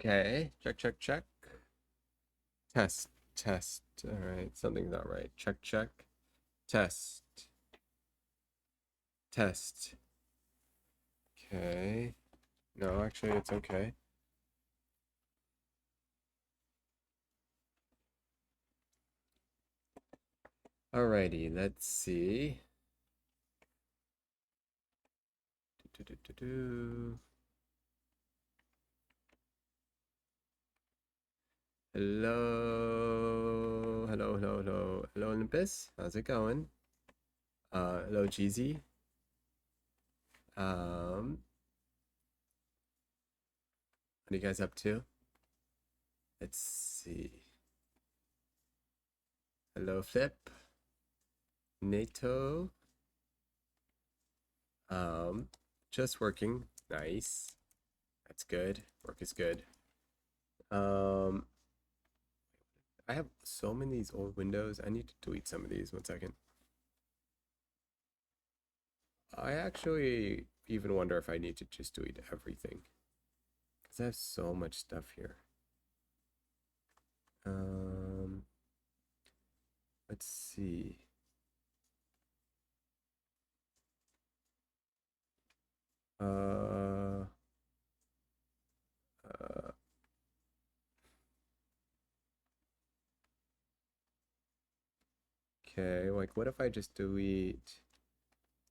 Okay, check, check, check. Test, test. All right, something's not right. Check, check. Test, test. Okay. No, actually, it's okay. Alrighty, let's see. Do. Hello, hello, hello, hello, hello, Olympus. How's it going? Hello, Jeezy. What are you guys up to? Let's see. Hello, Flip. NATO. Um, just working. Nice. That's good. Work is good. Um, I have so many of these old windows. I need to delete some of these. 1 second. I actually even wonder if I need to just delete everything because I have so much stuff here. Um, let's see. Uh, uh, okay, like what if I just delete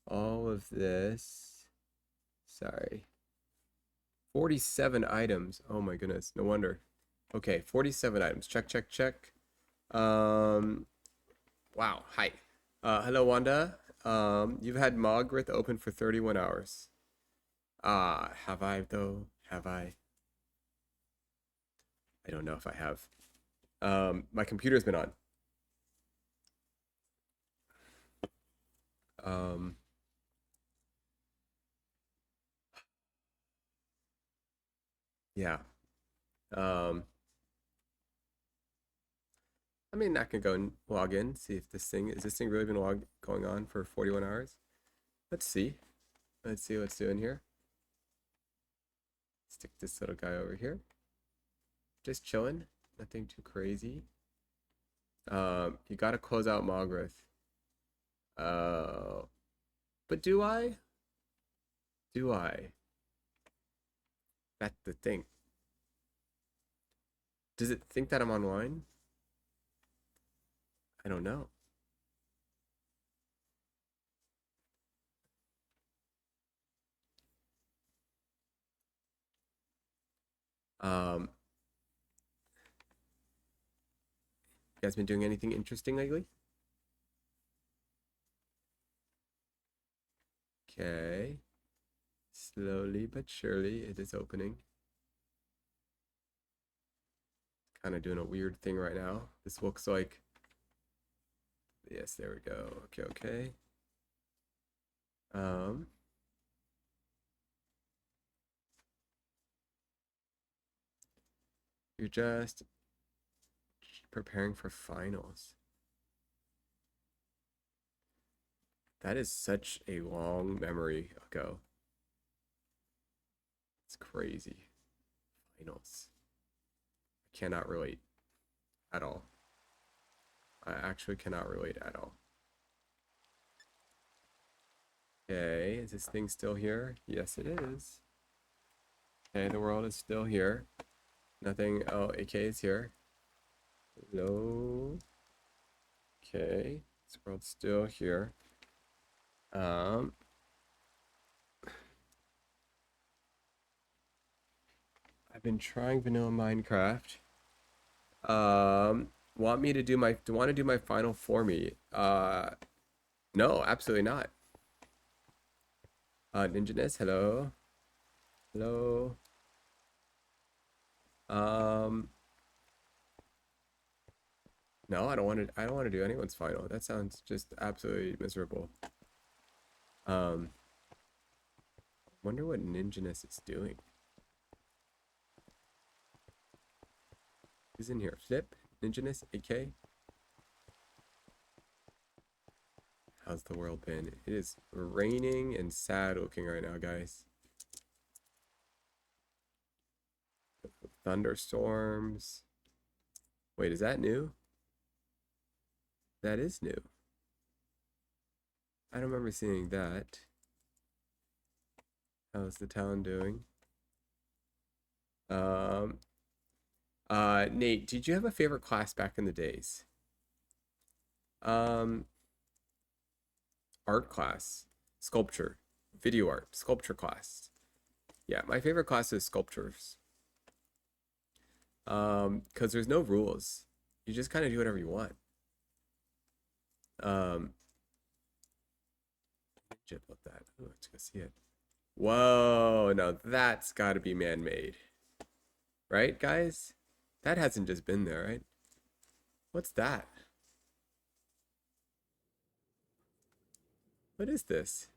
all of this? Sorry. 47 items. Oh my goodness, no wonder. Okay, 47 items. Check, check, check. Um, wow. Hi. Hello, Wanda. You've had Mogrith open for 31 hours. Have I though? Have I? I don't know if I have. My computer's been on. Um, yeah. Um, I mean, I can go and log in, see if this thing really been going on for 41 hours? Let's see. Let's see what's doing here. Stick this little guy over here. Just chilling. Nothing too crazy. You gotta close out Malgrowth. Uh, but do I? Do I? That's the thing. Does it think that I'm online? I don't know. Um, you guys been doing anything interesting lately? Okay. Slowly but surely, it is opening. Kind of doing a weird thing right now. This looks like. Yes, there we go. Okay, okay. Um, you're just preparing for finals. That is such a long memory ago. It's crazy. Finals. I cannot relate at all. I actually cannot relate at all. Okay, is this thing still here? Yes, it is. Okay, the world is still here. Nothing. Oh, AK is here. Hello. Okay, this world's still here. Um, I've been trying vanilla Minecraft. Want me to want to do my final for me? No, absolutely not. Ninjaness, hello. Hello. Um, no, I don't want to do anyone's final. That sounds just absolutely miserable. Um, wonder what Ninjaness is doing. Who's in here? Flip, Ninjaness, AK. How's the world been? It is raining and sad looking right now, guys. Thunderstorms. Wait, is that new? That is new. I don't remember seeing that. How's the town doing? Um, Nate, did you have a favorite class back in the days? Um, Art class, sculpture, video art, sculpture class. Yeah, my favorite class is sculptures. Because there's no rules. You just kind of do whatever you want. Um, Jip love that. Oh, let's go see it. Whoa, now that's got to be man-made, right, guys? That hasn't just been there, right? What's that? What is this?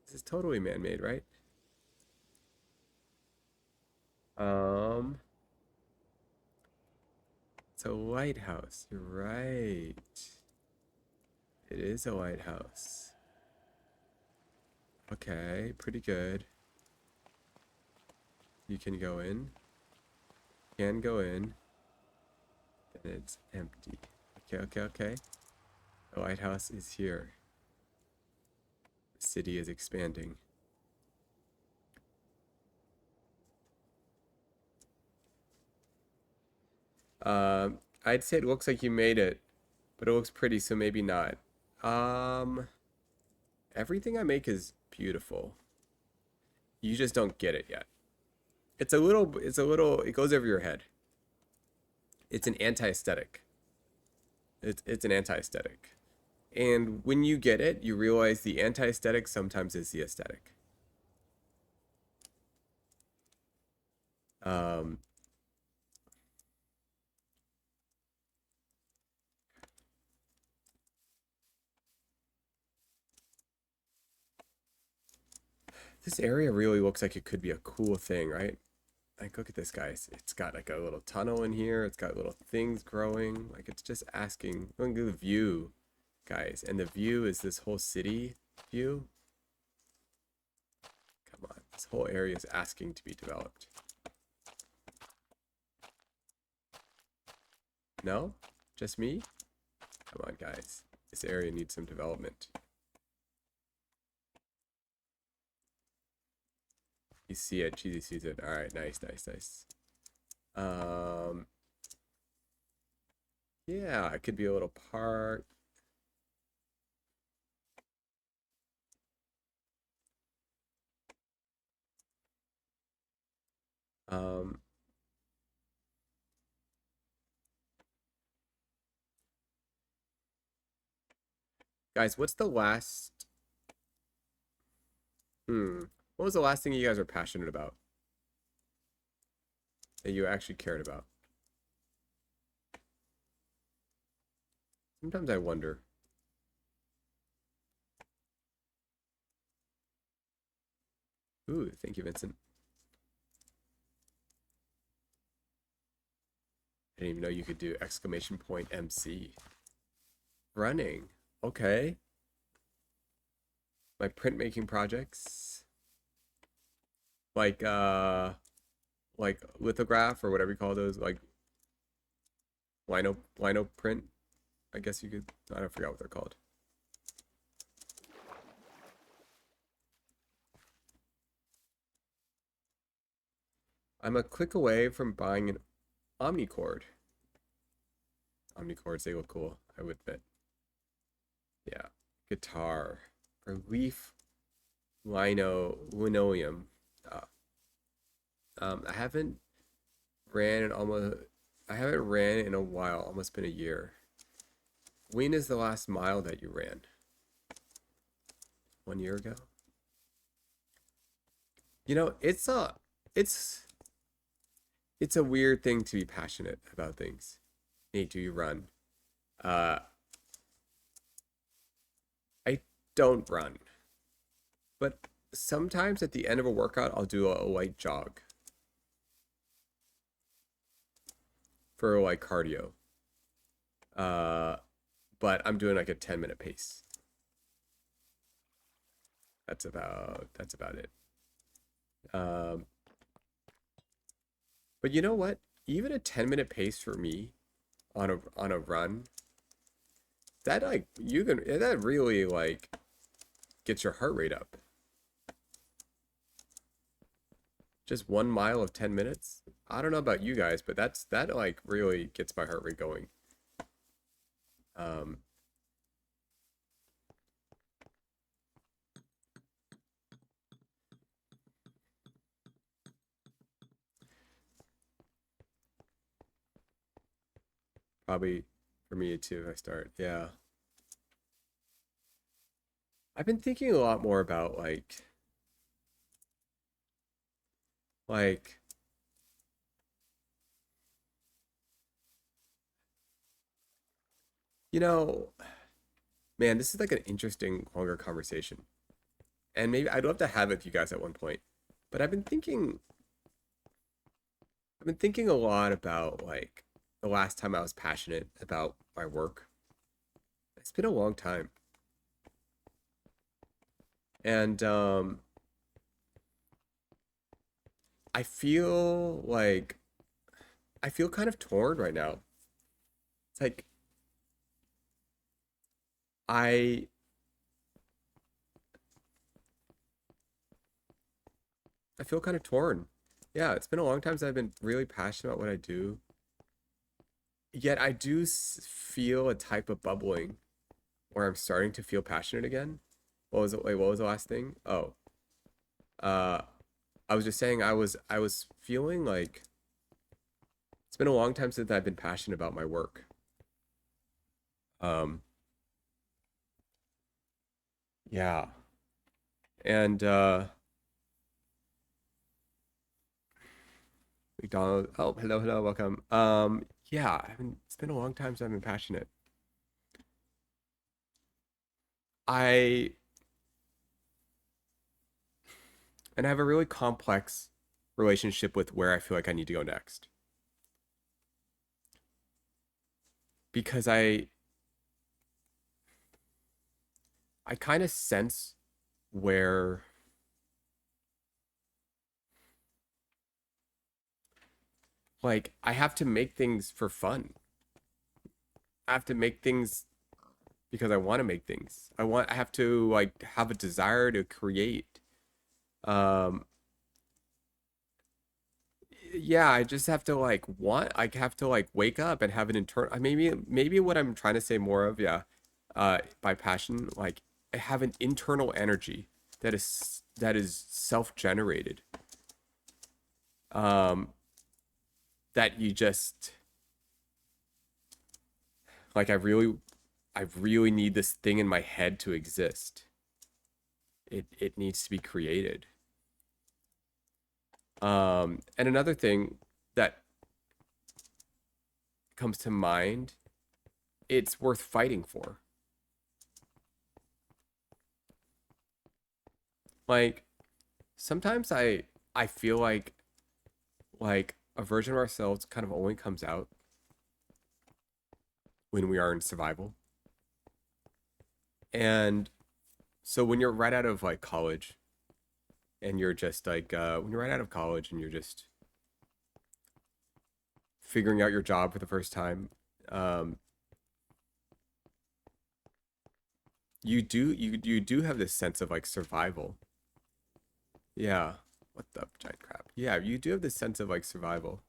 This is totally man-made, right? Um, it's a lighthouse. You're right. It is a lighthouse. Okay, pretty good. You can go in. Can go in. And it's empty. Okay, okay, okay. The lighthouse is here. The city is expanding. I'd say it looks like you made it, but it looks pretty, so maybe not. Um, Everything I make is beautiful. You just don't get it yet. It goes over your head. It's an anti-aesthetic. It's an anti-aesthetic. And when you get it, you realize the anti-aesthetic sometimes is the aesthetic. Um, this area really looks like it could be a cool thing, right? Like, look at this, guys. It's got like a little tunnel in here. It's got little things growing. Like, it's just asking. Look at the view, guys. And the view is this whole city view. Come on. This whole area is asking to be developed. No? Just me? Come on, guys. This area needs some development. You see it. Cheesy sees it. All right. Nice, nice, nice. Yeah, it could be a little park. Um, Guys, what's the last... What was the last thing you guys were passionate about? That you actually cared about? Sometimes I wonder. Ooh, thank you, Vincent. I didn't even know you could do exclamation point MC. Running. Okay. My printmaking projects. Like like lithograph or whatever you call those, like lino print. I guess you could, I don't forget what they're called. I'm a click away from buying an Omnicord. Omnicords, they look cool, I would admit. Yeah. Guitar. Relief linoleum. Uh, I haven't ran in almost I haven't ran in a while, almost been a year. When is the last mile that you ran? 1 year ago? You know, it's it's a weird thing to be passionate about things. Nate, do you run? Uh, I don't run, but sometimes at the end of a workout, I'll do a light jog for like cardio. Uh, but I'm doing like a 10-minute pace. That's about it. Um, but you know what? Even a 10-minute pace for me on a run, that like you can that really like gets your heart rate up. Just 1 mile of 10 minutes. I don't know about you guys, but that like really gets my heart rate going. Um, Probably for me too if I start. Yeah. I've been thinking a lot more about like you know, man, this is like an interesting longer conversation. And maybe I'd love to have it with you guys at one point. But I've been thinking a lot about like the last time I was passionate about my work. It's been a long time. And I feel like I feel kind of torn right now. It's like I I feel kind of torn. Yeah, it's been a long time since I've been really passionate about what I do. Yet I do feel a type of bubbling where I'm starting to feel passionate again. What was it? Wait, what was the last thing? Oh, uh, I was just saying I was feeling like it's been a long time since I've been passionate about my work. Um, yeah, and McDonald. Oh, hello, hello, welcome. Yeah, it's been a long time since I've been passionate. I and I have a really complex relationship with where I feel like I need to go next because I kind of sense where like I have to make things for fun. I have to make things because I want to make things. I have to like have a desire to create. Um yeah, I just have to like want I have to like wake up and have an internal maybe what I'm trying to say more of, yeah, by passion, like I have an internal energy that is self-generated. Um that you just like I really need this thing in my head to exist. It needs to be created. And another thing that comes to mind, it's worth fighting for. Like sometimes I feel like a version of ourselves kind of only comes out when we are in survival. And so when you're right out of like college and you're just like when you're right out of college and you're just figuring out your job for the first time, um, you do have this sense of like survival. Yeah. What the giant crap? Yeah, you do have this sense of like survival.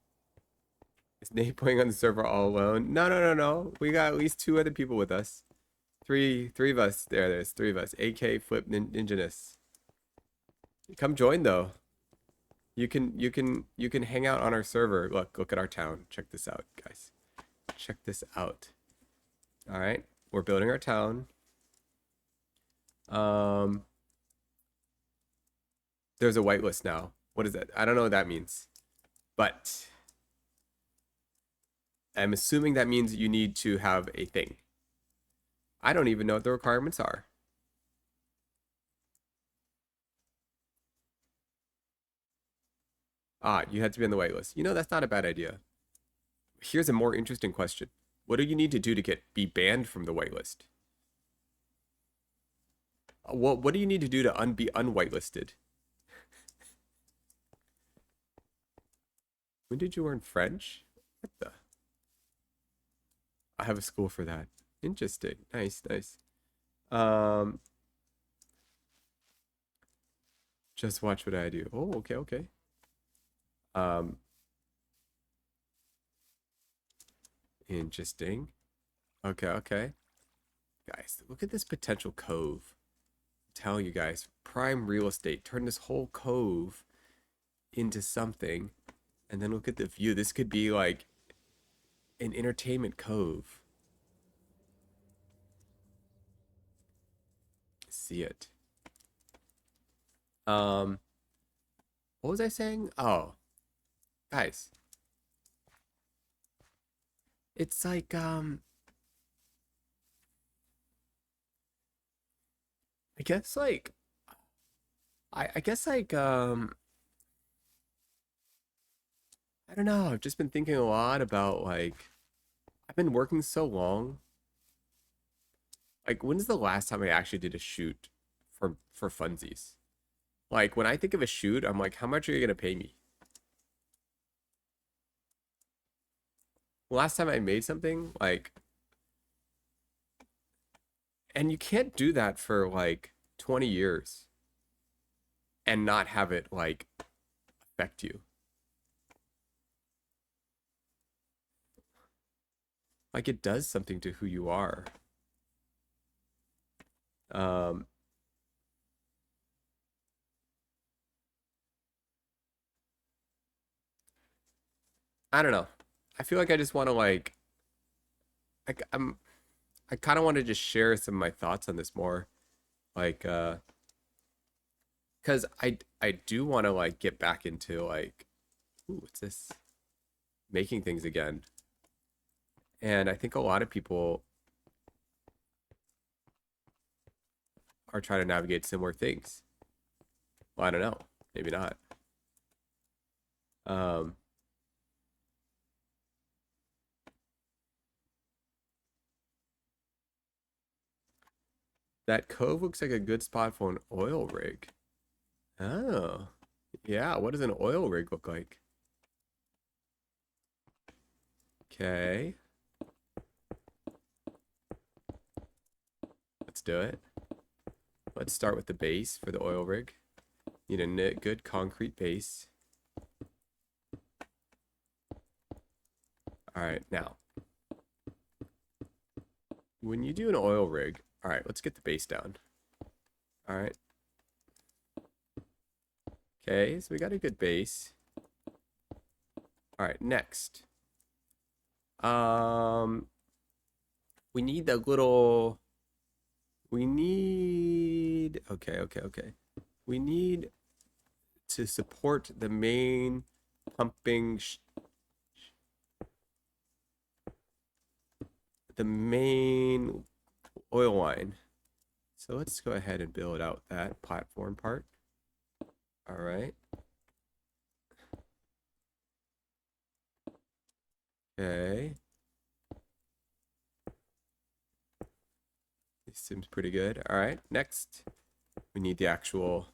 Is Nate playing on the server all alone? No, no, no, no. We got at least two other people with us. Three of us. There's three of us. AK Flip Ninjaness. Come join though. You can hang out on our server. Look at our town. Check this out, guys. Check this out. All right, we're building our town. Um, there's a whitelist now. What is that? I don't know what that means, but I'm assuming that means you need to have a thing. I don't even know what the requirements are. Ah, you had to be on the whitelist. You know, that's not a bad idea. Here's a more interesting question. What do you need to do to be banned from the whitelist? What do you need to do to be unwhitelisted? When did you learn French? What the? I have a school for that. Interesting. Nice, nice. Um, just watch what I do. Oh, okay, okay. Um, interesting. Okay, okay. Guys, look at this potential cove. I'm telling you guys, prime real estate. Turn this whole cove into something. And then look at the view. This could be like an entertainment cove. See it. Um, what was I saying? Oh, guys, it's like I guess like I guess like I don't know. I've just been thinking a lot about like I've been working so long. Like when's the last time I actually did a shoot for funsies? Like when I think of a shoot, I'm like, how much are you gonna pay me? Last time I made something, like, and you can't do that for like 20 years and not have it like affect you. Like it does something to who you are. Um, I don't know. I feel like I just want to like I'm I kind of want to just share some of my thoughts on this more. Like cuz I do want to like get back into like ooh, what's this? Making things again. And I think a lot of people are trying to navigate similar things. Well, I don't know. Maybe not. Um that cove looks like a good spot for an oil rig. Oh. Yeah, what does an oil rig look like? Okay, let's do it. Let's start with the base for the oil rig. Need a good concrete base. All right, now, when you do an oil rig, all right, let's get the base down. All right. Okay, so we got a good base. All right, next. Um, we need the little, we need, okay. We need to support the main pumping, the main oil line. So let's go ahead and build out that platform part. All right. Okay. This seems pretty good. All right. Next, we need the actual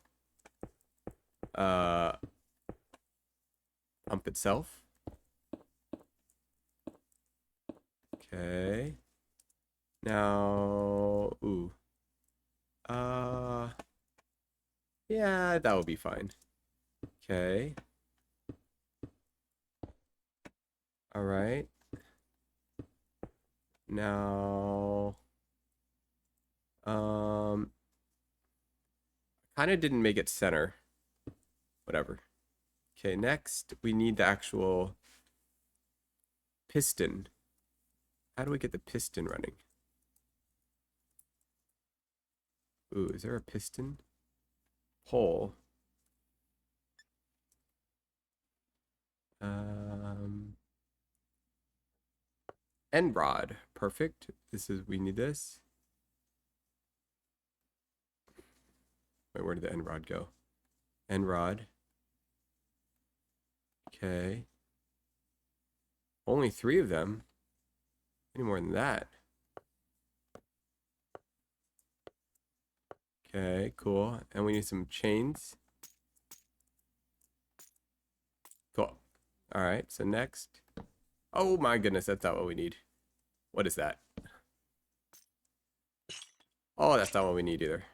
uh, pump itself. Okay. Now, ooh. Uh, yeah, that will be fine. Okay. All right. Now, kind of didn't make it center. Whatever. Okay, next we need the actual piston. How do we get the piston running? Ooh, is there a piston? Pole. Um, end rod. Perfect. We need this. Wait, where did the end rod go? End rod. Okay. Only 3 of them. Any more than that. Okay, cool. And we need some chains. Cool. All right, so next. Oh my goodness, that's not what we need. What is that? Oh, that's not what we need either.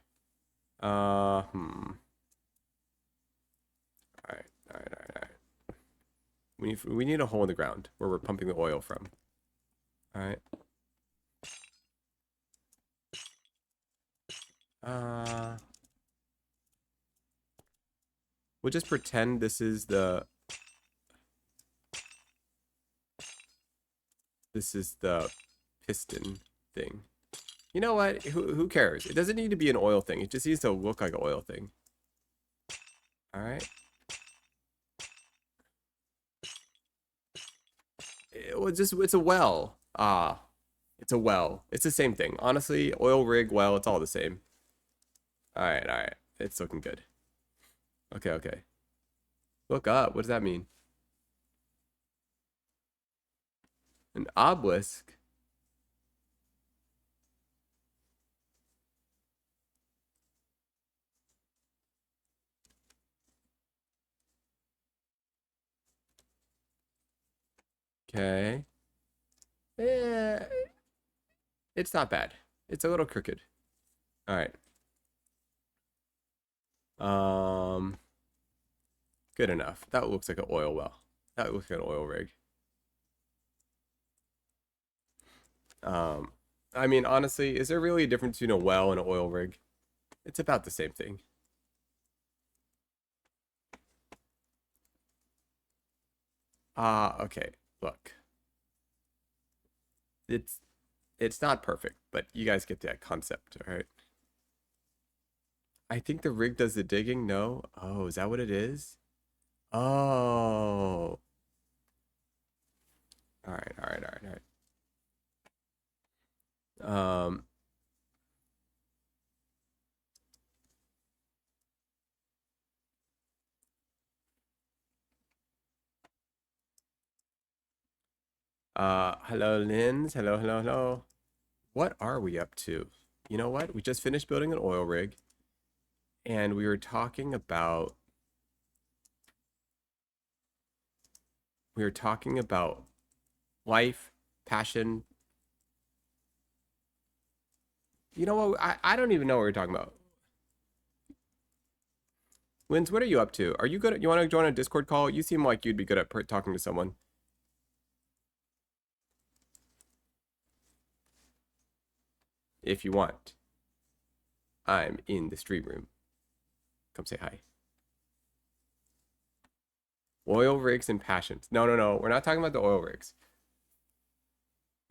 All right, all right, all right, all right. We need a hole in the ground where we're pumping the oil from. All right. Uh, we'll just pretend this is the piston thing. You know what? Who cares? It doesn't need to be an oil thing. It just needs to look like an oil thing. All right. It's a well. Ah, it's a well. It's the same thing. Honestly, oil rig, well, it's all the same. All right, all right. It's looking good. Okay, okay. Look up. What does that mean? An obelisk? Okay. Eh, it's not bad. It's a little crooked. All right. Um, good enough. That looks like an oil well. That looks like an oil rig. Um, I mean, honestly, is there really a difference between a well and an oil rig? It's about the same thing. Okay. Look. It's it's not perfect, but you guys get that concept, all right? I think the rig does the digging. No? Oh, is that what it is? Oh. All right, all right, all right, all right. Hello, Lins. Hello, hello, hello. What are we up to? You know what? We just finished building an oil rig, and we were talking about life, passion. You know what? I don't even know what we're talking about. Lins, what are you up to? Are you good at, you want to join a Discord call? You seem like you'd be good at talking to someone. If you want. I'm in the stream room. Come say hi. Oil rigs and passions. No, no, no. We're not talking about the oil rigs.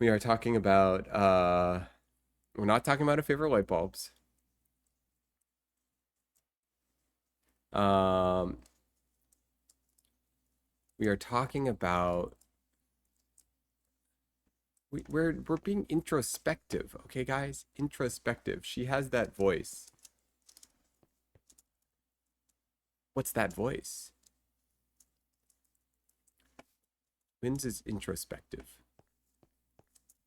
We are talking about we're not talking about our favorite light bulbs. Um we are talking about we're being introspective, okay guys? Introspective. She has that voice. What's that voice? Wins is introspective.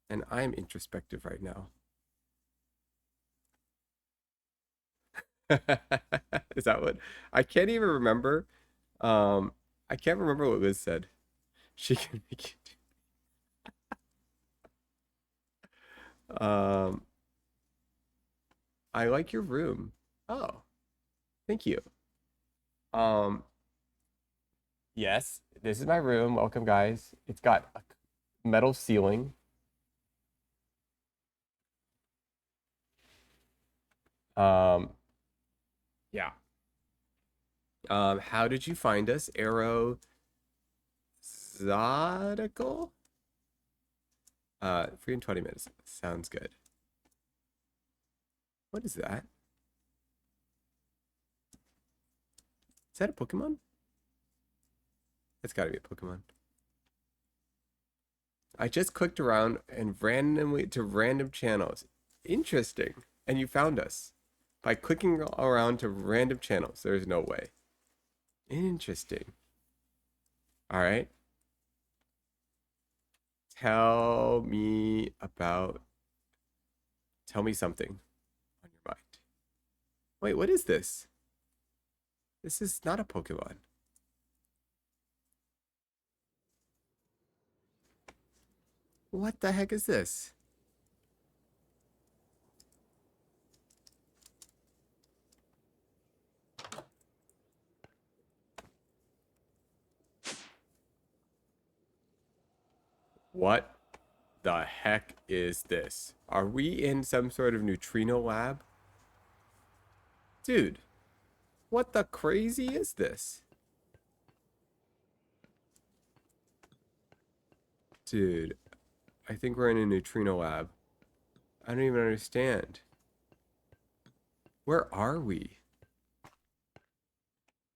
And I'm introspective right now. Is that what? I can't even remember. I can't remember what Liz said. She can make it. I like your room. Oh, thank you. Um, yes, this is my room. Welcome, guys. It's got a metal ceiling. Um, yeah. How did you find us? Arrow Zodical? Free in 20 minutes. Sounds good. What is that? Is that a Pokemon? It's gotta be a Pokemon. I just clicked around and randomly to random channels. Interesting. And you found us by clicking around to random channels. There's no way. Interesting. All right. Tell me about, tell me something on your mind. Wait, what is this? This is not a Pokemon. What the heck is this? What the heck is this? Are we in some sort of neutrino lab? Dude, what the crazy is this? Dude, I think we're in a neutrino lab. I don't even understand. Where are we?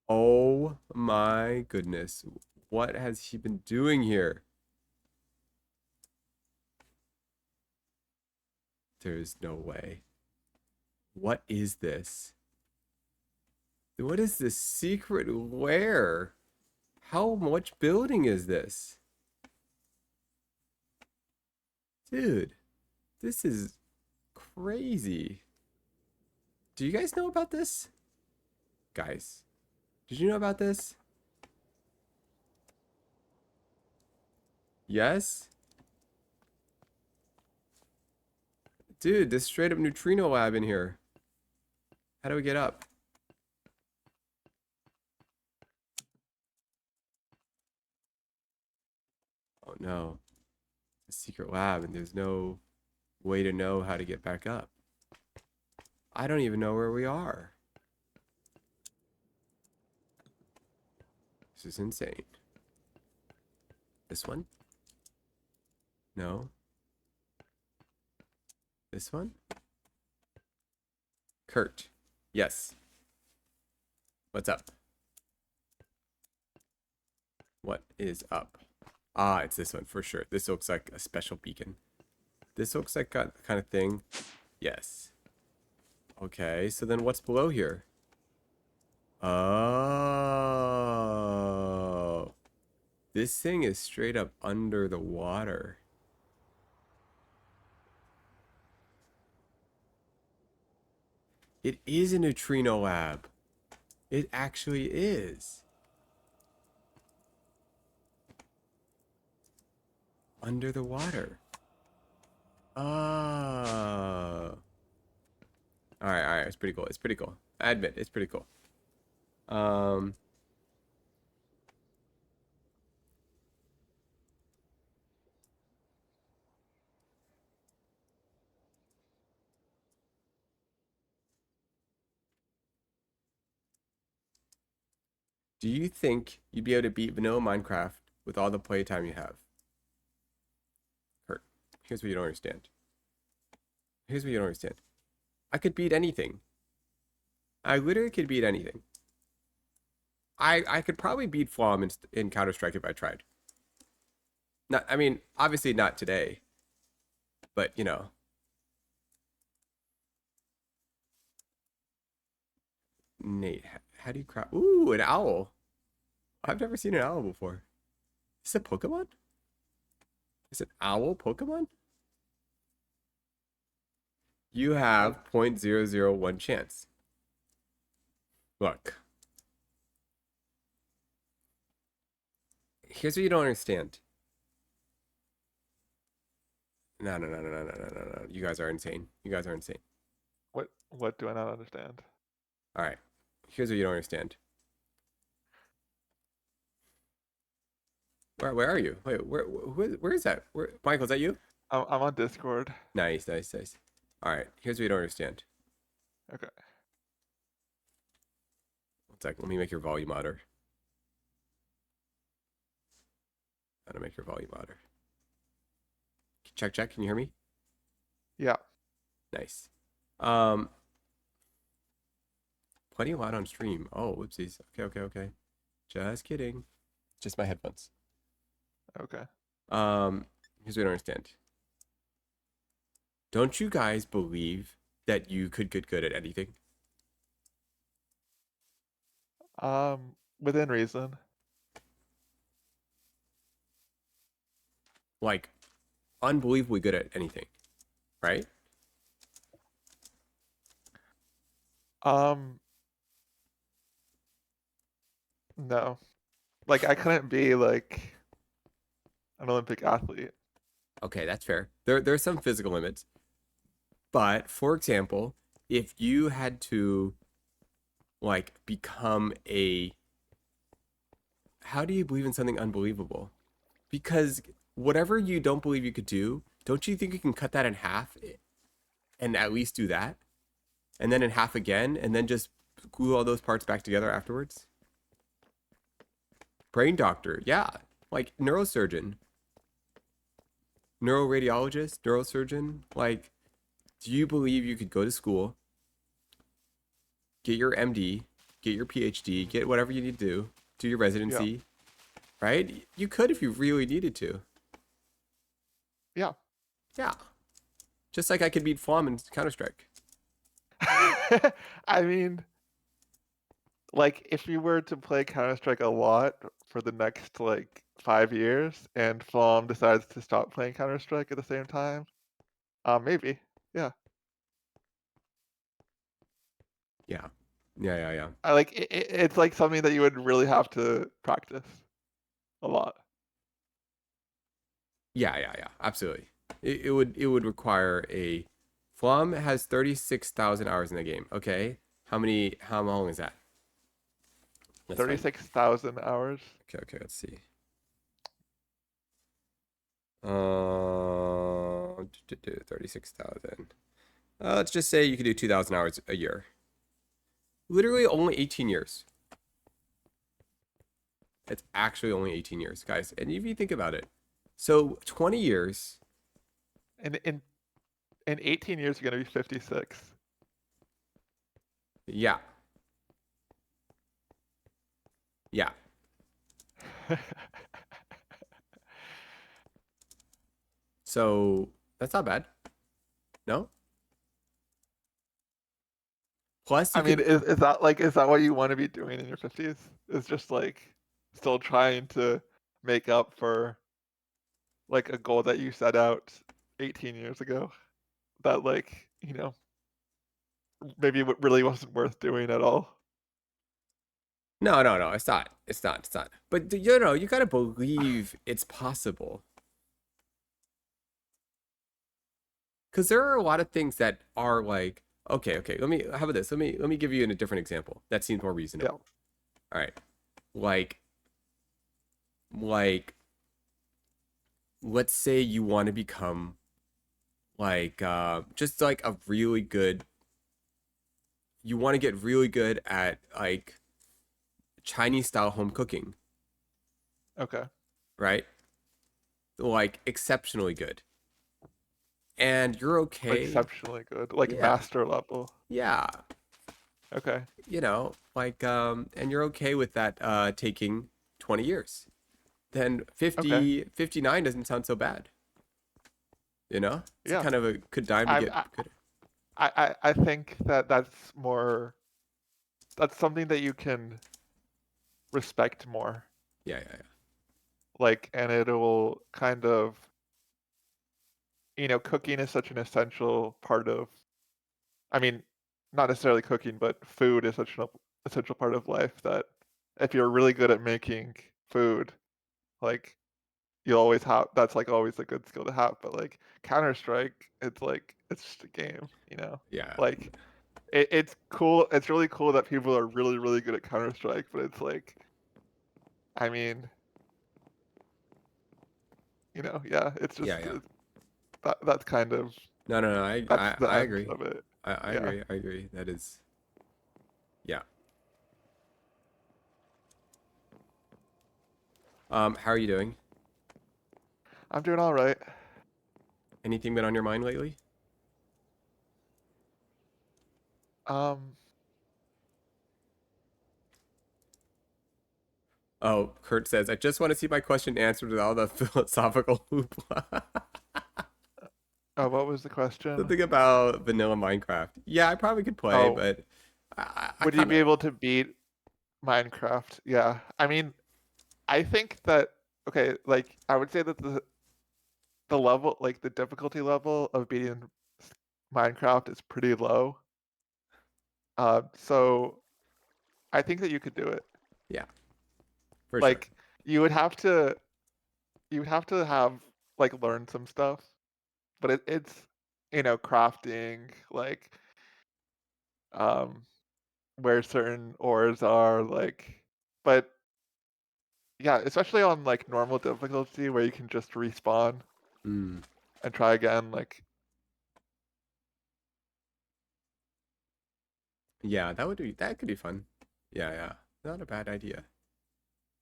Oh my goodness. What has he been doing here? There's no way. What is this? What is this secret lair? How much building is this? Dude, this is crazy. Do you guys know about this? Guys, did you know about this? Yes? Dude, this straight up neutrino lab in here. How do we get up? Oh no. It's a secret lab and there's no way to know how to get back up. I don't even know where we are. This is insane. This one? No. This one? Kurt. Yes. What's up? What is up? Ah, it's this one for sure. This looks like a special beacon. This looks like a kind of thing. Yes. Okay, so then what's below here? Oh. This thing is straight up under the water. It is a neutrino lab. It actually is. Under the water. Oh. Alright, it's pretty cool. It's pretty cool. I admit, it's pretty cool. Um, do you think you'd be able to beat vanilla Minecraft with all the playtime you have? Kurt, here's what you don't understand. Here's what you don't understand. I could beat anything. I literally could beat anything. I could probably beat Flom in Counter-Strike if I tried. Not, I mean, obviously not today, but you know. Nate, how do you craft? Ooh, an owl. I've never seen an owl before. Is it a Pokemon? Is it owl Pokemon? You have 0.001 chance. Look, here's what you don't understand. No. You guys are insane. You guys are insane. What do I not understand? All right. Here's what you don't understand. Where are you? Wait, where is that? Michael, is that you? I'm on Discord. Nice. All right. Here's what you don't understand. Okay. One sec. Let me make your volume louder. How to make your volume louder. Check. Can you hear me? Yeah. Nice. Plenty loud on stream. Oh, whoopsies. Okay. Just kidding. Just my headphones. Okay. Here's what I don't understand. Don't you guys believe that you could get good at anything? Within reason. Like, unbelievably good at anything, right? Um, no. Like I couldn't be like an Olympic athlete. Okay, that's fair. There are some physical limits. But for example, if you had to like become a how do you believe in something unbelievable? Because whatever you don't believe you could do, don't you think you can cut that in half and at least do that? And then in half again, and then just glue all those parts back together afterwards? Brain doctor, yeah. Like neurosurgeon, neuroradiologist, neurosurgeon. Like, do you believe you could go to school, get your MD, get your PhD, get whatever you need to do your Yeah. residency, right? You could if you really needed to. Yeah. Yeah. Just like I could beat Flom in Counter Strike. I mean, like if you were to play Counter-Strike a lot for the next like 5 years and Flom decides to stop playing Counter-Strike at the same time, maybe. Yeah. Yeah. Yeah. I like it's like something that you would really have to practice a lot. Yeah. Absolutely. It would require a Flom has 36,000 hours in the game. Okay. How long is that? Let's find 36,000 hours. okay, let's see. 36,000. Let's just say you could do 2,000 hours a year. Literally only 18 years. It's actually only 18 years, guys. And if you think about it, so 20 years, And in 18 years you're gonna be 56. yeah, yeah. So that's not bad. No? Plus I you mean, could, is that what you want to be doing in your 50s? Is just like still trying to make up for like a goal that you set out 18 years ago that like, maybe what really wasn't worth doing at all. no, it's not. It's not. But you gotta believe it's possible. Because there are a lot of things that are like, okay, how about this? Let me give you a different example that seems more Yeah. reasonable. All right. Like, like, let's say you want to become like just like a really good you want to get really good at like Chinese style home cooking, Okay. right? Like exceptionally good. And you're okay. Exceptionally good. Like Yeah. master level. Yeah. Okay. Like and you're okay with that taking 20 years. Then Okay. 59 doesn't sound so bad. It's a Yeah. kind of a good dime to I get I good. I think that that's something that you can respect more. Yeah. Like, and it will kind of, cooking is such an essential part of, I mean, not necessarily cooking, but food is such an essential part of life that if you're really good at making food, like you always have, that's like always a good skill to have. But like Counter Strike, it's like it's just a game. Yeah. Like it's cool. It's really cool that people are really really good at Counter Strike, but it's like, I mean, yeah, it's just Yeah. that's kind of No. that's the I end agree. of it. I Yeah, agree. I agree. That is yeah. How are you doing? I'm doing all right. Anything been on your mind lately? Um, Oh, Kurt says, I just want to see my question answered with all the philosophical hoopla. what was the question? Something about vanilla Minecraft. Yeah, I probably could play, Oh, but I would you kind be of. able to beat Minecraft? Yeah. I mean, I think that okay, like I would say that the level, like the difficulty level of beating Minecraft is pretty low. So I think that you could do it. Yeah, for sure. Like you would have to you would have to have like learn some stuff, but it's crafting like um where certain ores are like, but yeah, especially on like normal difficulty where you can just respawn Mm. and try again. Like, Yeah, that could be fun. Yeah, yeah. Not a bad idea.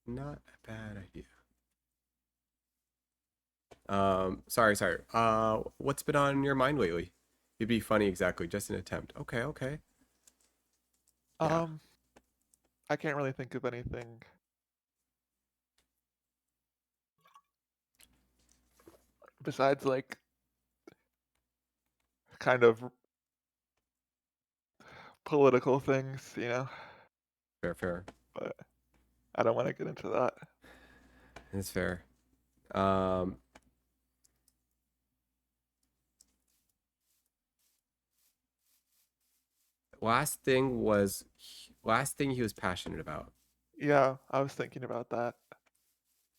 Not a bad idea. Sorry. What's been on your mind lately? It'd be funny, exactly. Just an attempt. Okay, okay. Yeah. um, I can't really think of anything besides like kind of political things, Fair, fair. but I don't want to get into that. That's fair. Um, last thing he was passionate about. Yeah, I was thinking about that.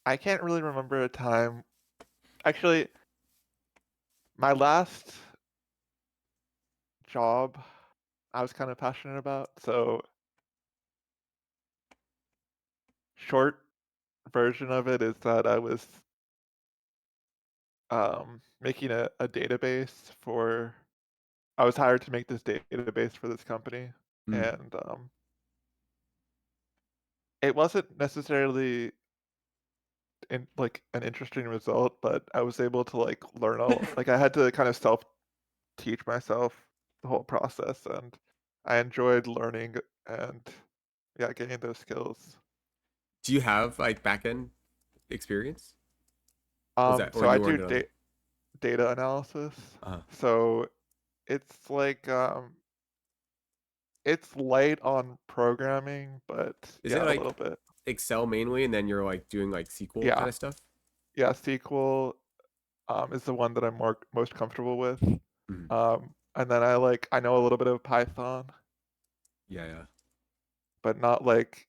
I can't really remember a time. Actually, my last job I was kind of passionate about. So, short version of it is that I was making a database for. I was hired to make this database for this company, Hmm. and it wasn't necessarily like an interesting result, but I was able to like learn all. Like I had to kind of self teach myself the whole process, and I enjoyed learning and yeah, getting those skills. Do you have like back end experience? Was that or So I you weren't do on? data analysis. Uh, So it's like it's light on programming, but is it yeah, a like little bit. Excel mainly, and then you're like doing like SQL Yeah, kind of stuff? yeah. SQL is the one that I'm most comfortable with. Hmm. And then I know a little bit of Python, Yeah, yeah. but not like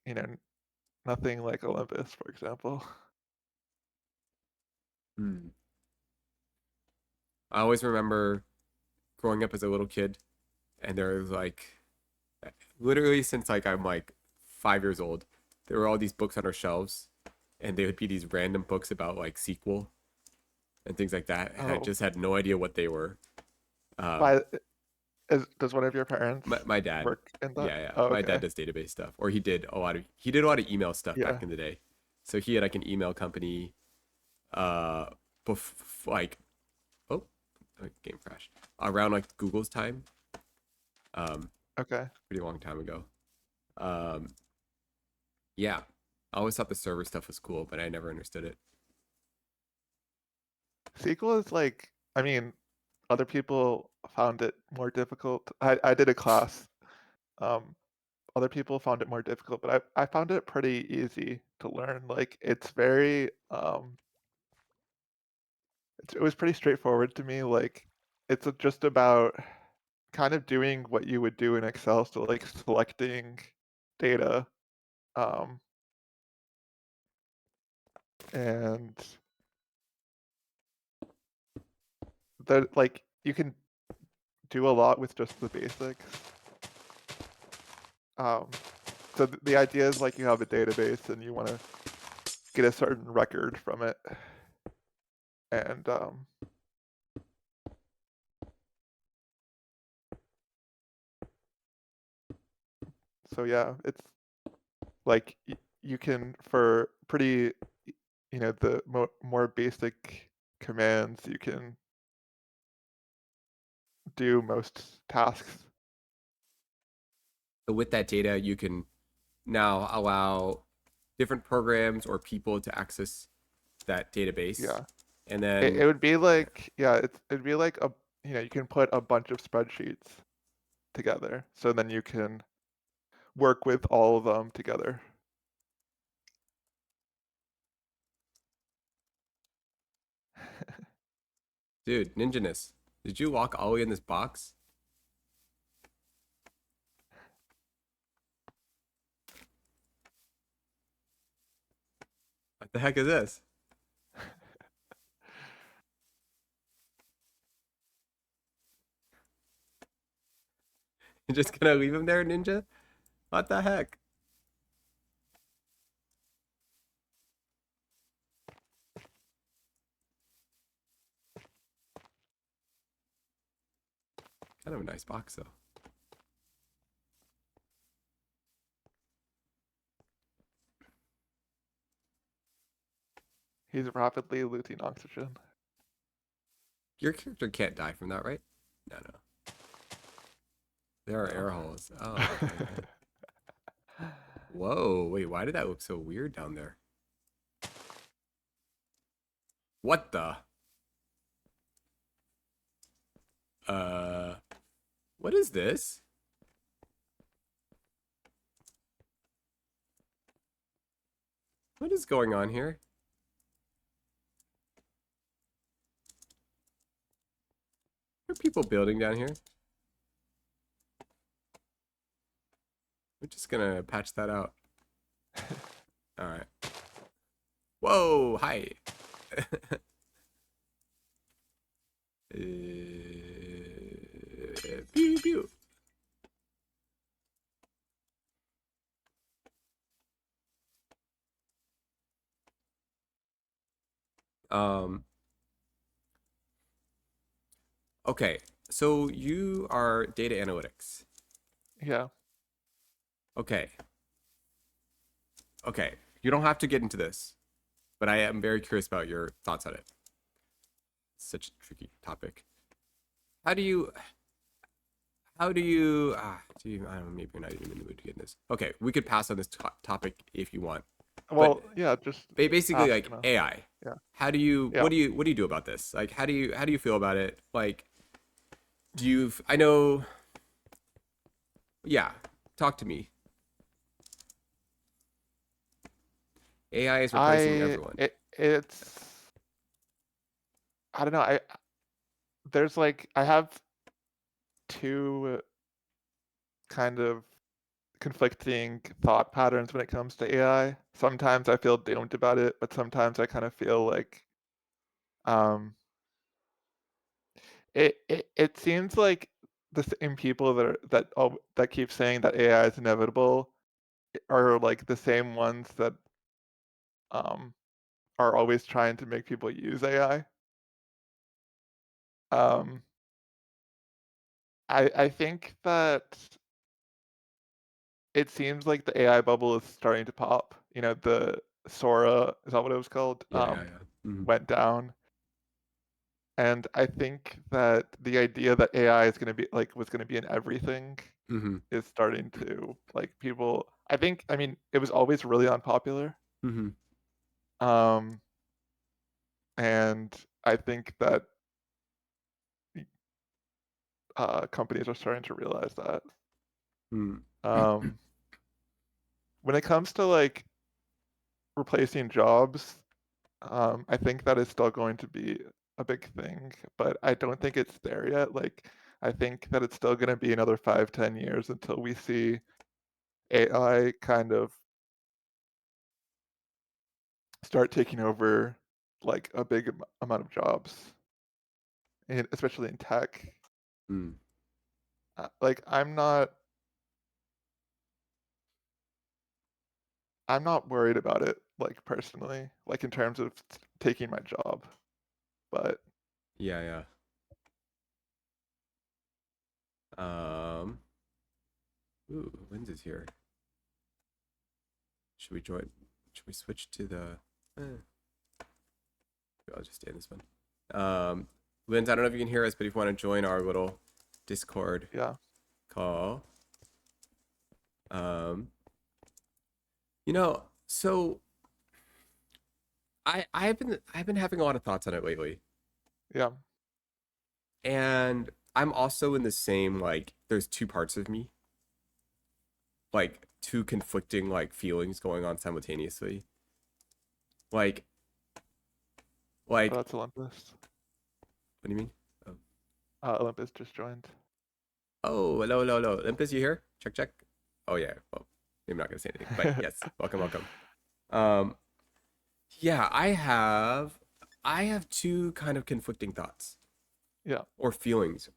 nothing like Olympus, for example. Hmm. I always remember growing up as a little kid, and there was like literally since like I'm like 5 years old, there were all these books on our shelves, and they would be these random books about like SQL and things like that, and I Oh, just had no idea what they were. Um, by does one of your parents my dad, work in that? yeah, yeah, Oh, my dad okay. does database stuff, or he did a lot of email stuff back Yeah. in the day. So he had like an email company, uh, like oh, game crashed around like Google's time, um, Okay. pretty long time ago. Um, yeah, I always thought the server stuff was cool, but I never understood it. SQL is like, I mean, other people found it more difficult. I did a class. Um, Other people found it more difficult, but I found it pretty easy to learn. Like it's very it was pretty straightforward to me. Like it's just about kind of doing what you would do in Excel, so like selecting data, um, and that like you can do a lot with just the basics. Um, so the idea is like you have a database and you want to get a certain record from it, and so yeah, it's like you can for pretty the more basic commands you can do most tasks. So with that data, you can now allow different programs or people to access that database, Yeah, and it then would be yeah. like yeah, it'd be like you can put a bunch of spreadsheets together, so then you can work with all of them together. Dude, Ninjaness, did you walk all the way in this box? What the heck is this? You're just gonna leave him there, Ninja? What the heck? Kind of a nice box though. He's rapidly losing oxygen. Your character can't die from that, right? No, no. There are air holes. Oh, okay. Whoa, wait, why did that look so weird down there? What the? Uh, what is this? What is going on here? Are people building down here? We're just gonna patch that out. Alright. Whoa, hi. Pew pew. Um, okay, so you are data analytics. Yeah. Okay. Okay. You don't have to get into this, but I am very curious about your thoughts on it. It's such a tricky topic. How do you I don't know, maybe you're not even in the mood to get in this. Okay, we could pass on this topic if you want. Well, yeah, just Basically ask like him. AI. Yeah. How do you Yeah. what do you do about this? Like how do you feel about it? Like do you I know yeah, talk to me. AI is replacing everyone. It's I don't know. There's like I have two kind of conflicting thought patterns when it comes to AI. Sometimes I feel doomed about it, but sometimes I kind of feel like um it seems like the same people that keep saying that AI is inevitable are like the same ones that um are always trying to make people use AI. Um I think that it seems like the AI bubble is starting to pop. You know, the Sora, is that what it was called? Yeah, yeah, yeah. Went down. And I think that the idea that AI is going to be like was going to be in everything Mm-hmm. is starting to like people. I mean, it was always really unpopular. Mm-hmm. Um, and I think that companies are starting to realize that. Mm-hmm. Um, when it comes to like replacing jobs, I think that is still going to be a big thing, but I don't think it's there yet. Like, I think that it's still going to be another 5, 10 years until we see AI kind of start taking over like a big amount of jobs, and especially in tech. Mm. Like, I'm not worried about it, like personally, like in terms of taking my job, but Yeah, yeah. Um, ooh, Linz is here. Should we join? Should we switch to the? I'll just stay in this one. Linz, I don't know if you can hear us, but if you want to join our little Discord yeah, call, um, you know, so I've been having a lot of thoughts on it lately, yeah, and I'm also in the same like. There's two parts of me, like two conflicting like feelings going on simultaneously. Like, oh, like, that's Olympus. what do you mean? Oh, Olympus just joined. oh, hello, hello, hello. Olympus, you here? Check, check. Oh yeah. Well, I'm not gonna say anything, but yes, welcome, welcome. Um, yeah, I have two kind of conflicting thoughts Yeah, or feelings.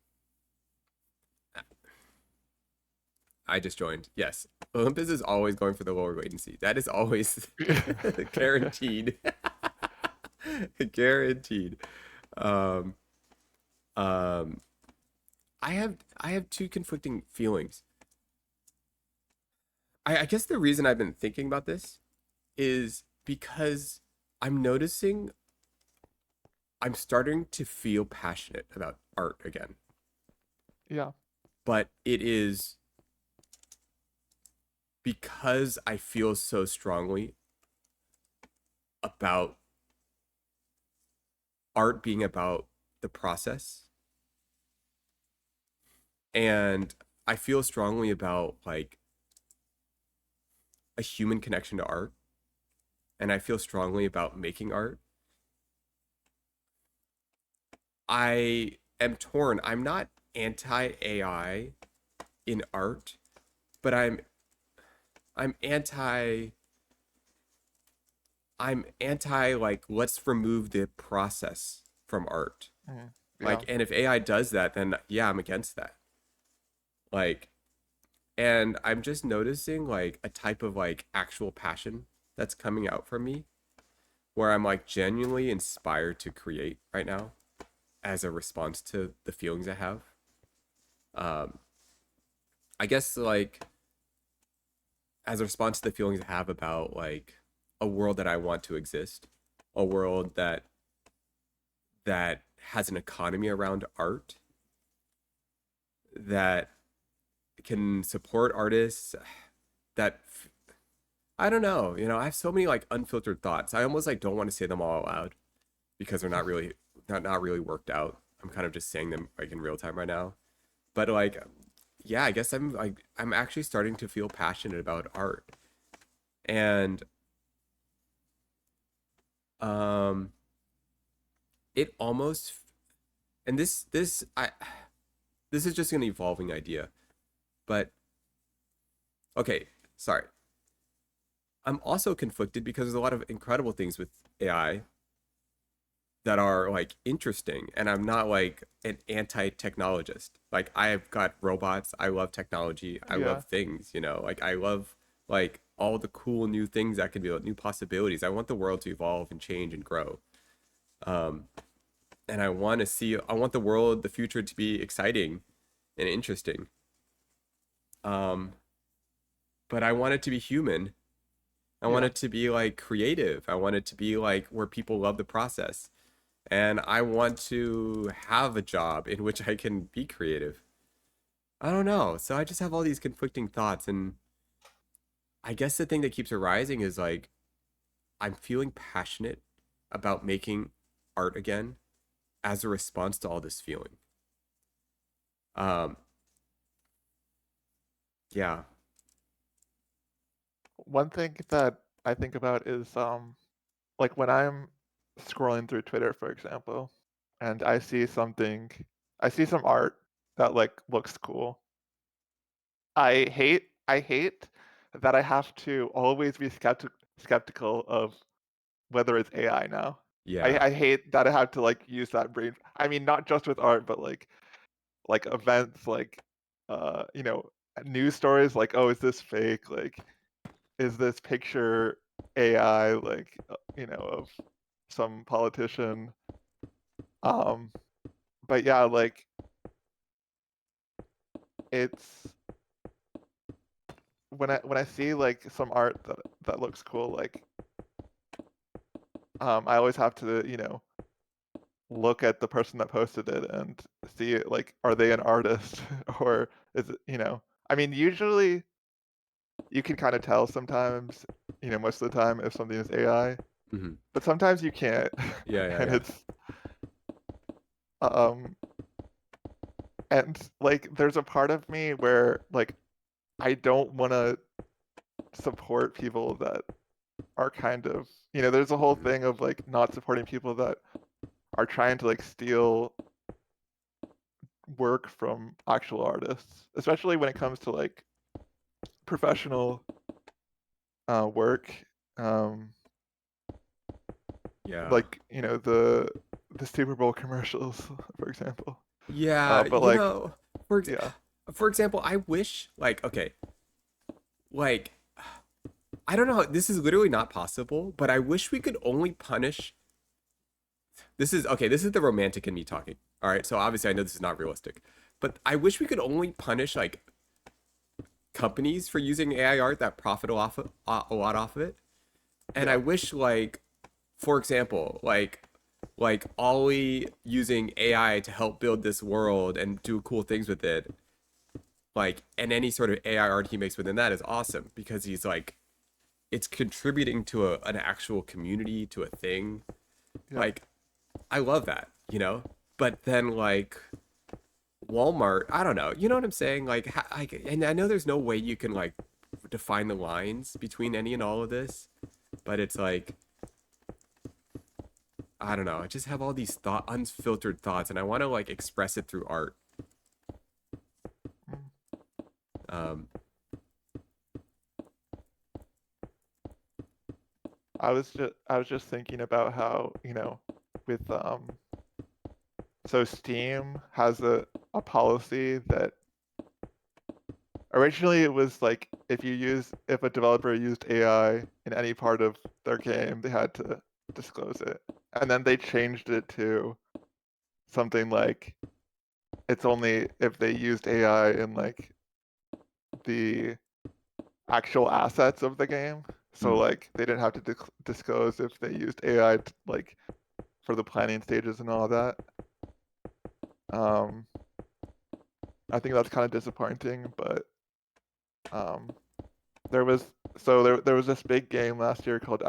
I just joined. Yes. Olympus is always going for the lower latency. That is always guaranteed. Guaranteed. Um, um, I have two conflicting feelings. I guess the reason I've been thinking about this is because I'm noticing I'm starting to feel passionate about art again. Yeah. But it is because I feel so strongly about art being about the process. And I feel strongly about like a human connection to art. And I feel strongly about making art. I am torn. I'm not anti AI in art, but I'm anti like let's remove the process from art. Mhm. Like, Yeah. and if AI does that, then yeah, I'm against that. Like, and I'm just noticing like a type of like actual passion that's coming out from me where I'm like genuinely inspired to create right now as a response to the feelings I have. Um, I guess like as a response to the feelings I have about like a world that I want to exist, a world that has an economy around art that can support artists that I don't know, I have so many like unfiltered thoughts. I almost like don't want to say them all out loud because they're not really worked out. I'm kind of just saying them like in real time right now. But like yeah, I guess I'm actually starting to feel passionate about art. And um it almost and this is just an evolving idea. But okay, sorry. I'm also conflicted because there's a lot of incredible things with AI that are like interesting, and I'm not like an anti-technologist. Like I've got robots, I love technology, I Yeah. love things, like I love like all the cool new things that can be like, new possibilities. I want the world to evolve and change and grow. Um and I want the world, the future to be exciting and interesting. Um but I want it to be human. I want Yeah. it to be like creative. I want it to be like where people love the process. And I want to have a job in which I can be creative. I don't know. So I just have all these conflicting thoughts. And I guess the thing that keeps arising is like, I'm feeling passionate about making art again as a response to all this feeling. Um, yeah. One thing that I think about is like when I'm scrolling through Twitter, for example, and I see some art that like looks cool. I hate that I have to always be skeptical of whether it's AI now. Yeah. I hate that I have to like use that brain. I mean, not just with art, but like events, like you know, news stories. Like, oh, is this fake? Like, is this picture AI? Like, of some politician. Um, but yeah, like it's when I see like some art that looks cool, like I always have to, look at the person that posted it and see it, like, are they an artist or is it, I mean, usually you can kind of tell sometimes, most of the time if something is AI, Hmm. but sometimes you can't, Yeah. Yeah. and Yeah. it's um and like there's a part of me where like I don't want to support people that are kind of, there's a whole Hmm. thing of like not supporting people that are trying to like steal work from actual artists, especially when it comes to like professional work, um, Yeah. like the Super Bowl commercials, for example. Yeah. But like, For, yeah, for example, I wish like, okay, like I don't know. This is literally not possible, but I wish we could only punish. This is okay. This is the romantic in me talking. All right. So obviously, I know this is not realistic, but I wish we could only punish like companies for using AI art that profit a lot off of it. And I Yeah. wish, like, for example, like Ollie using AI to help build this world and do cool things with it. Like, and any sort of AI art he makes within that is awesome because he's like it's contributing to an actual community, to a thing. Yeah. Like, I love that, you know? But then, like, Walmart, I don't know. You know what I'm saying? And I know there's no way you can, like, define the lines between any and all of this, but it's like, I don't know. I just have all these unfiltered thoughts, and I want to, like, express it through art. Mm. Um, I was just thinking about how, with so Steam has a policy that originally it was like if a developer used AI in any part of their game, they had to disclose it. And then they changed it to something like it's only if they used AI in like the actual assets of the game. So hmm. like they didn't have to disclose if they used AI like for the planning stages and all that. Um, I think that's kind of disappointing, but um, there was there was this big game last year called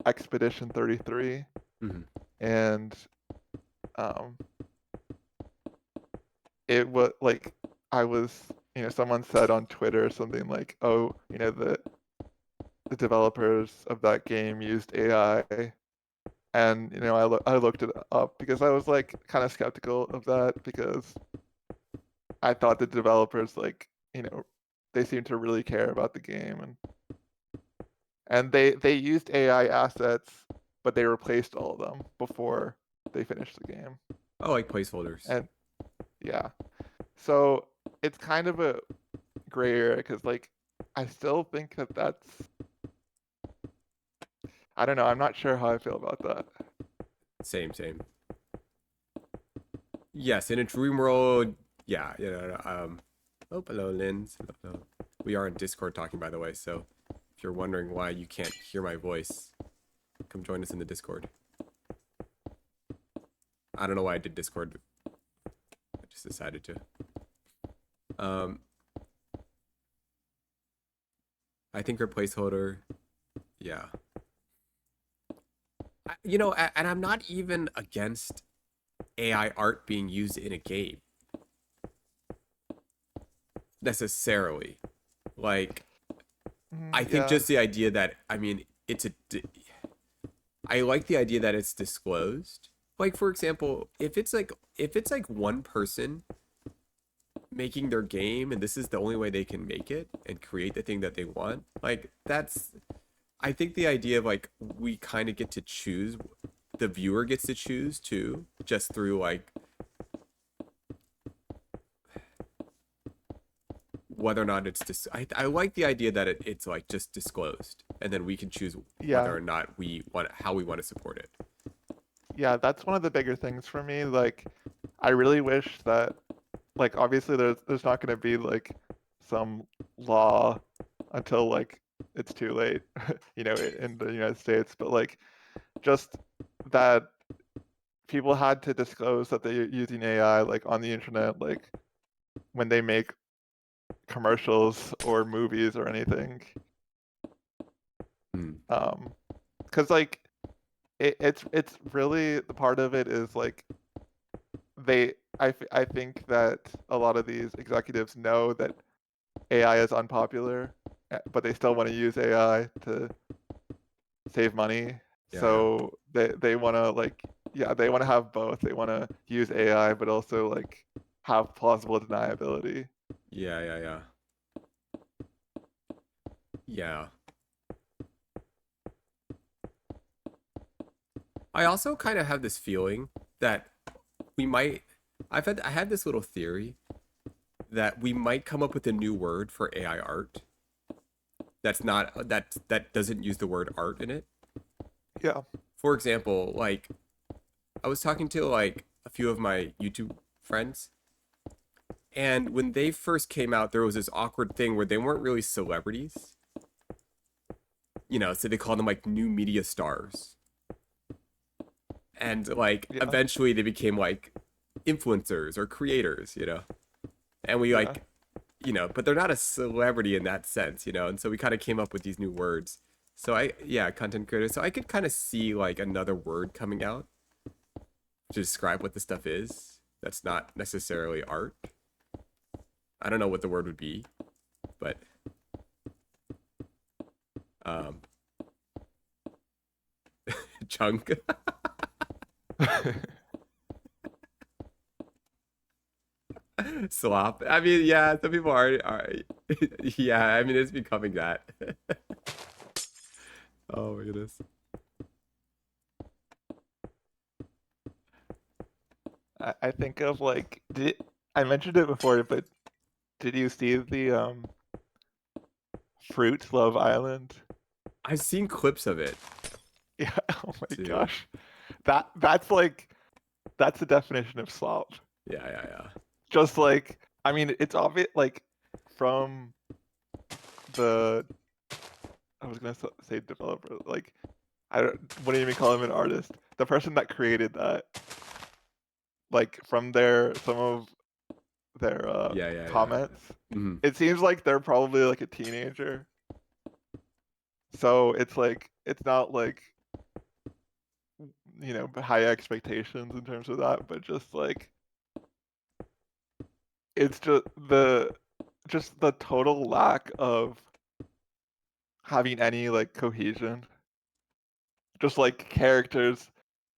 Expedition 33, Hmm. and um, it was like I was someone said on Twitter something like, oh, the developers of that game used AI. And I looked it up because I was like kind of skeptical of that because I thought the developers like they seemed to really care about the game and they used AI assets, but they replaced all of them before they finished the game. Oh, like placeholders. And yeah, so it's kind of a gray area because like I still think that that's I don't know. I'm not sure how I feel about that. Same, same. Yes, in a dream world, yeah, you know, oh, hello, Lynn. Hello. We are in Discord talking, by the way, so if you're wondering why you can't hear my voice, come join us in the Discord. I don't know why I did Discord. I just decided to. Um, I think her placeholder, yeah. And I'm not even against AI art being used in a game necessarily. Like, I think Yeah, just the idea that, I mean, I like the idea that it's disclosed. Like for example, if it's like one person making their game and this is the only way they can make it and create the thing that they want, like that's I think the idea of like we kind of get to choose the viewer gets to choose too just through like whether or not I like the idea that it's like just disclosed and then we can choose whether yeah, or not we want how we want to support it. yeah. That's one of the bigger things for me. Like, I really wish that like obviously there's not going to be like some law until like it's too late, in the United States, but like just that people had to disclose that they're using AI like on the internet, like when they make commercials or movies or anything. Hmm. Um, because like it's really the part of it is like I think that a lot of these executives know that AI is unpopular, but they still want to use AI to save money. Yeah, yeah. So they want to like yeah, they want to have both. They want to use AI but also like have plausible deniability. Yeah, yeah, yeah. Yeah. I also kind of have this feeling that we might I had this little theory that we might come up with a new word for AI art that's not that doesn't use the word art in it. Yeah. For example, like I was talking to like a few of my YouTube friends, and when they first came out, there was this awkward thing where they weren't really celebrities, so they called them like new media stars. And like Yeah. eventually they became like influencers or creators, And we Yeah. like, but they're not a celebrity in that sense, And so we kind of came up with these new words. So yeah, content creator. So I could kind of see like another word coming out to describe what the stuff is. That's not necessarily art. I don't know what the word would be, but um, chunk. Slop. I mean, yeah, some people are yeah, I mean it's becoming that. Oh my goodness. I think of like I mentioned it before, but did you see the Fruit Love Island? I've seen clips of it Yeah. Oh my too. gosh. That's the definition of slop. Yeah, yeah, yeah. Just like, I mean, it's obvious like from the I was gonna say developer, like I wouldn't even call him an artist. The person that created that, like from some of their Yeah, yeah, yeah. comments, Hmm. it seems like they're probably like a teenager. So it's like it's not like high expectations in terms of that, but just like it's just the total lack of having any like cohesion. Just like characters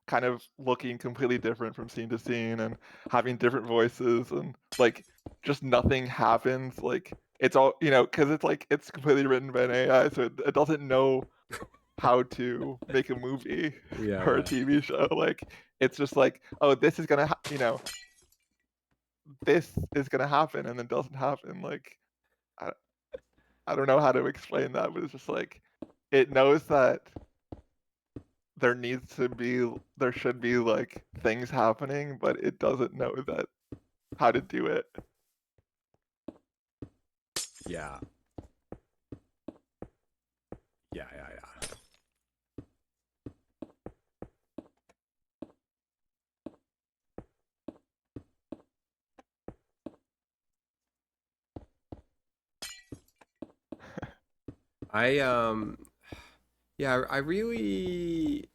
kind of looking completely different from scene to scene and having different voices and like just nothing happens. Like it's all because it's like it's completely written by an AI, so it doesn't know how to make a movie Yeah, or a yeah. TV show. Like it's just like, oh, this is gonna happen, and then doesn't happen. Like I, I don't know how to explain that, but it's just like it knows that there should be like things happening, but it doesn't know that how to do it. Yeah. Yeah, yeah, yeah. I yeah, I really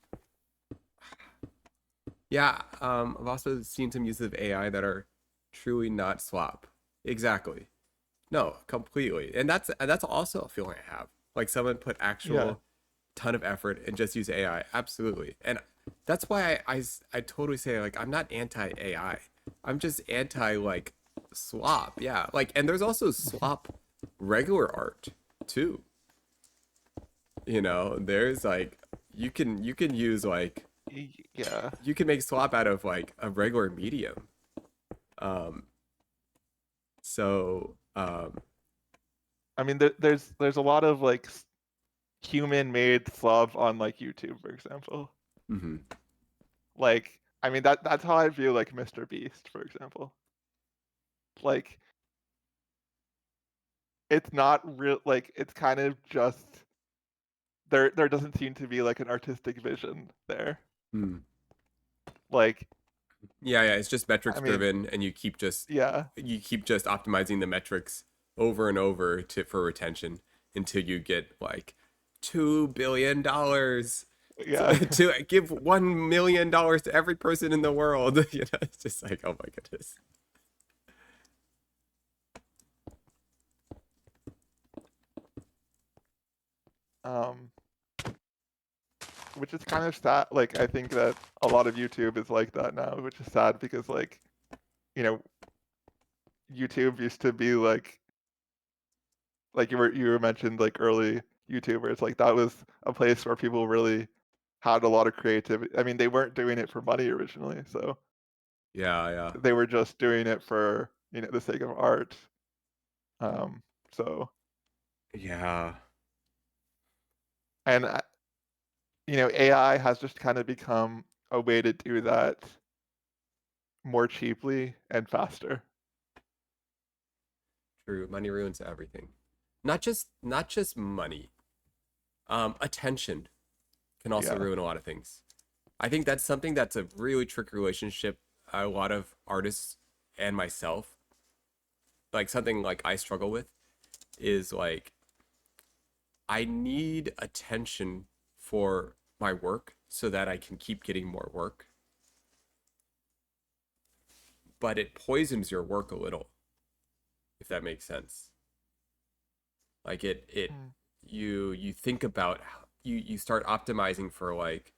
yeah, I've also seen some uses of AI that are truly not slop. Exactly. No, completely. And that's also a feeling I have. Like someone put Yeah. actual ton of effort and just use AI. Absolutely. And that's why I totally say like I'm not anti AI. I'm just anti like slop. Yeah. Like and there's also slop regular art too. There's like you can use like Yeah. you can make slop out of like a regular medium. Um so I mean, there's a lot of like human-made slop on like YouTube, for example. mhm. Like, I mean that's how I view like Mr. Beast, for example. Like, it's not real. Like, it's kind of just there doesn't seem to be like an artistic vision there. Mm. Like, Yeah, yeah, it's just I metrics mean, driven and yeah, you keep just optimizing the metrics over and over to for retention until you get like $2 billion yeah. to give $1 million to every person in the world. It's just like, oh my goodness. um, which is kind of sad. Like, I think that a lot of YouTube is like that now, which is sad because like, you know, YouTube used to be like you were mentioned like early YouTubers, like that was a place where people really had a lot of creativity. I mean, they weren't doing it for money originally, so Yeah, yeah. they were just doing it for, the sake of art. Um, so Yeah. And AI has just kind of become a way to do that more cheaply and faster. True, money ruins everything. Not just money. Attention can also Yeah. ruin a lot of things. I think that's something that's a really tricky relationship. A lot of artists and myself, like something like I struggle with, is like I need attention for my work so that I can keep getting more work. But it poisons your work a little, if that makes sense. Like it Mm. you think about you start optimizing for like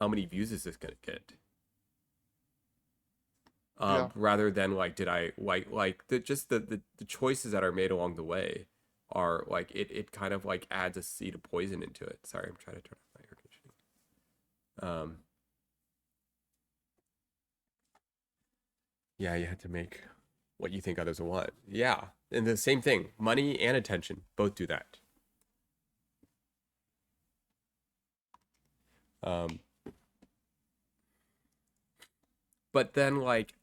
how many views is this gonna get, Yeah. rather than like did I like the just the choices that are made along the way are like it kind of like adds a seed of poison into it. Sorry, I'm trying to turn off my air conditioning. Yeah, you had to make what you think others will want. Yeah, and the same thing, money and attention both do that. um but then like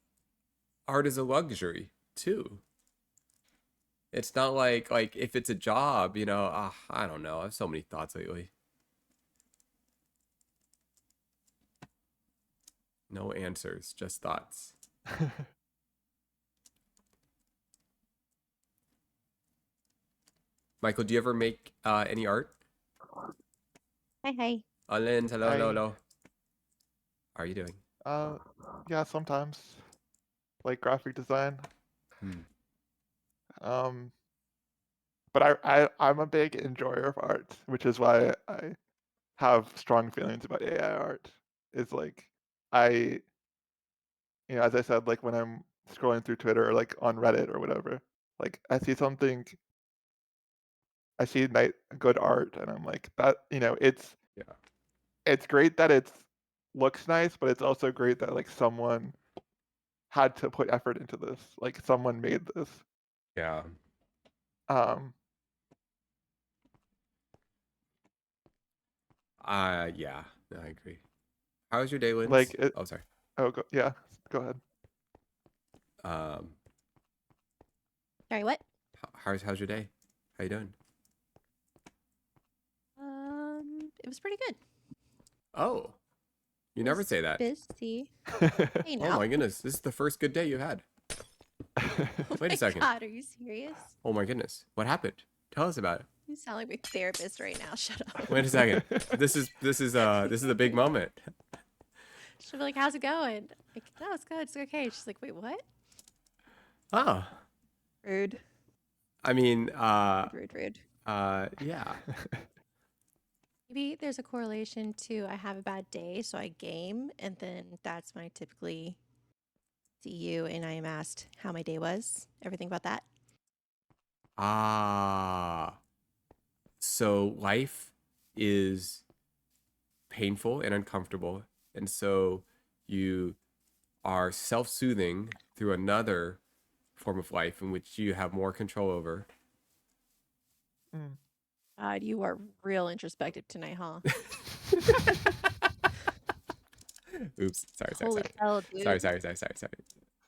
art is a luxury too. It's not like if it's a job, I don't know. I have so many thoughts lately. No answers, just thoughts. Michael, do you ever make any art? Hi, hi. Lynn, hello, hello, I hello. How are you doing? uh yeah, sometimes like graphic design. Hmm. Um but I'm a big enjoyer of art, which is why I have strong feelings about AI art. Is like I as I said, like when I'm scrolling through Twitter or like on Reddit or whatever, like I see good art and I'm like that, Yeah. it's great that it's looks nice, but it's also great that like someone had to put effort into this. Like someone made this. Yeah. Um Yeah. No, I agree. How was your day, like Linz? it Oh, sorry. yeah, go ahead. Um, Sorry, what? how's your day? How you doing? It was pretty good. Oh, you It never was say that. busy. Hey Oh now. my goodness, this is the first good day you had. Oh Wait a my second. god, are you serious? Oh my goodness, what happened? Tell us about it. You sound like my therapist right now. Shut up. Wait a second. This is a big moment. She'll be like, "How's it going?" Like, "No, it's good. It's okay." She's like, "Wait, what?" Oh, Rude. I mean, Rude, rude, rude. yeah. Maybe there's a correlation to I have a bad day, so I game, and then that's when I typically see you and I am asked how my day was. Everything about that. Ah, so life is painful and uncomfortable, and so you are self-soothing through another form of life in which you have more control over. Mm. God, you are real introspective tonight, huh? Oops. Sorry, sorry, Holy sorry. hell, Sorry, dude. sorry, sorry, sorry, sorry.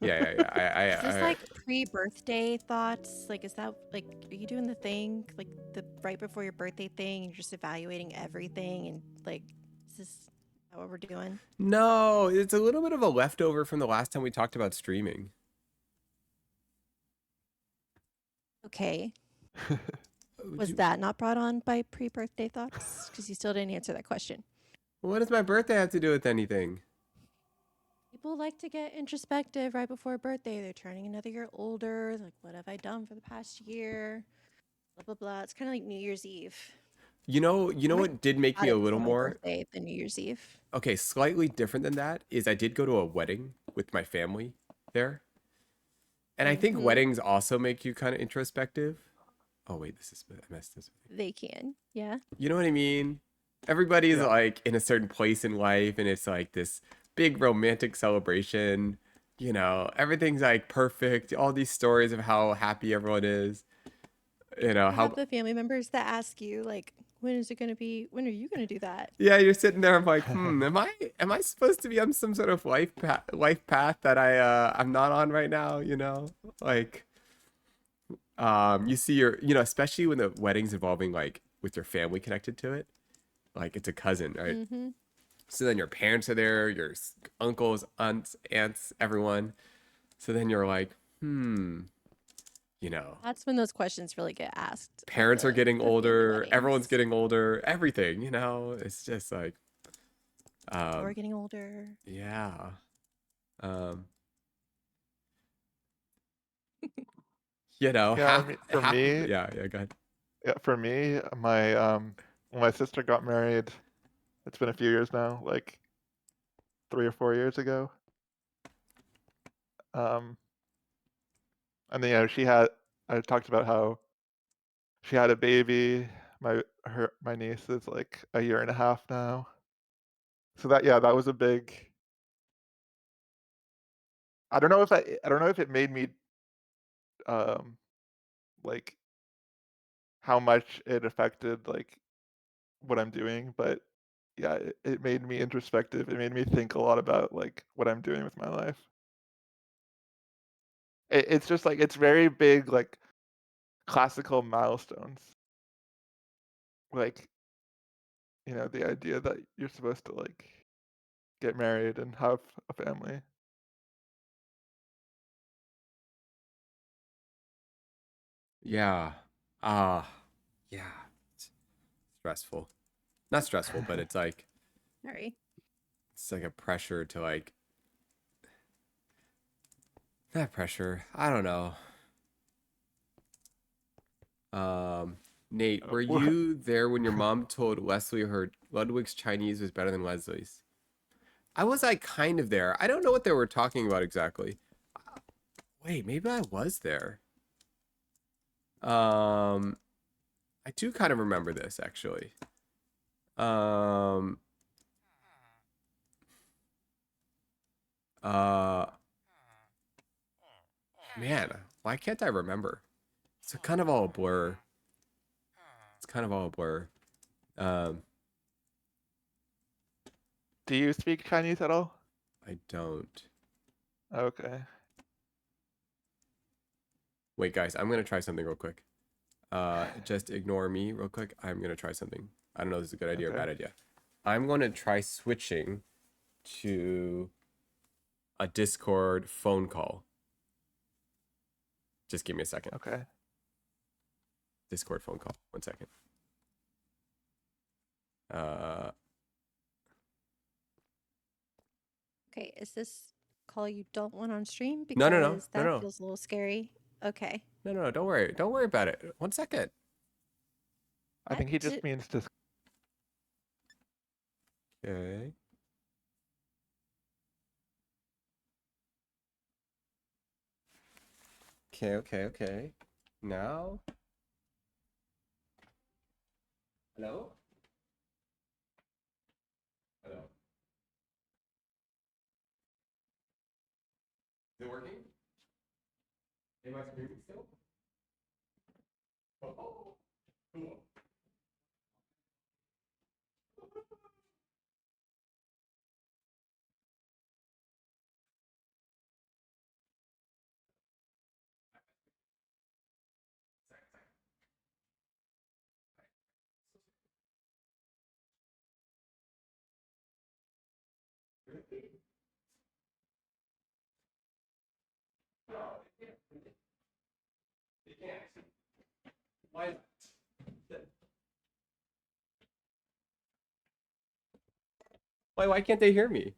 Yeah, yeah, yeah. Is this like pre-birthday thoughts? Like, is that like, are you doing the thing like the right before your birthday thing? You're just evaluating everything and like, is this what we're doing? No, it's a little bit of a leftover from the last time we talked about streaming. Okay. Was Do- that not brought on by pre-birthday thoughts? Because you still didn't answer that question. What does my birthday have to do with anything? People like to get introspective right before a birthday. They're turning another year older. Like, what have I done for the past year? Blah blah blah. It's kind of like New Year's Eve. You know I'm what did make at me a it little before my more birthday than New Year's Eve. okay, slightly different than that is I did go to a wedding with my family there. And I think Mm-hmm. weddings also make you kind of introspective. Oh wait, I messed this. They can. Yeah. You know what I mean? Everybody's Yeah. like in a certain place in life and it's like this big romantic celebration. Everything's like perfect. All these stories of how happy everyone is. You How have the family members that ask you, like, when is it gonna be? When are you gonna do that? Yeah, you're sitting there. I'm like, am I supposed to be on some sort of life path that I'm not on right now? You know, like, you see especially when the wedding's involving like with your family connected to it, like it's a cousin, right? Mm-hmm. So then your parents are there, your uncles, aunts, everyone. So then you're like, That's when those questions really get asked at parents are getting the family older, everyone's weddings. getting older, everything, it's just like, We're getting older. yeah. Um, Yeah, I mean, for half of me, it, yeah, go ahead. yeah, for me, my when my sister got married, it's been a few years now, like 3 or 4 years ago. Um, and then I talked about how she had a baby. My niece is like a year and a half now. So that was a big. I don't know if it made me um like how much it affected like what I'm doing, but yeah, it made me introspective. It made me think a lot about like what I'm doing with my life. It's just like it's very big, like classical milestones. Like, the idea that you're supposed to like get married and have a family. Yeah. Yeah. It's stressful. Not stressful, but Sorry. it's like a pressure to like, not pressure. I don't know. Nate, were Well, you there when your mom told Leslie her Ludwig's Chinese was better than Leslie's? I was like kind of there. I don't know what they were talking about exactly. Wait, maybe I was there. Um, I do kind of remember this actually. Um, uh, man, why can't I remember? It's kind of all a blur. It's kind of all a blur. Um, do you speak Chinese at all? I don't. Okay. Wait, guys, I'm gonna try something real quick. Just ignore me real quick. I'm gonna try something. I don't know if this is a good idea or Okay. bad idea. I'm gonna try switching to a Discord phone call. Just give me a second. Okay. Discord phone call. 1 second. Uh, Okay, is this call you don't want on stream? no, no, Because no, no, that no, feels a little scary. Okay. no, no. Don't worry. Don't worry about it. 1 second. I think he just means to. Okay. Okay, okay, okay. Now. Hello? Hello? Is it working? Am I streaming still? Oh, cool. It can't. Why? Why can't they hear me?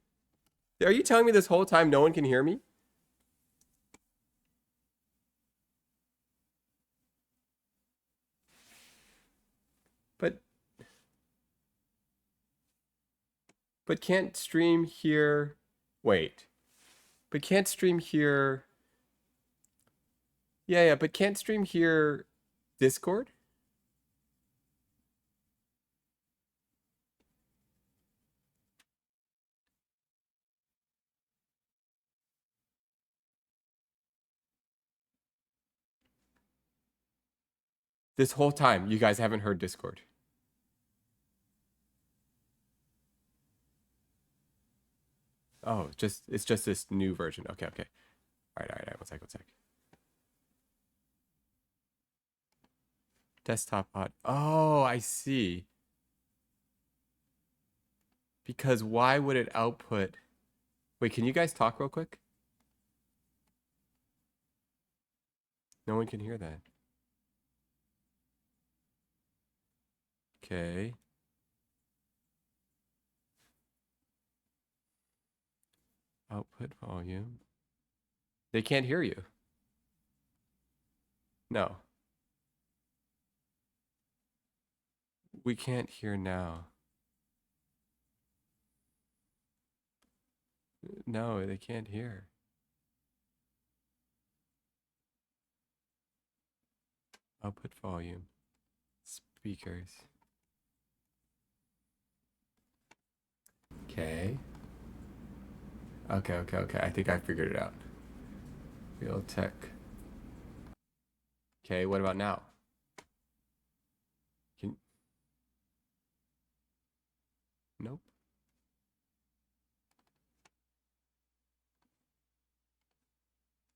Are you telling me this whole time no one can hear me? But can't stream here. Wait. But can't stream here. Yeah, but can't stream here Discord? This whole time you guys haven't heard Discord. Oh, it's just this new version. Okay, okay. All right. One sec. Desktop audio. Oh, I see. Because why would it output? Wait, can you guys talk real quick? No one can hear that. Okay. Output volume. They can't hear you. No. We can't hear now. No, they can't hear. Output volume. Speakers. Okay. Okay. I think I figured it out. Realtek. Okay, what about now? Nope.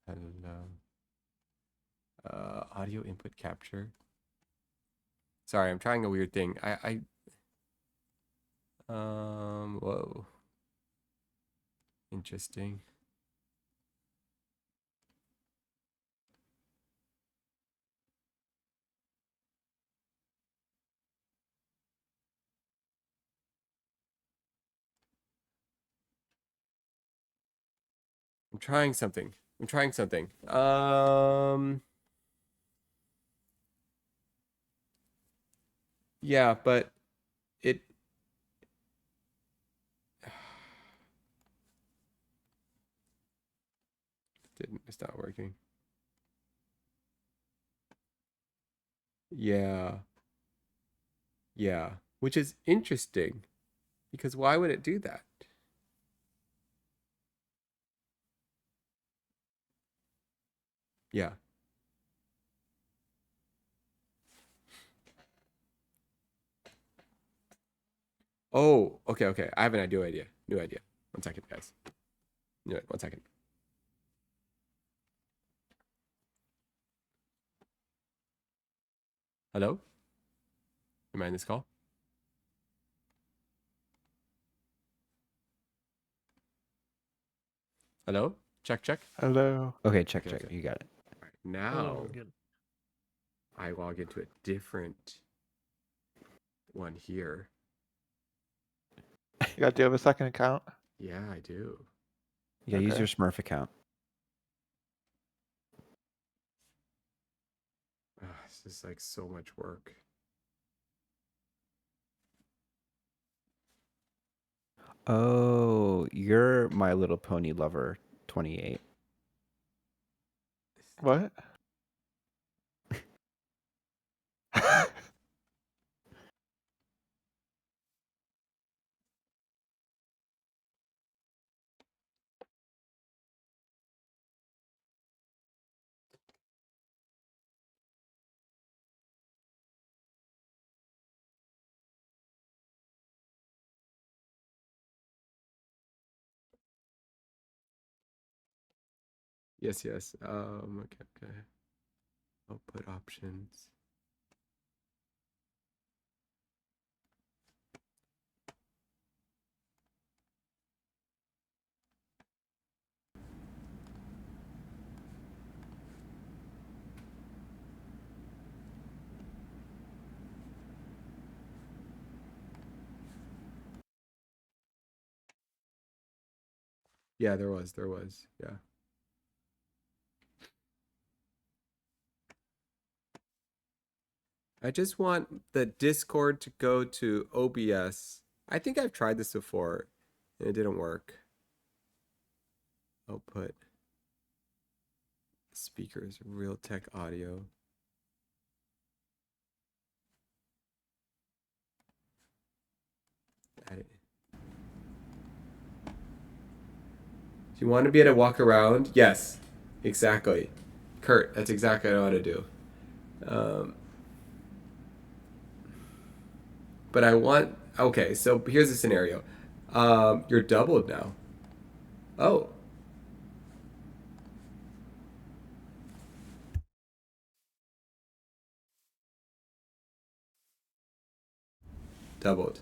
Hello. Audio input capture. Sorry, I'm trying a weird thing. Whoa. Interesting. I'm trying something. Yeah, but it it's not working. Yeah. Yeah, which is interesting because why would it do that? Yeah. Oh, okay. I have an idea. New idea. 1 second, guys. One second. Hello? Am I in this call? Hello? Check. Hello. Okay, check. Okay. You got it. All right, now Oh, good. I log into a different one here. Do you have a second account? Yeah, I do. Yeah, use Okay. your Smurf account. This is like so much work. Oh, you're My Little Pony lover 28. What? Yes. Okay. Output options. Yeah, there was. Yeah. I just want the Discord to go to OBS. I think I've tried this before and it didn't work. Output. Speakers, Realtek audio. Do you want to be able to walk around? Yes, exactly. Kurt, that's exactly what I want to do. But I want, okay, so here's the scenario. You're doubled now. Oh. Doubled.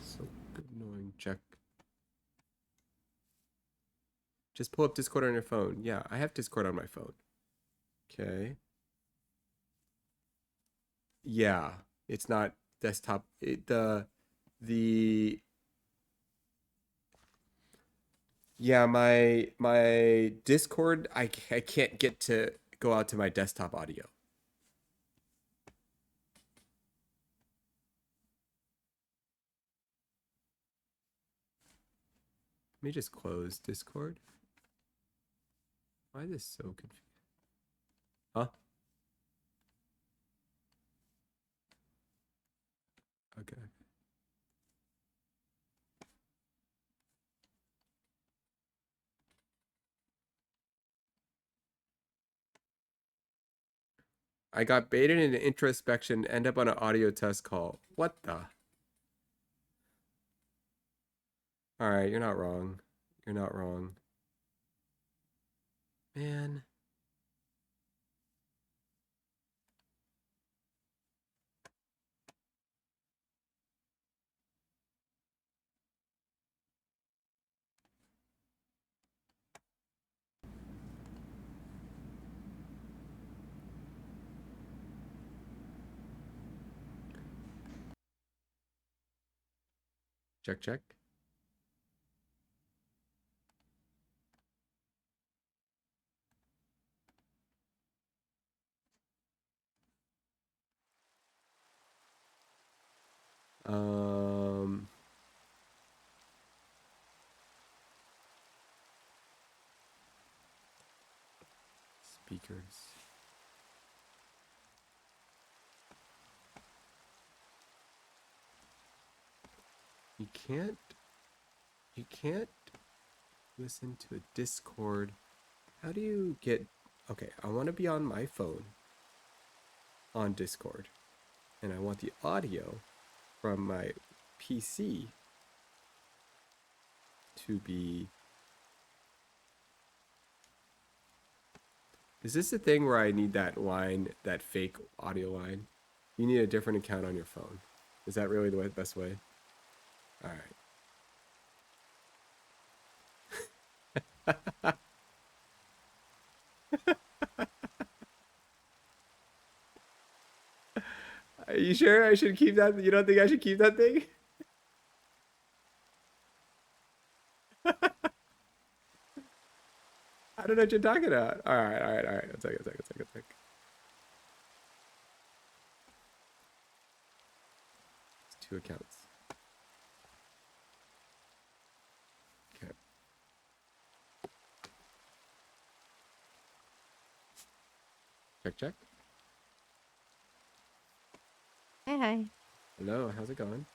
So annoying. Check. Just pull up Discord on your phone. Yeah, I have Discord on my phone. Okay. Yeah, it's not desktop. The yeah, my Discord, I can't get to go out to my desktop audio. Let me just close Discord. Why is this so confusing? Huh? Okay. I got baited into introspection, end up on an audio test call. What the? Alright, you're not wrong. You're not wrong. Man. Check, check. Um, Speakers. You can't listen to a Discord. How do you get, okay, I want to be on my phone on Discord, and I want the audio from my PC to be, is this the thing where I need that line, that fake audio line? You need a different account on your phone. Is that really the best way? All right. Are you sure I should keep that? You don't think I should keep that thing? I don't know what you're talking about. All right, all right, all right. One second, second, second, second. It's 2 accounts. Okay. Check, check. Hi, hi. Hello, how's it going?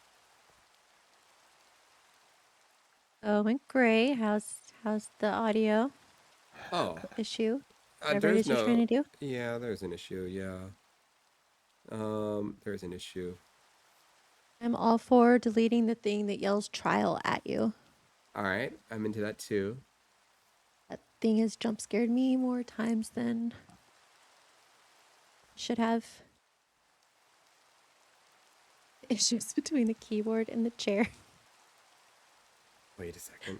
Oh, went great. How's the audio Oh, issue? Whatever it there's is you're trying no. to do. Yeah, there's an issue. Yeah. There's an issue. I'm all for deleting the thing that yells trial at you. All right, I'm into that too. That thing has jump scared me more times than should have. Issues between the keyboard and the chair. Wait a second.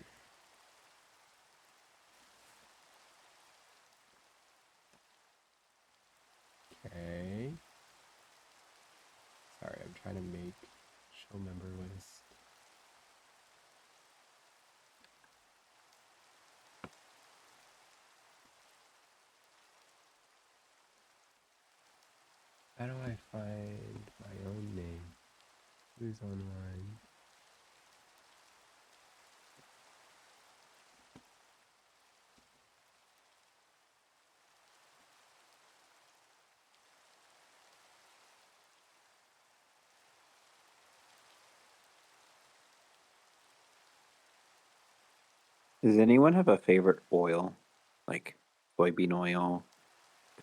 Okay. Sorry, I'm trying to make show member list. How do I find my own name? Who's online? Does anyone have a favorite oil? Like soybean oil,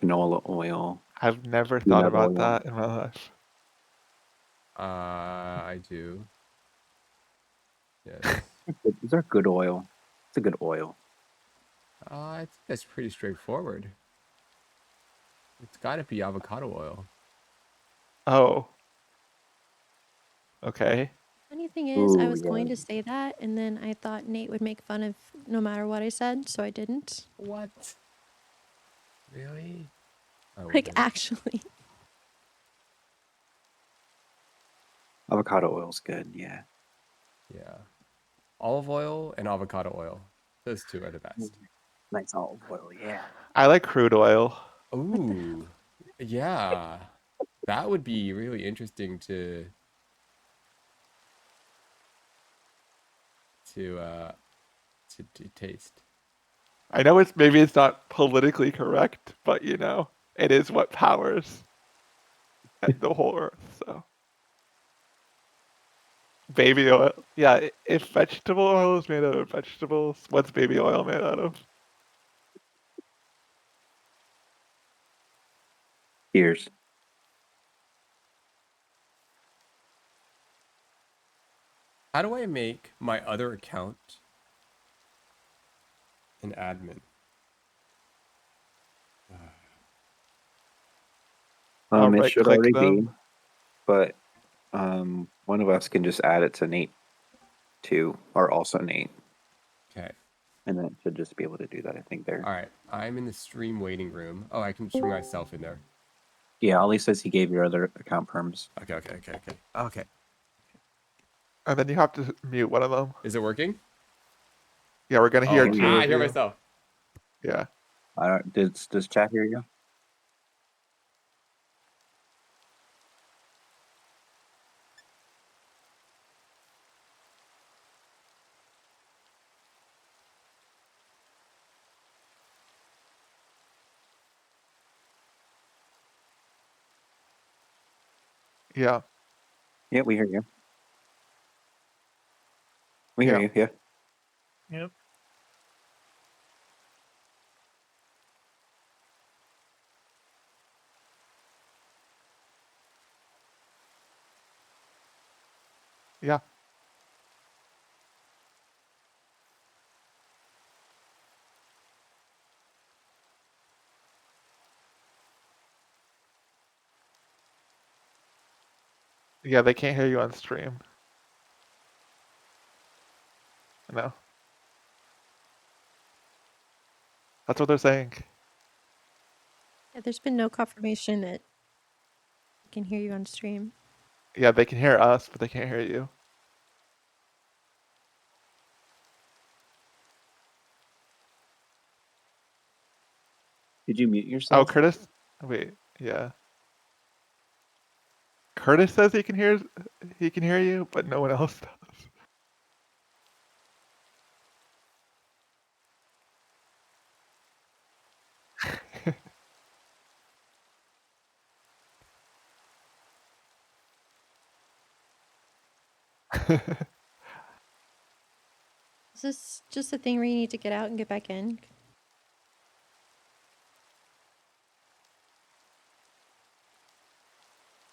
canola oil. I've never You thought have about oil. that in my life. I do. Yes. These are good oil. It's a good oil. I think that's pretty straightforward. It's got to be avocado oil. Oh. Okay. Funny thing is, I Ooh, was going yeah. to say that, and then I thought Nate would make fun of no matter what I said, so I didn't. What? Really? I Like, wouldn't. actually. Avocado oil's good. Yeah. Yeah. Olive oil and avocado oil. Those two are the best. Nice olive oil. Yeah. I like crude oil. Ooh. Yeah. That would be really interesting to to taste. I know maybe it's not politically correct, but you know, it is what powers the whole earth. So baby oil. Yeah, if vegetable oil is made out of vegetables, what's baby oil made out of? Here's. How do I make my other account an admin? It Right should click already be, them. but one of us can just add it to Nate too, or also Nate, Okay. and then it should just be able to do that. I think there. All right. I'm in the stream waiting room. Oh, I can stream myself in there. Yeah, Ollie says he gave your other account perms. Okay. And then you have to mute one of them. Is it working? Yeah, we're gonna hear Oh, two I of hear you. myself. Yeah. Does chat hear you? Yeah. Yeah, we hear you. We hear Yeah. you. Yeah. Yep. Yeah. Yeah, they can't hear you on stream. No. That's what they're saying. Yeah, there's been no confirmation that I can hear you on stream. Yeah, they can hear us, but they can't hear you. Did you mute Oh, yourself? Curtis? Wait, yeah. Curtis says he can hear you, but no one else does. Is this just a thing where you need to get out and get back in?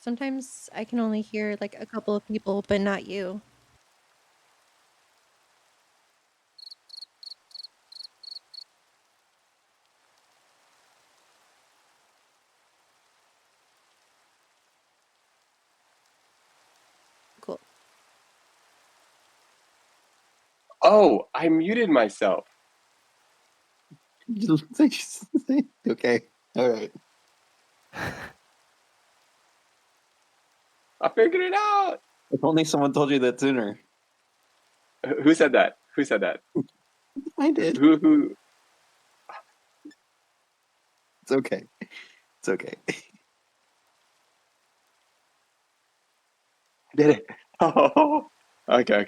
Sometimes I can only hear like a couple of people, but not you. Cool. Oh, I muted myself. Okay. All right. I figured it out. If only someone told you that sooner. Who said that? Who said that? I did. Who? It's okay. It's okay. Did it? Oh, okay.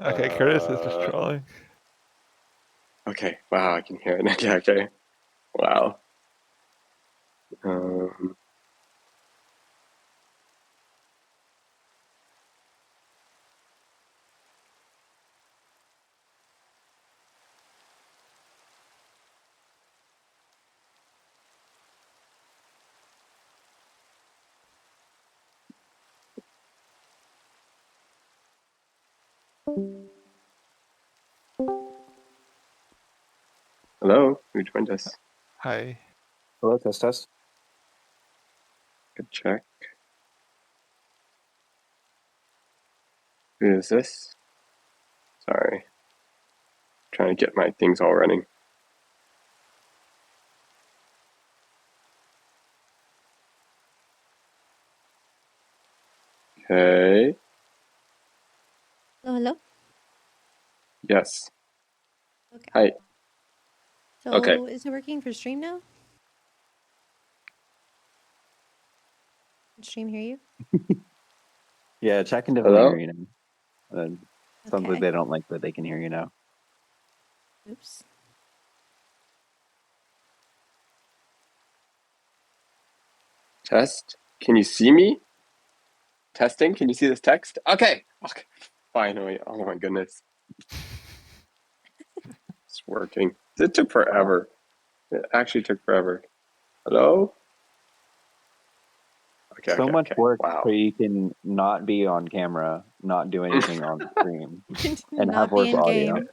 Okay, Curtis is just trolling. Okay, wow, I can hear it. Okay. Wow. Hello, who joined us? Hi. Hello, test. Good check. Who is this? Sorry. Trying to get my things all running. Okay. Hello, hello. Yes. Okay. Hi. So Okay. is it working for stream now? Can stream hear you? Yeah, chat can definitely Hello? hear you now. Sounds like Okay. they don't like that they can hear you now. Oops. Test. Can you see me? Testing. Can you see this text? Okay. Okay. Finally. Oh my goodness. It's working. It took forever. It actually took forever. Hello? Okay, So okay, much okay. work Wow. so you can not be on camera, not do anything on stream, and have Not be worse in audio. game.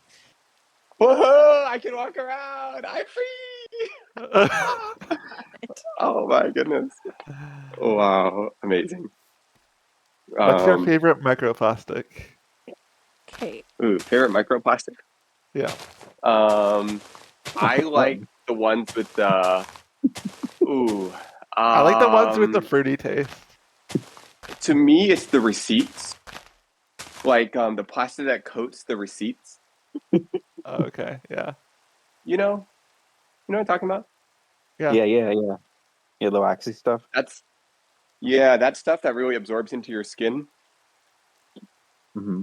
Woohoo! I can walk around. I'm free. Oh my goodness. Wow. Amazing. What's your favorite microplastic? Okay. Favorite microplastic? Yeah. I like the ones with the I like the ones with the um fruity taste. to me it's the receipts. Like the plastic that coats the receipts. Oh, okay. Yeah. You know? You know what I'm talking about? Yeah. Yeah, the waxy stuff. That stuff that really absorbs into your skin. Mm-hmm.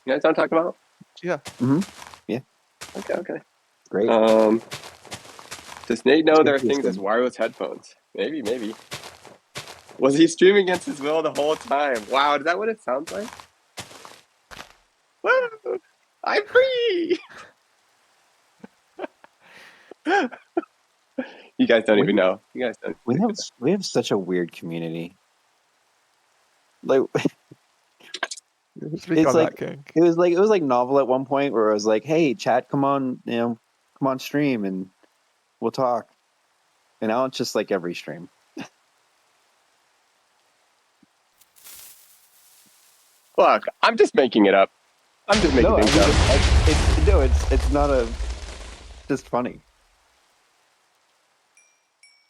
You know what I'm talking about? Yeah. Mm-hmm. Yeah, Okay. great. Does Nate know It's there good are for your things as skin. wireless headphones? Maybe. Was he streaming against his will the whole time? Wow, is that what it sounds like? Woo! I'm free! You guys don't even know. You guys don't. We have such a weird community. Like Speak it's on like that, King. it was like novel at one point where I was like, "Hey, chat, come on, come on stream and we'll talk." And now it's just like every stream. Look, I'm just making it up. I'm just making No, I things mean up. it's not just funny.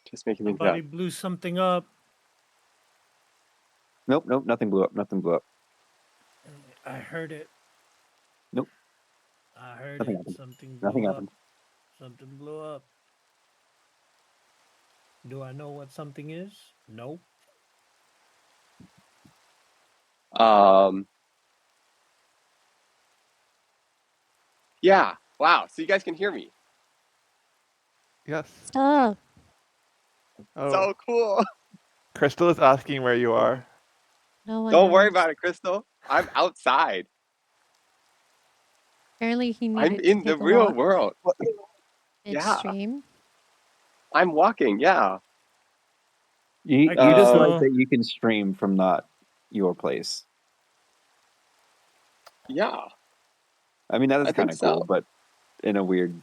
Just making things up. Somebody blew something up. Nope, nothing blew up. Nothing blew up. I heard it. Nope, I heard nothing it. happened. Something blew Nothing up. happened. Something blew up. Do I know what something is? No. Yeah. Wow. So you guys can hear me. Yes. Stop. Oh, So cool. Crystal is asking where you are. No one Don't worry knows. about it, Crystal. I'm outside. Apparently he I'm needed to in the take a real walk world. Yeah. midstream. I'm walking. Yeah. You Hi, just like Crystal. that you can stream from not your place. Yeah. I mean, that I is kind think of cool, so. but in a weird,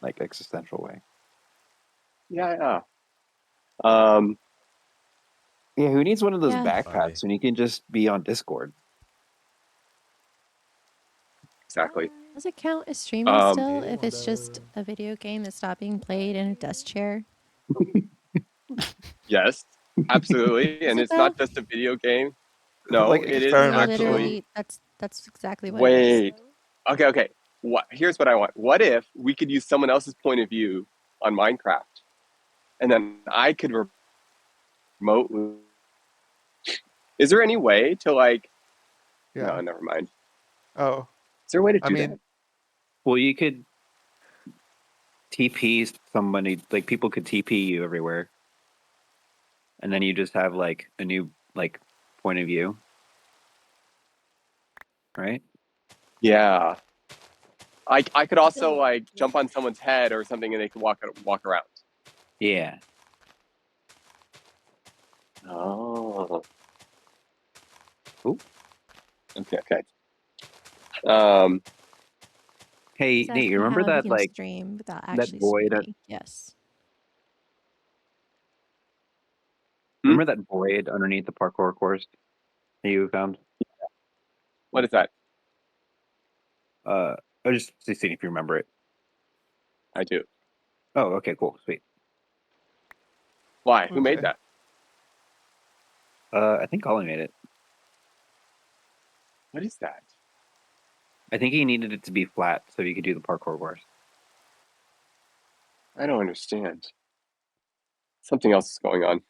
like existential way. Yeah. Yeah, who needs one of those Yeah. backpacks when you can just be on Discord? Exactly. Does it count as streaming Um, still if it's just a video game that's not being played in a dust chair? Yes, absolutely. Is And it it's though? not just a video game. No, Like it is experimental. actually. Literally, that's exactly what it is. Wait. Okay. Here's what I want. What if we could use someone else's point of view on Minecraft, and then I could remotely. Is there any way to like? Yeah. No, never mind. Oh, Is there a way to I do mean, that? Well, you could TP somebody, like people could TP you everywhere, and then you just have like a new like point of view, right? Yeah. I could also like jump on someone's head or something, and they can walk around. Yeah. Oh. Ooh. Okay. Um, Hey, He's Nate, you asking remember how he that can like stream without that actually void? streaming. Yes. Remember that void underneath the parkour course that you found? what is that? I was just seeing if you remember it. I do. Oh, okay, cool, sweet. Why? Who made Okay. that? I think Ollie made it. What is that? I think he needed it to be flat so he could do the parkour course. I don't understand. Something else is going on.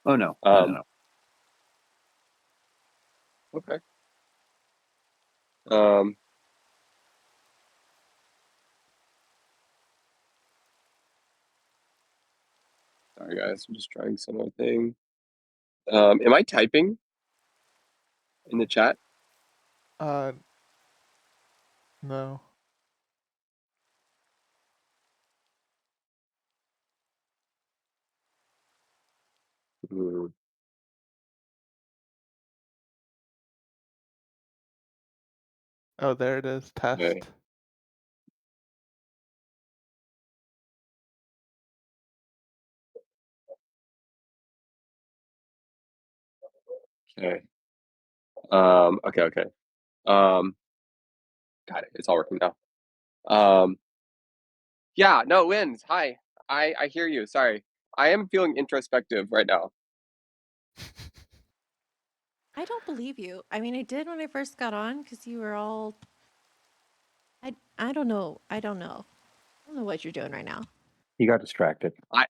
Oh no, no. Okay. Um, sorry guys, I'm just trying some other thing. Am I typing in the chat? No. Hmm. Oh, there it is. Test. Okay. Okay. Okay. Got it. It's all working now. Yeah, no, it wins. Hi. I hear you. Sorry. I am feeling introspective right now. I don't believe you. I mean, I did when I first got on because you were all. I don't know. I don't know. I don't know what you're doing right now. He got distracted. I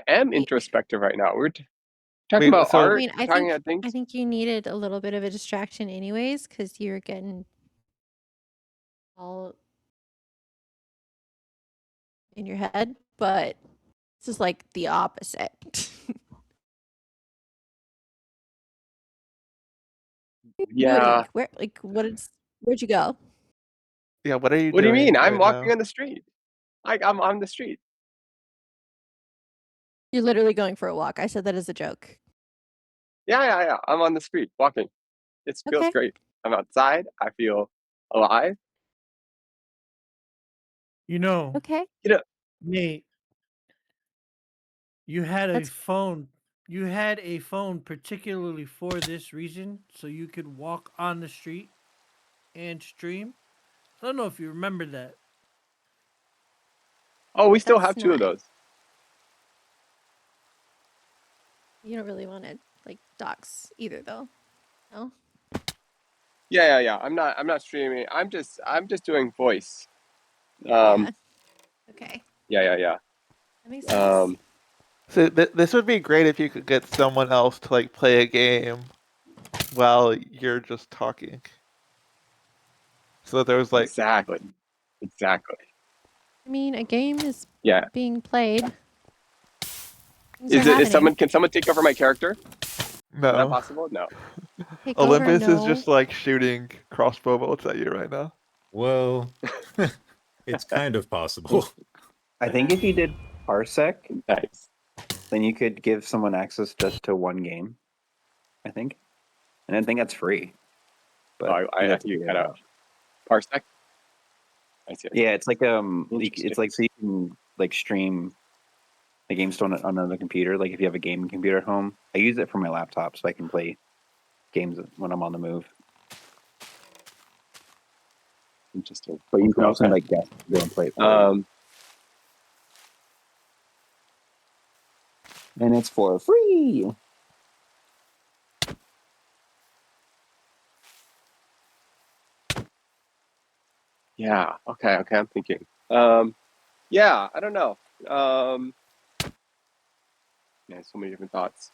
am Wait. introspective right now. We're talking Wait, about I so art. mean, We're talking about things. I think you needed a little bit of a distraction, anyways, because you were getting all in your head. But this is like the opposite. What are you Yeah. doing? Where? Like, what is? Where'd you go? yeah, what are you What do you doing mean? I'm right walking now? on the street. I'm on the street. You're literally going for a walk. I said that as a joke. Yeah. I'm on the street walking. It feels Okay. great. I'm outside. I feel alive. You know, Okay. You know, Nate, you had a That's phone. You had a phone particularly for this reason, so you could walk on the street and stream. I don't know if you remember that. oh, we still that's have two of not. those. You don't really want to like dox either, though. No. Yeah. I'm not streaming. I'm just doing voice. Yeah. Okay. Yeah. That makes sense. So this would be great if you could get someone else to like play a game while you're just talking. So that there was like, Exactly. I mean, a game is Yeah. being played. Things are Is happening. someone? Can someone take over my character? Is that no. possible? No. Take over. Olympus is No. just like shooting crossbow bolts at you right now. Well, it's kind of possible. I think if you did Parsec, Nice. then you could give someone access just to one game. I think, and I think that's free. But Oh, you'd I have to you figure kind it of out. parsec. I see. Yeah, it's like Interesting. it's like so you can like stream the games on another computer. Like if you have a gaming computer at home, I use it for my laptop so I can play games when I'm on the move. Interesting. But you can also Okay. like guests to go and play it for you. And it's for free. Yeah. Okay. I'm thinking. Yeah. I don't know. Yeah. So many different thoughts.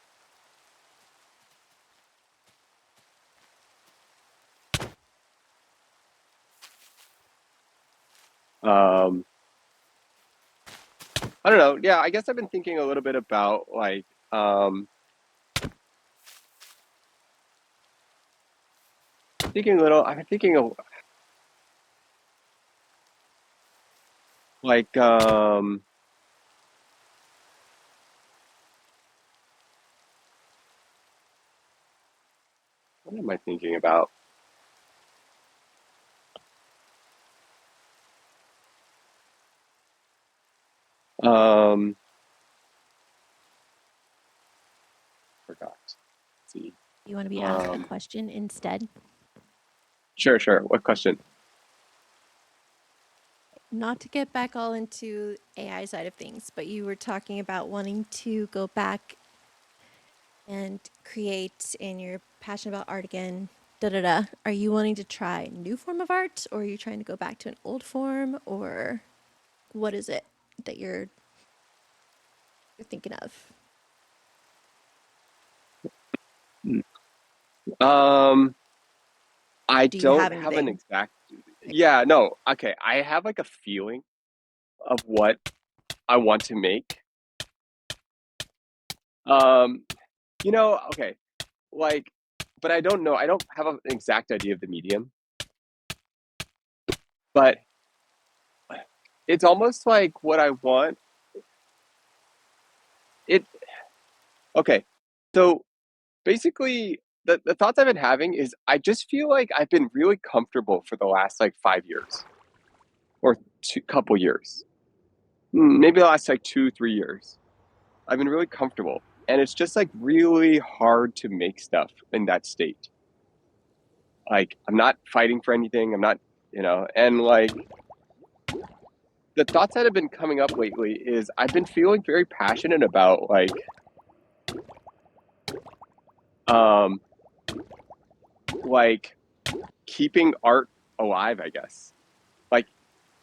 I don't know. Yeah. I guess I've been thinking a little bit about like thinking a little. I'm thinking of like what am I thinking about? Um, forgot. Let's see. You want to be asked a Um, question instead? sure, sure. What question? Not to get back all into AI side of things, but you were talking about wanting to go back and create, and you're passionate about art again. Da da da. Are you wanting to try a new form of art, or are you trying to go back to an old form, or what is it that you're thinking of? Um, I Do you have don't have an anything? exact. Yeah, no. Okay, I have like a feeling of what I want to make. Um, okay, like, but I don't know. I don't have an exact idea of the medium, but it's almost like what I want. It okay. So basically, the thoughts I've been having is I just feel like I've been really comfortable for the last like 5 years or couple years. Maybe the last like 2, 3 years. I've been really comfortable. And it's just like really hard to make stuff in that state. Like I'm not fighting for anything. I'm not, and like the thoughts that have been coming up lately is I've been feeling very passionate about um like keeping art alive, I guess. Like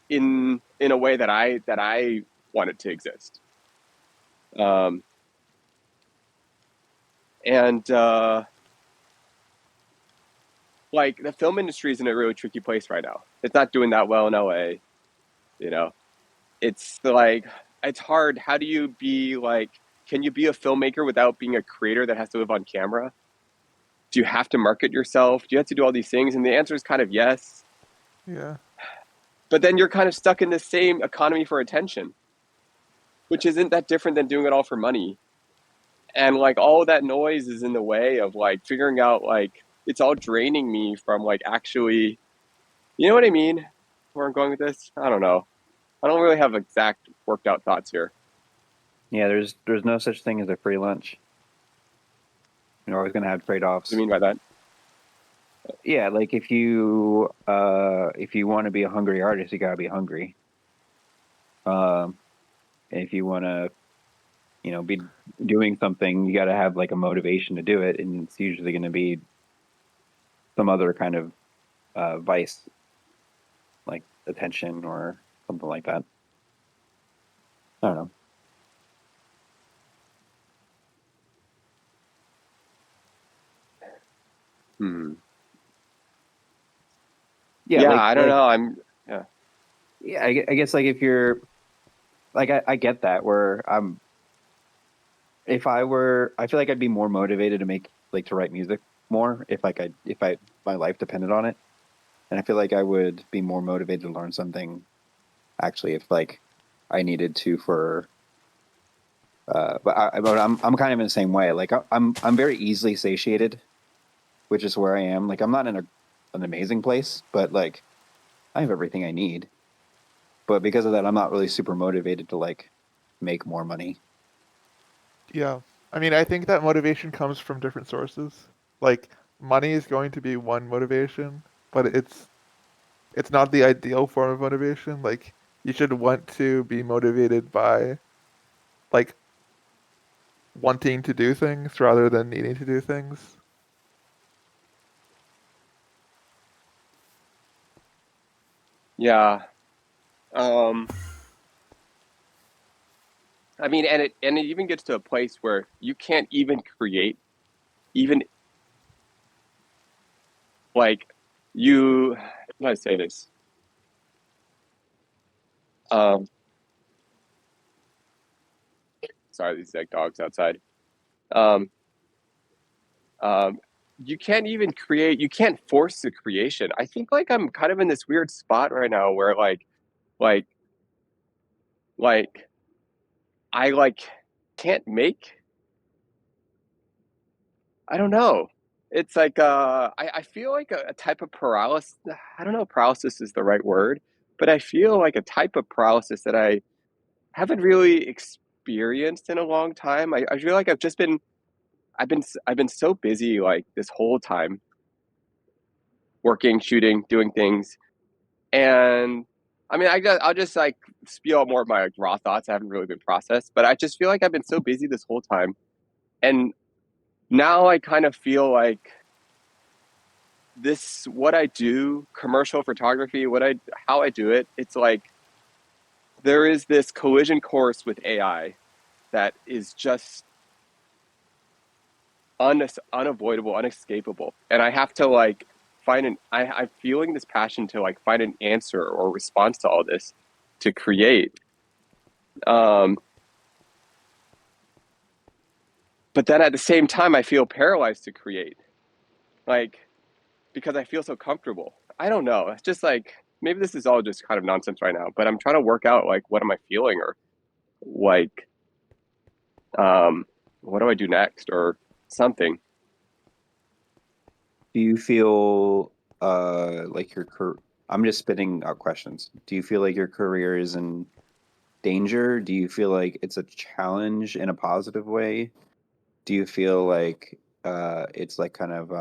in a way that I want it to exist. Um and like the film industry is in a really tricky place right now. It's not doing that well in LA, you know. It's like it's hard. How do you be like can you be a filmmaker without being a creator that has to live on camera? Do you have to market yourself? Do you have to do all these things? And the answer is kind of yes. Yeah. But then you're kind of stuck in the same economy for attention, which isn't that different than doing it all for money. And like all of that noise is in the way of like figuring out like it's all draining me from like actually, you know what I mean? Where I'm going with this? I don't know. I don't really have exact worked out thoughts here. Yeah, there's no such thing as a free lunch. You're always gonna have trade-offs. What do you mean by that? Yeah, like if you want to be a hungry artist, you gotta be hungry. And if you want to, be doing something, you gotta have like a motivation to do it, and it's usually going to be some other kind of vice, like attention or something like that. I don't know. Hmm. Yeah, Yeah, like I don't know. Yeah. yeah, I guess like if you're like I get that where if I feel like I'd be more motivated to make like to write music more if my life depended on it, and I feel like I would be more motivated to learn something actually if like I needed to for but I'm kind of in the same way. Like I'm very easily satiated, which is where I am. Like I'm not in an amazing place, but like I have everything I need. But because of that, I'm not really super motivated to like make more money. Yeah. I mean, I think that motivation comes from different sources. Like money is going to be one motivation, but it's not the ideal form of motivation. Like you should want to be motivated by like wanting to do things rather than needing to do things. Yeah. Um, I mean, and it even gets to a place where you can't even create, even like you. How do I say this? Um, sorry, these like dogs outside. Um, um, you can't even create. You can't force the creation. I think like I'm kind of in this weird spot right now where like, like I like can't make. I don't know. It's like I feel like a type of paralysis. I don't know if paralysis is the right word, but I feel like a type of paralysis that haven't really experienced in a long time. I feel like I've been so busy like this whole time, working, shooting, doing things, and I mean, I'll just like spiel out more of my like, raw thoughts. I haven't really been processed, but I just feel like I've been so busy this whole time, and now I kind of feel like this what I do, commercial photography, how I do it. It's like there is this collision course with AI that is just unavoidable, unescapable, and I have to like I'm feeling this passion to like find an answer or response to all this to create. But then at the same time, I feel paralyzed to create, like because I feel so comfortable. I don't know. It's just like maybe this is all just kind of nonsense right now, but I'm trying to work out like what am I feeling or like what do I do next or something. Do you feel like I'm just spitting out questions. Do you feel like your career is in danger? Do you feel like it's a challenge in a positive way? Do you feel like it's like kind of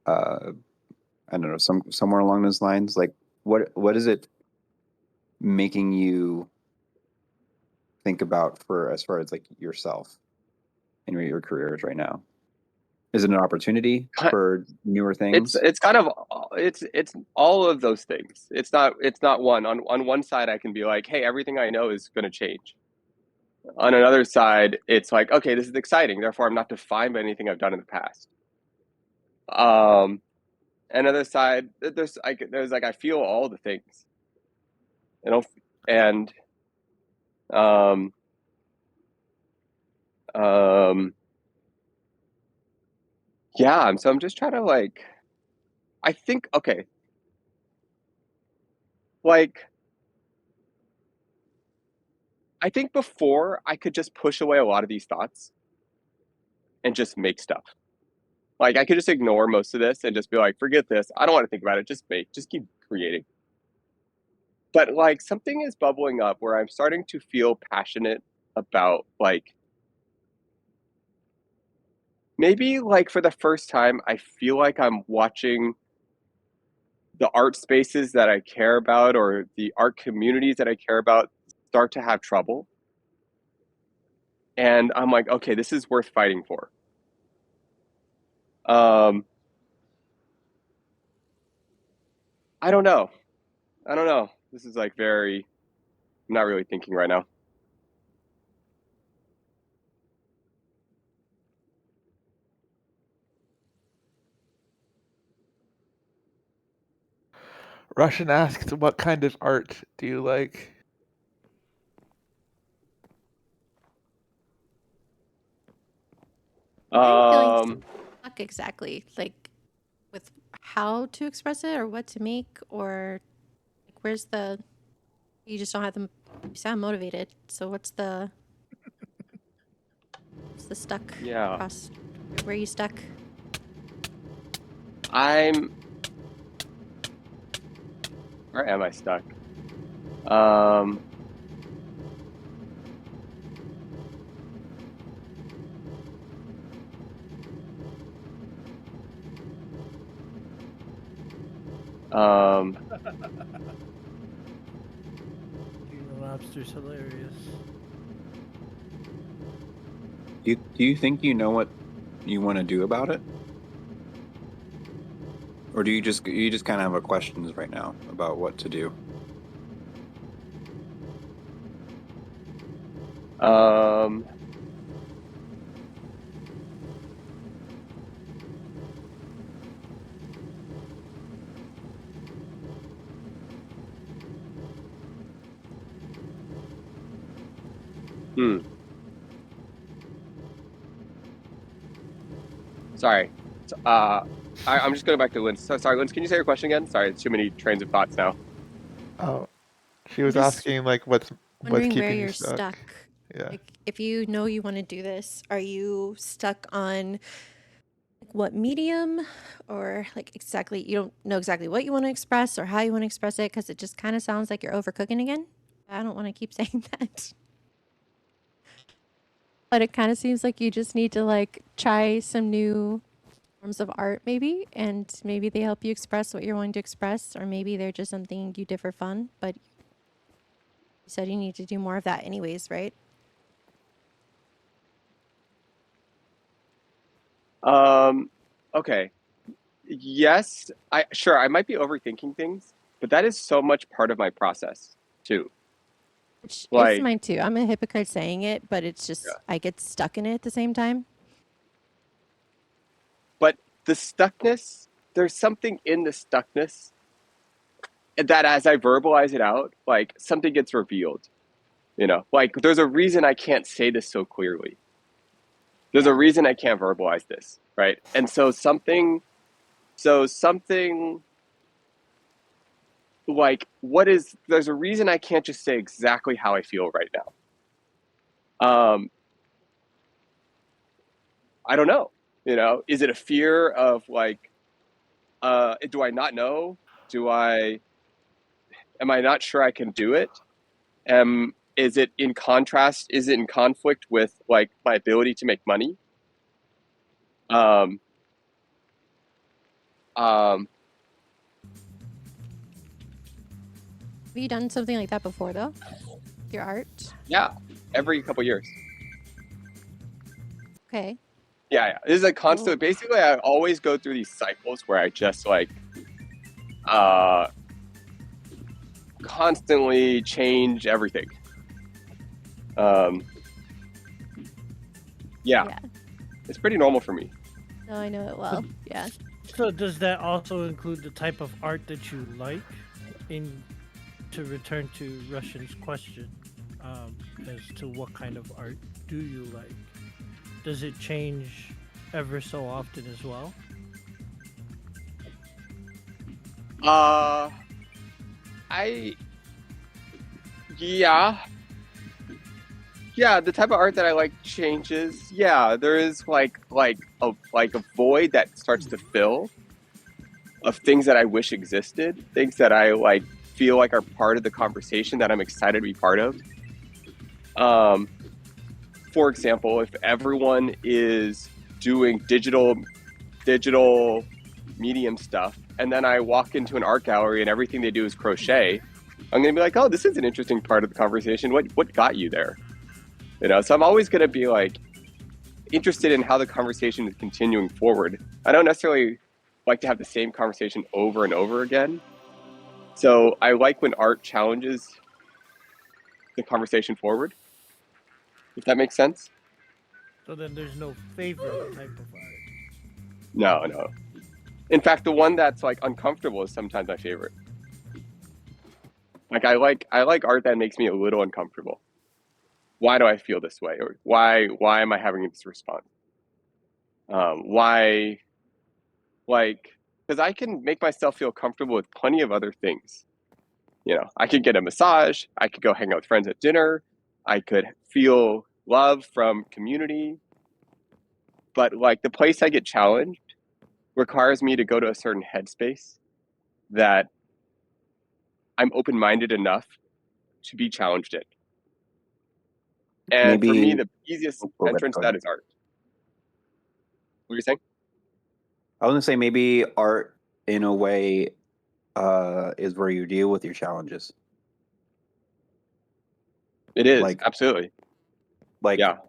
I don't know, somewhere along those lines? Like what is it making you think about for as far as like yourself and where your career is right now? Is it an opportunity for newer things? It's kind of it's all of those things. It's not one. On one side I can be like, hey, everything I know is going to change. On another side, it's like, okay, this is exciting. Therefore, I'm not defined by anything I've done in the past. Another side, there's like I feel all the things, you know, and yeah. And so I'm just trying to like, I think okay, like I think before I could just push away a lot of these thoughts and just make stuff. Like I could just ignore most of this and just be like, forget this. I don't want to think about it. Just make, just keep creating. But like something is bubbling up where I'm starting to feel passionate about like maybe like for the first time I feel like I'm watching the art spaces that I care about or the art communities that I care about start to have trouble. And I'm like, okay, this is worth fighting for. I don't know. I don't know. This is like I'm not really thinking right now. Russian asks, what kind of art do you like? I'm feeling stuck exactly, like with how to express it or what to make or like where's the you just don't have them you sound motivated. So what's the stuck Yeah. cross where are you stuck? Where am I stuck? Gina Lobster's hilarious. Do you think you know what you want to do about it? Or do you just kind of have questions right now about what to do? Sorry. I'm just going back to Lynn. So, sorry, Lynn, can you say your question again? Sorry, it's too many trains of thoughts now. Oh, she was just asking like what's Wondering where keeping you you're stuck. stuck. Yeah. Like if you know you want to do this, are you stuck on like, what medium or like exactly you don't know exactly what you want to express or how you want to express it because it just kind of sounds like you're overcooking again? I don't want to keep saying that. But it kind of seems like you just need to like try some new forms of art maybe, and maybe they help you express what you're wanting to express, or maybe they're just something you did for fun, but you said you need to do more of that anyways, right? Okay. Yes, I might be overthinking things, but that is so much part of my process too. Which is Like, mine too. I'm a hypocrite saying it, but it's just Yeah. I get stuck in it at the same time. but the stuckness, there's something in the stuckness that as I verbalize it out, like something gets revealed. You know, like there's a reason I can't say this so clearly. There's a reason I can't verbalize this, right? And so something like there's a reason I can't just say exactly how I feel right now. I don't know. You know, is it a fear of like, do I not know? Am I not sure I can do it? Is it in contrast? Is it in conflict with like my ability to make money? Um, um, Have you done something like that before though? Your art? yeah, every couple years. Okay. Yeah. This is a constant. Basically, I always go through these cycles where I just like, constantly change everything. Yeah, it's pretty normal for me. No, I know it well. Yeah. So does that also include the type of art that you like? In to return to Russian's question, as to what kind of art do you like? Does it change ever so often as well? Yeah, the type of art that I like changes. Yeah, there is like a void that starts to fill of things that I wish existed, things that I like feel like are part of the conversation that I'm excited to be part of. For example, if everyone is doing digital medium stuff, and then I walk into an art gallery and everything they do is crochet, I'm gonna be like, oh, this is an interesting part of the conversation. What got you there? You know, so I'm always gonna be like interested in how the conversation is continuing forward. I don't necessarily like to have the same conversation over and over again. So I like when art challenges the conversation forward, if that makes sense. So then there's no favorite type of art. No. In fact, the one that's like uncomfortable is sometimes my favorite. Like I like art that makes me a little uncomfortable. Why do I feel this way? Or why am I having this response? Why, like, because I can make myself feel comfortable with plenty of other things. You know, I could get a massage, I could go hang out with friends at dinner, I could feel love from community. But like the place I get challenged requires me to go to a certain headspace that I'm open-minded enough to be challenged in. And for me, the easiest entrance to that is art. What are you saying? I was gonna say maybe art, in a way, is where you deal with your challenges. It is, Like- absolutely. Like, Yeah.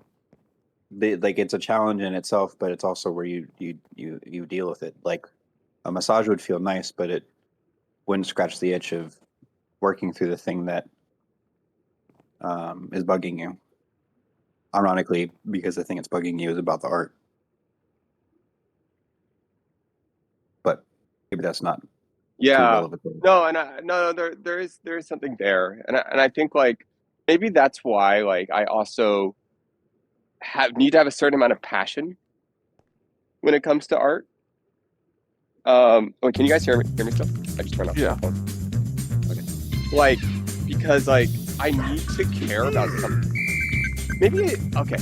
like it's a challenge in itself, but it's also where you deal with it. Like a massage would feel nice, but it wouldn't scratch the itch of working through the thing that is bugging you. Ironically, because the thing that's bugging you is about the art. But maybe that's not too Yeah. relevant. No, and no, there is something there, and I think like maybe that's why like I also need to have a certain amount of passion when it comes to art. Wait, can you guys hear me still? I just turned off Yeah. my phone. Okay. Like because like I need to care about something. Maybe okay.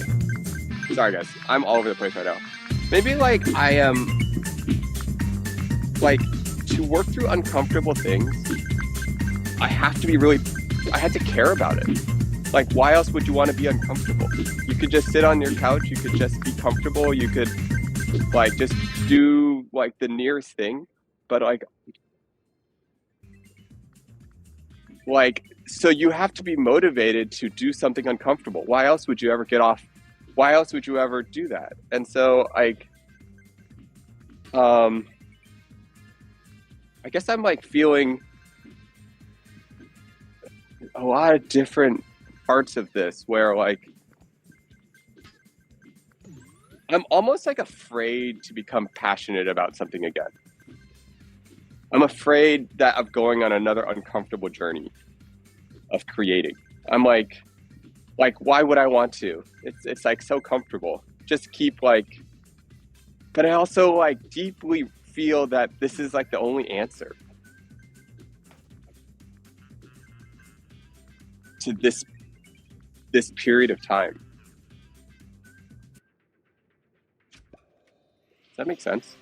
Sorry guys, I'm all over the place right now. Maybe like I am like to work through uncomfortable things. I have to be really I had to care about it. Like, why else would you want to be uncomfortable? You could just sit on your couch. You could just be comfortable. You could, like, just do, like, the nearest thing. But, like, so you have to be motivated to do something uncomfortable. Why else would you ever get off? Why else would you ever do that? And so, like, I guess I'm, like, feeling a lot of different parts of this where, like, I'm almost, like, afraid to become passionate about something again. I'm afraid that of going on another uncomfortable journey of creating. I'm like, why would I want to? It's like so comfortable. Just keep, like, but I also, like, deeply feel that this is, like, the only answer to this period of time. Does that make sense?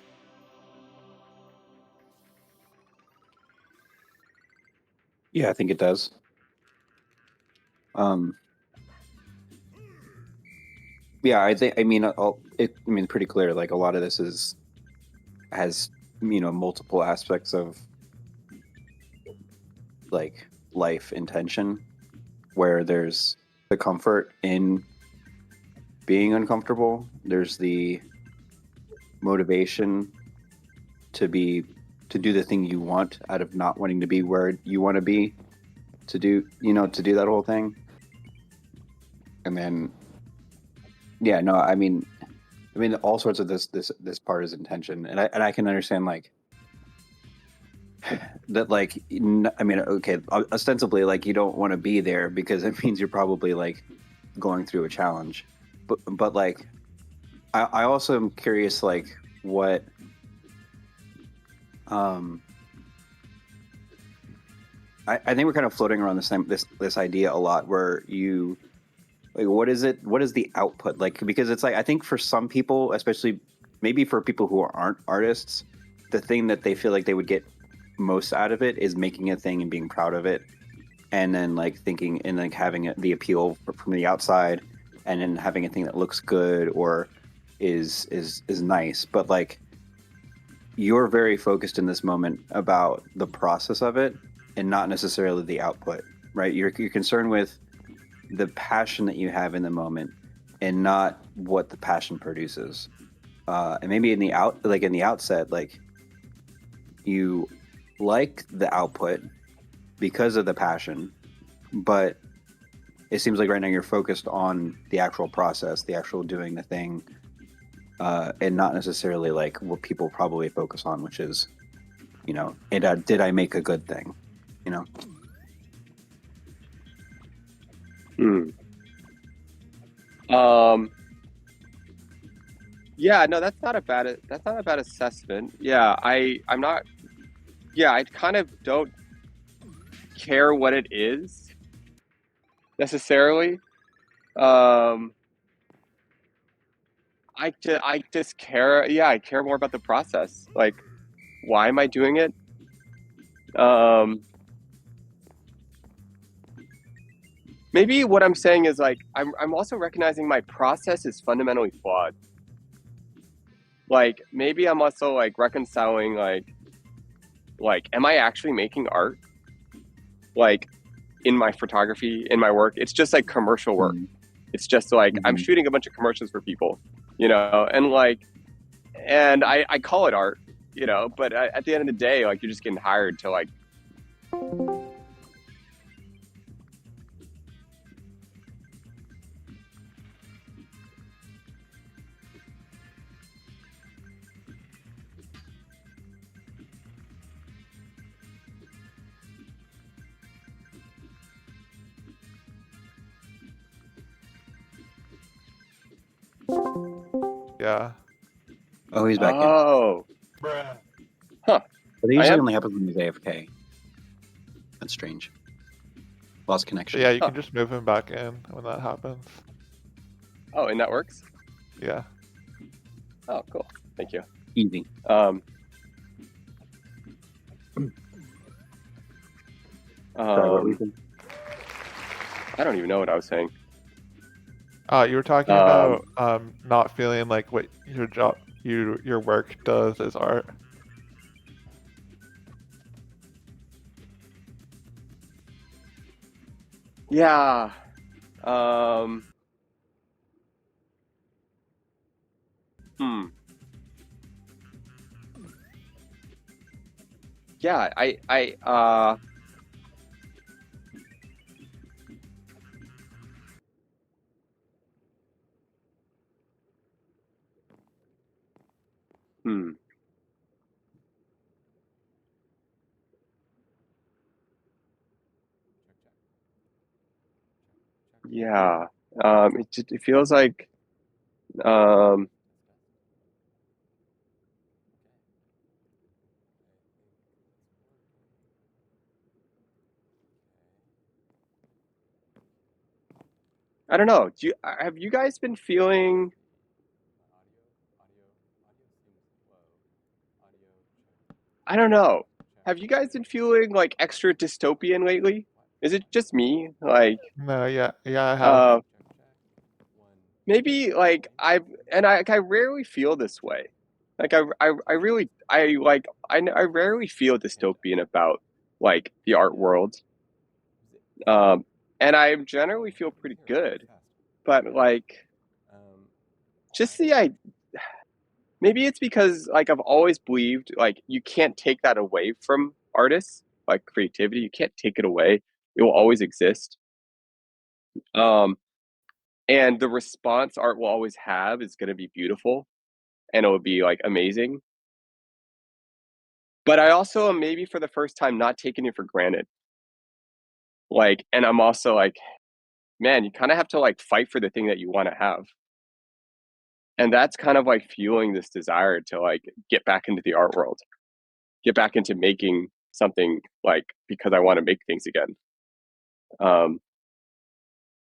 Yeah, I think it does. Yeah, I think. I mean, pretty clear. Like, a lot of this has multiple aspects of, like, life intention, where there's the comfort in being uncomfortable. There's the motivation to do the thing you want out of not wanting to be where you want to be, to do that whole thing. And then, yeah, no, I mean, all sorts of this part is intention, and I can understand, like, that, like, I mean, okay, ostensibly, like, you don't want to be there because it means you're probably, like, going through a challenge, but like, I also am curious, like, what I think we're kind of floating around this idea a lot, where you, like, what is the output, like, because it's like, I think for some people, especially maybe for people who aren't artists, the thing that they feel like they would get most out of it is making a thing and being proud of it, and then, like, thinking and, like, having the appeal from the outside, and then having a thing that looks good or is nice. But, like, you're very focused in this moment about the process of it and not necessarily the output, right? You're concerned with the passion that you have in the moment and not what the passion produces. And maybe in the outset, like, you like the output because of the passion, but it seems like right now you're focused on the actual process, the actual doing the thing, and not necessarily, like, what people probably focus on, which is, did I make a good thing? Yeah, no, that's not a bad assessment. Yeah, I'm not. Yeah, I kind of don't care what it is necessarily. I just care. Yeah, I care more about the process. Like, why am I doing it? Maybe what I'm saying is, like, I'm also recognizing my process is fundamentally flawed. Like, maybe I'm also, like, reconciling, like, am I actually making art? Like, in my photography, in my work, it's just, like, commercial work. It's just, like, I'm shooting a bunch of commercials for people, and, like, and I call it art, but at the end of the day, like, you're just getting hired to, like, Yeah. Oh, he's back in. oh, Bruh. But it I usually am- only happens when he's AFK. That's strange. Lost connection. Yeah, you can just move him back in when that happens. oh, and that works? Yeah. Oh, cool. Thank you. Easy. Sorry, what were you saying? I don't even know what I was saying. You were talking about not feeling like what your job, your work does is art. Yeah. Yeah, Yeah. It feels like I don't know. Have you guys been feeling? I don't know. Have you guys been feeling like extra dystopian lately? Is it just me? Like, No, yeah, I have. maybe like I rarely feel this way. Like I really I rarely feel dystopian about like the art world. And I generally feel pretty good, but like just maybe it's because like I've always believed like you can't take that away from artists, like creativity. You can't take it away. It will always exist. Um, and the response art will always have is going to be beautiful, and it will be like amazing. But I also am maybe for the first time not taking it for granted. Like, and I'm also like, man, you kind of have to like fight for the thing that you want to have. And that's kind of like fueling this desire to like get back into the art world, get back into making something like because I want to make things again.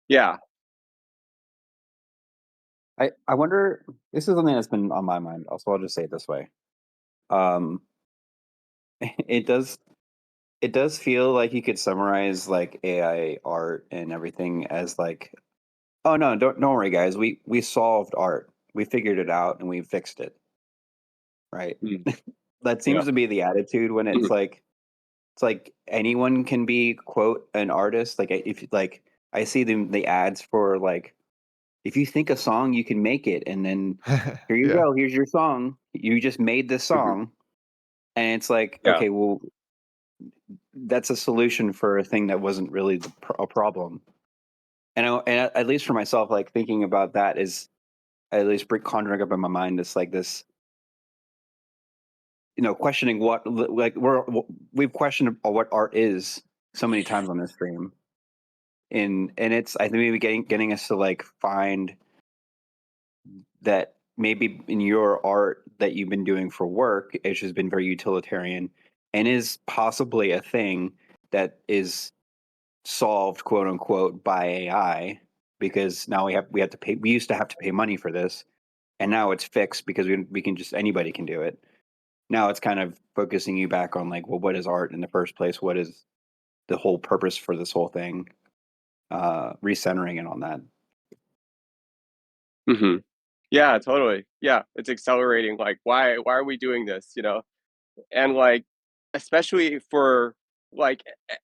Yeah. I wonder. This is something that's been on my mind. Also, I'll just say it this way. Um, it does feel like you could summarize like AI art and everything as like, oh no, don't worry, guys. We solved art. We figured it out and we fixed it. Right. That Yeah. seems to be the attitude when it's like anyone can be quote an artist. Like if like I see the ads for like if you think a song you can make it and then here you Yeah. go, here's your song. You just made this song. And it's like, Yeah. okay, well that's a solution for a thing that wasn't really a problem. And at least for myself, like thinking about that is at least conjuring up in my mind this like this, questioning what like we've questioned what art is so many times on this stream, and it's I think maybe getting us to like find that maybe in your art that you've been doing for work, it's just been very utilitarian and is possibly a thing that is solved quote unquote by AI because now we have to pay. We used to have to pay money for this, and now it's fixed because we can just anybody can do it. Now it's kind of focusing you back on like, well, what is art in the first place? What is the whole purpose for this whole thing? Recentering it on that. Yeah, totally. Yeah, it's accelerating. Like, why are we doing this? And like, especially for like,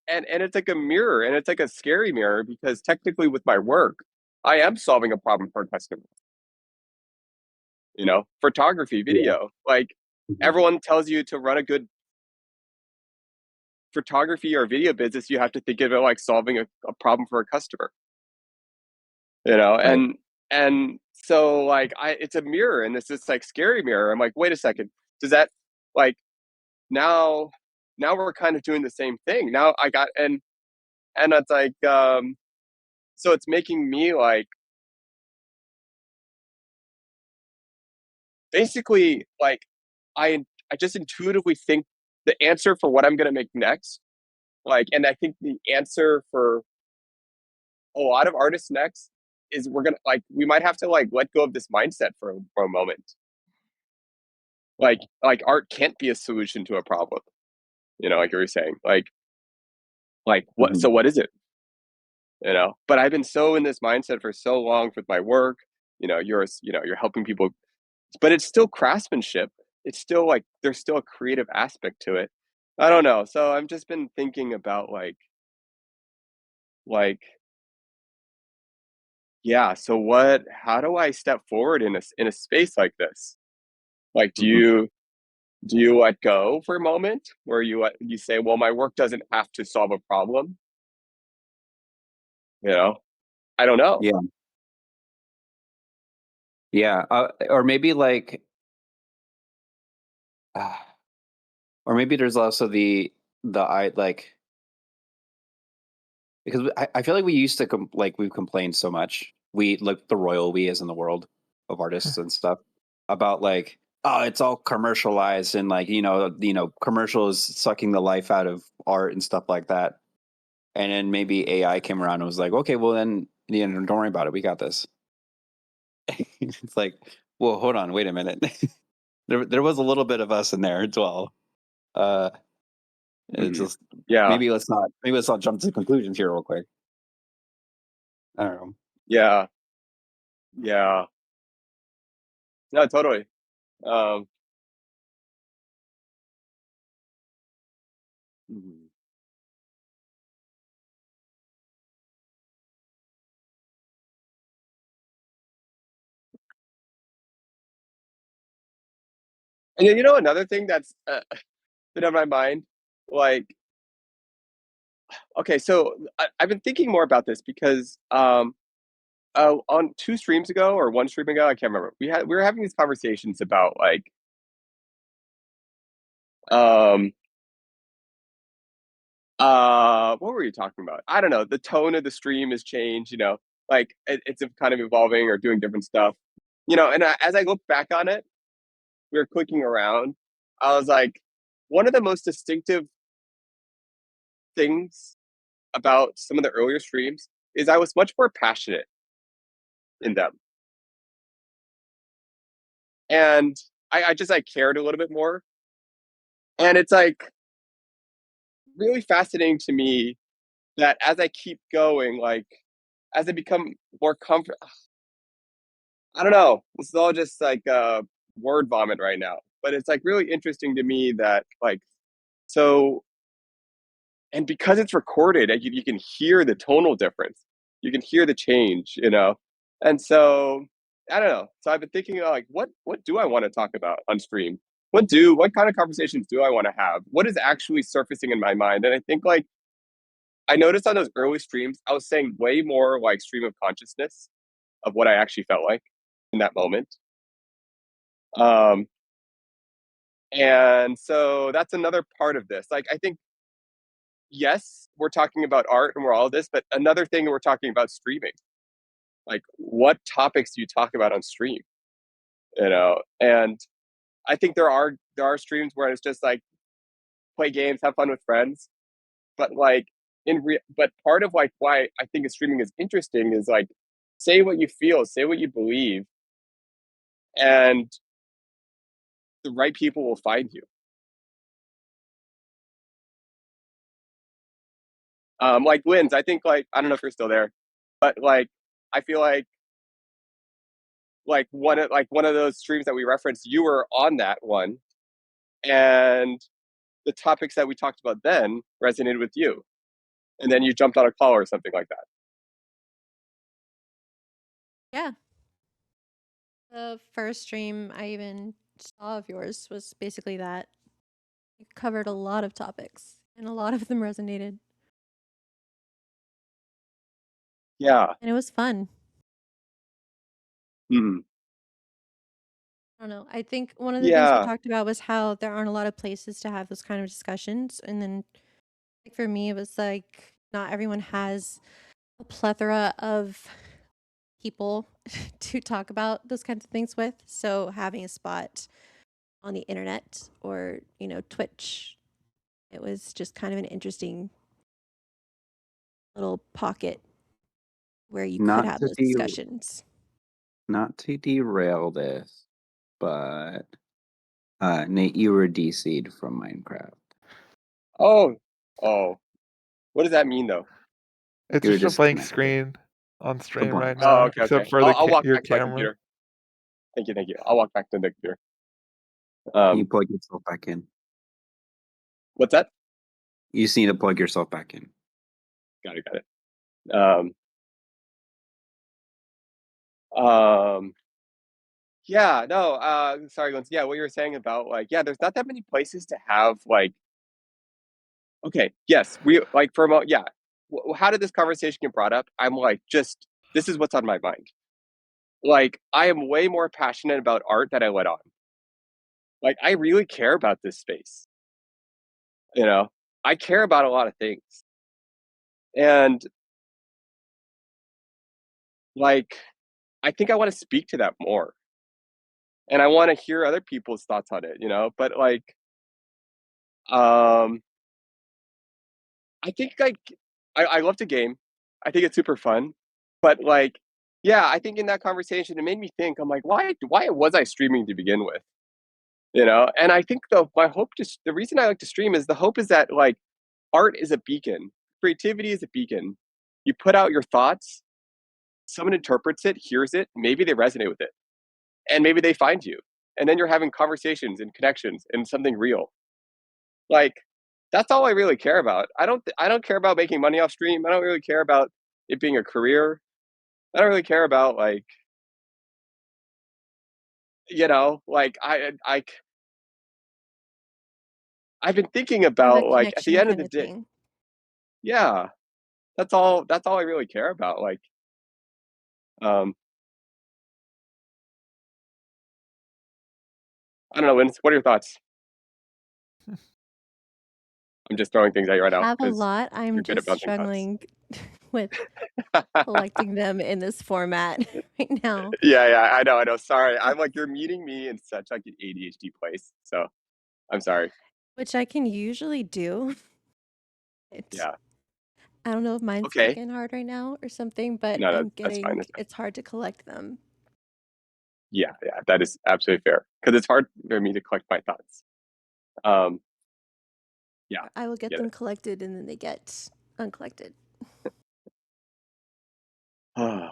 and it's like a mirror, and it's like a scary mirror because technically with my work, I am solving a problem for a customer. Photography, video, like everyone tells you to run a good photography or video business, you have to think of it like solving a problem for a customer. Right. And so like it's a mirror, and it's this like scary mirror. I'm like, wait a second, does that like now we're kind of doing the same thing now I got and it's like so it's making me like basically like I just intuitively think the answer for what I'm going to make next, like, and I think the answer for a lot of artists next is we're gonna like we might have to like let go of this mindset for a moment. Like art can't be a solution to a problem, like you were saying. Like what? So what is it? you know. But I've been so in this mindset for so long with my work. You're helping people, but it's still craftsmanship. It's still like there's still a creative aspect to it. I don't know. So I've just been thinking about like yeah. So how do I step forward in a space like this? Like, do you let go for a moment where you say, well, my work doesn't have to solve a problem? You know, I don't know. Yeah. Yeah. Or maybe like, uh, or maybe there's also I like, because I feel like we used to we've complained so much. We like the royal we as in the world of artists and stuff about like, oh, it's all commercialized and like, commercials sucking the life out of art and stuff like that. And then maybe AI came around and was like, okay, well then, don't worry about it. We got this. It's like, well, hold on, wait a minute. There was a little bit of us in there as well. It's Mhm. just Yeah, maybe let's not jump to conclusions here real quick. I don't know. yeah, yeah. No, totally. Um, Mhm. and then another thing that's been on my mind, like, okay, so I've been thinking more about this because on 2 streams ago or 1 stream ago, I can't remember. We were having these conversations about like um what were you talking about? I don't know. The tone of the stream has changed, like it's kind of evolving or doing different stuff. And as I look back on it, we were clicking around. I was like, one of the most distinctive things about some of the earlier streams is I was much more passionate in them. And I just like cared a little bit more. And it's like really fascinating to me that as I keep going, like as I become more comfortable, I don't know. This is all just like word vomit right now. But it's like really interesting to me that like so and because it's recorded, you can hear the tonal difference. You can hear the change. And so I don't know. So I've been thinking like what do I want to talk about on stream? What kind of conversations do I want to have? What is actually surfacing in my mind? And I think like I noticed on those early streams, I was saying way more like stream of consciousness of what I actually felt like in that moment. Um, and so that's another part of this. Like, I think, yes, we're talking about art and we're all this, but another thing we're talking about streaming. Like, what topics do you talk about on stream? And I think there are streams where it's just like play games, have fun with friends, but like but part of like why I think streaming is interesting is like say what you feel, say what you believe, and the right people will find you. Like wins. I think like I don't know if you're still there, but like I feel like one of those streams that we referenced, you were on that one, and the topics that we talked about then resonated with you, and then you jumped on a call or something like that. Yeah. The first stream I even saw of yours was basically that. You covered a lot of topics, and a lot of them resonated, Yeah. and it was fun. Mhm. I don't know. I think one of the things we Yeah. talked about was how there aren't a lot of places to have those kind of discussions, and then like for me, it was like not everyone has a plethora of people to talk about those kinds of things with. So having a spot on the internet or, Twitch, it was just kind of an interesting little pocket where you could Not have to those discussions. not to derail this, but Nate, you were DC'd from Minecraft. Oh. Oh. What does that mean though? It's You're just a blank disconnected. screen on stream blank right Oh, now, okay, except okay. for I'll walk your back to my camera. computer. Thank you. I'll walk back to the computer. Can you plug yourself back in? What's that? You just need to plug yourself back in. Got it. Yeah, no, sorry, Lance. Yeah, what you were saying about like, yeah, there's not that many places to have like, okay, yes, we like for a moment, yeah. How did this conversation get brought up? I'm like, just this is what's on my mind. Like, I am way more passionate about art than I let on. Like, I really care about this space. You know, I care about a lot of things, and like, I think I want to speak to that more, and I want to hear other people's thoughts on it. You know, but like, um, I think like I love to game. I think it's super fun. But like, yeah, I think in that conversation it made me think, I'm like, why was I streaming to begin with? You know? And I think the reason I like to stream is the hope is that like art is a beacon. Creativity is a beacon. You put out your thoughts, someone interprets it, hears it, maybe they resonate with it. And maybe they find you. And then you're having conversations and connections and something real. Like that's all I really care about. I don't care about making money off stream. I don't really care about it being a career. I don't really care about like, you know, like I've been thinking More of a about like at the connection end of kind the of day, thing. yeah, that's all I really care about. Like, um, I don't know, Linz, what are your thoughts? I'm just throwing things at you right now Have a because lot. I'm you're good at just bouncing thoughts. struggling with collecting them in this format right now, Yeah, I know. Sorry, I'm like you're meeting me in such like an ADHD place, so I'm sorry. which I can usually do. It, Yeah, I don't know if mine's okay. kicking hard right now or something, but No, I'm that's fine. getting That's fine. it's hard to collect them. Yeah, that is absolutely fair because it's hard for me to collect my thoughts. Um, yeah, I will get get them collected and then they get uncollected. it.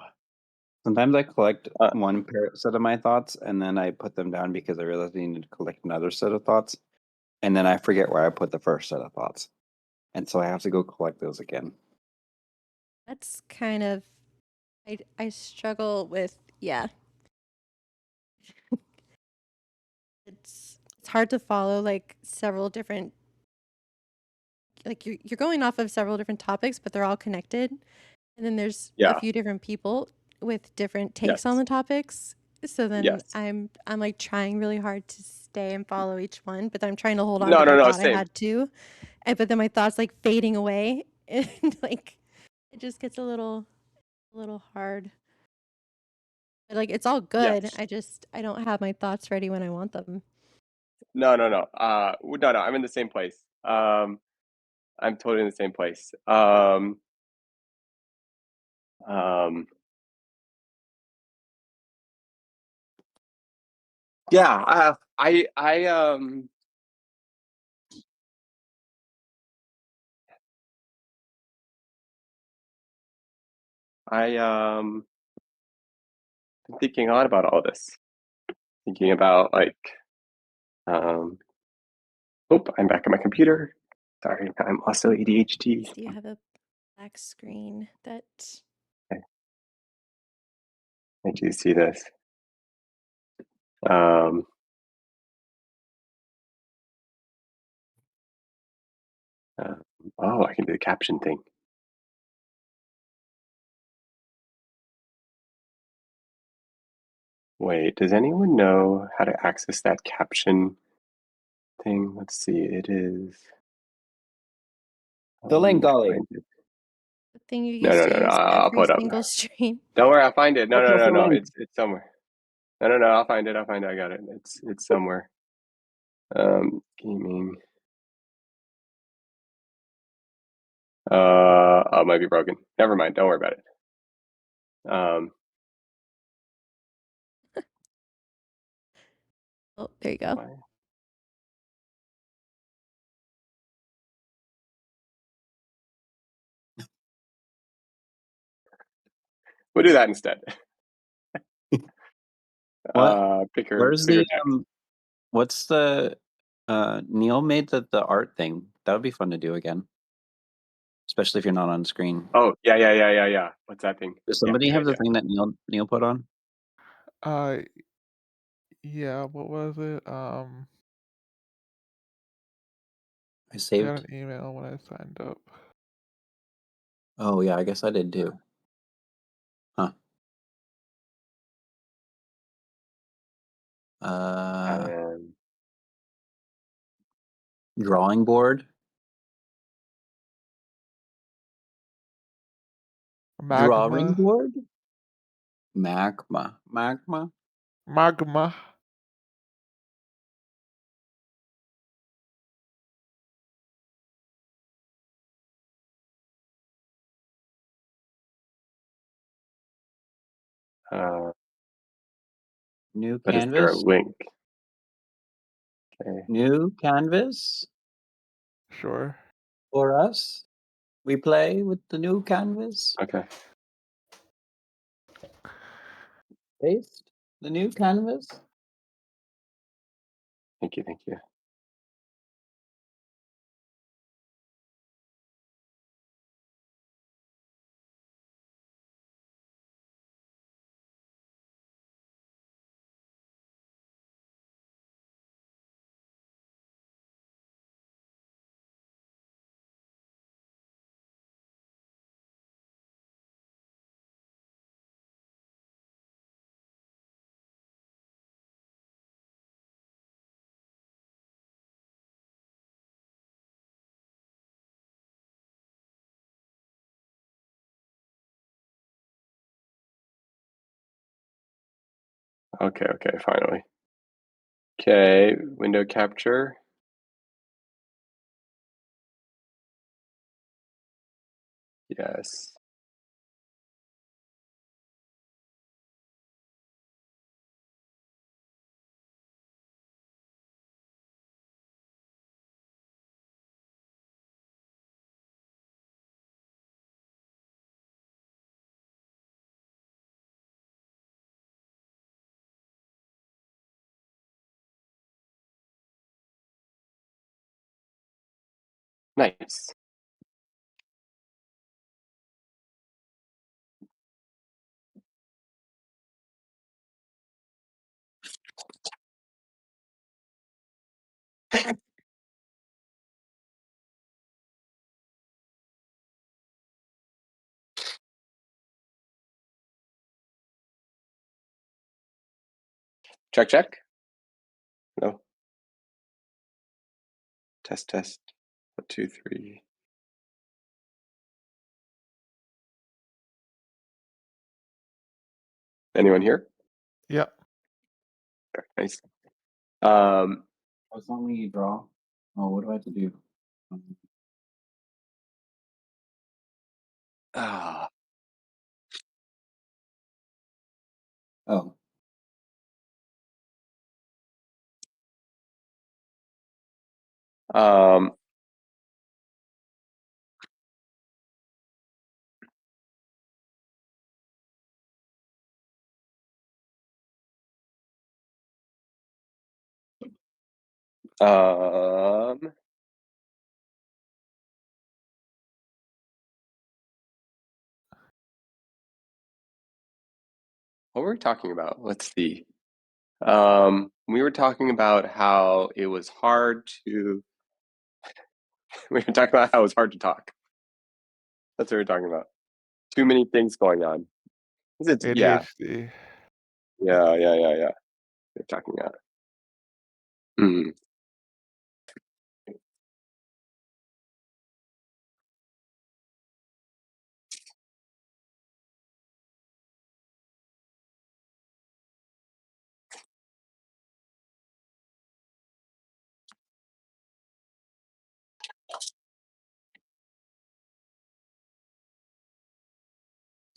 Sometimes I collect Uh, one set of my thoughts and then I put them down because I realize I need to collect another set of thoughts. And then I forget where I put the first set of thoughts. And so I have to go collect those again. That's kind of I struggle with it's hard to follow like several different like you're going off of several different topics, but they're all connected. And then there's a yeah, few different people with different takes on yes, the topics. So then yes. I'm like trying really hard to stay and follow each one, but I'm trying to hold on No, to the no, thought I same. had too. And but then my thoughts like fading away and like it just gets a little hard. But, like it's all good. Yes. I don't have my thoughts ready when I want them. No. No. I'm in the same place. I'm totally in the same place. Um, yeah. Been thinking a lot about all this. Thinking about like, um, oh, I'm back at my computer. Sorry, I'm also ADHD. Do you have a black screen that I do see this. Um, uh, oh, I can do the caption thing. Wait, does anyone know how to access that caption thing? Let's see. It is. The link, Let me Ollie. find it. the thing you No, used no, to no, no. use I'll pull every it up. single stream? Don't worry, I'll find it. No, Look no, at no, the no. link. It's somewhere. No. I'll find it. I got it. It's somewhere. Gaming. Oh, it might be broken. Never mind. Don't worry about it. Oh, there you go. Why? We'll do that instead. What? Picker. Where's picker the text. what's the Neil made the art thing. That would be fun to do again. Especially if you're not on screen. Oh yeah. What's that thing? Does Yeah, somebody good have the idea. thing that Neil put on? Yeah, what was it? I I got saved. an email when I signed up. Oh yeah, I guess I did too. Huh. Um, Drawing board. Drawing Magma. board. Magma. Magma. New but is there a canvas. link? Okay. New canvas Sure. for us. We play with the new canvas. Okay. Paste the new canvas. Thank you. Okay, finally. Okay, window capture. Yes. Nice. Check. No. Test. 1, 2, 3. Anyone here? Yep. Okay, nice. What's not when you draw? Oh, what do I have to do? Ah, Oh. um, what were we talking about? Let's see. We were talking about how it was hard to. We were talking about how it was hard to talk. That's what we were talking about. Too many things going on. Yeah. ADHD. We're talking about. Hmm.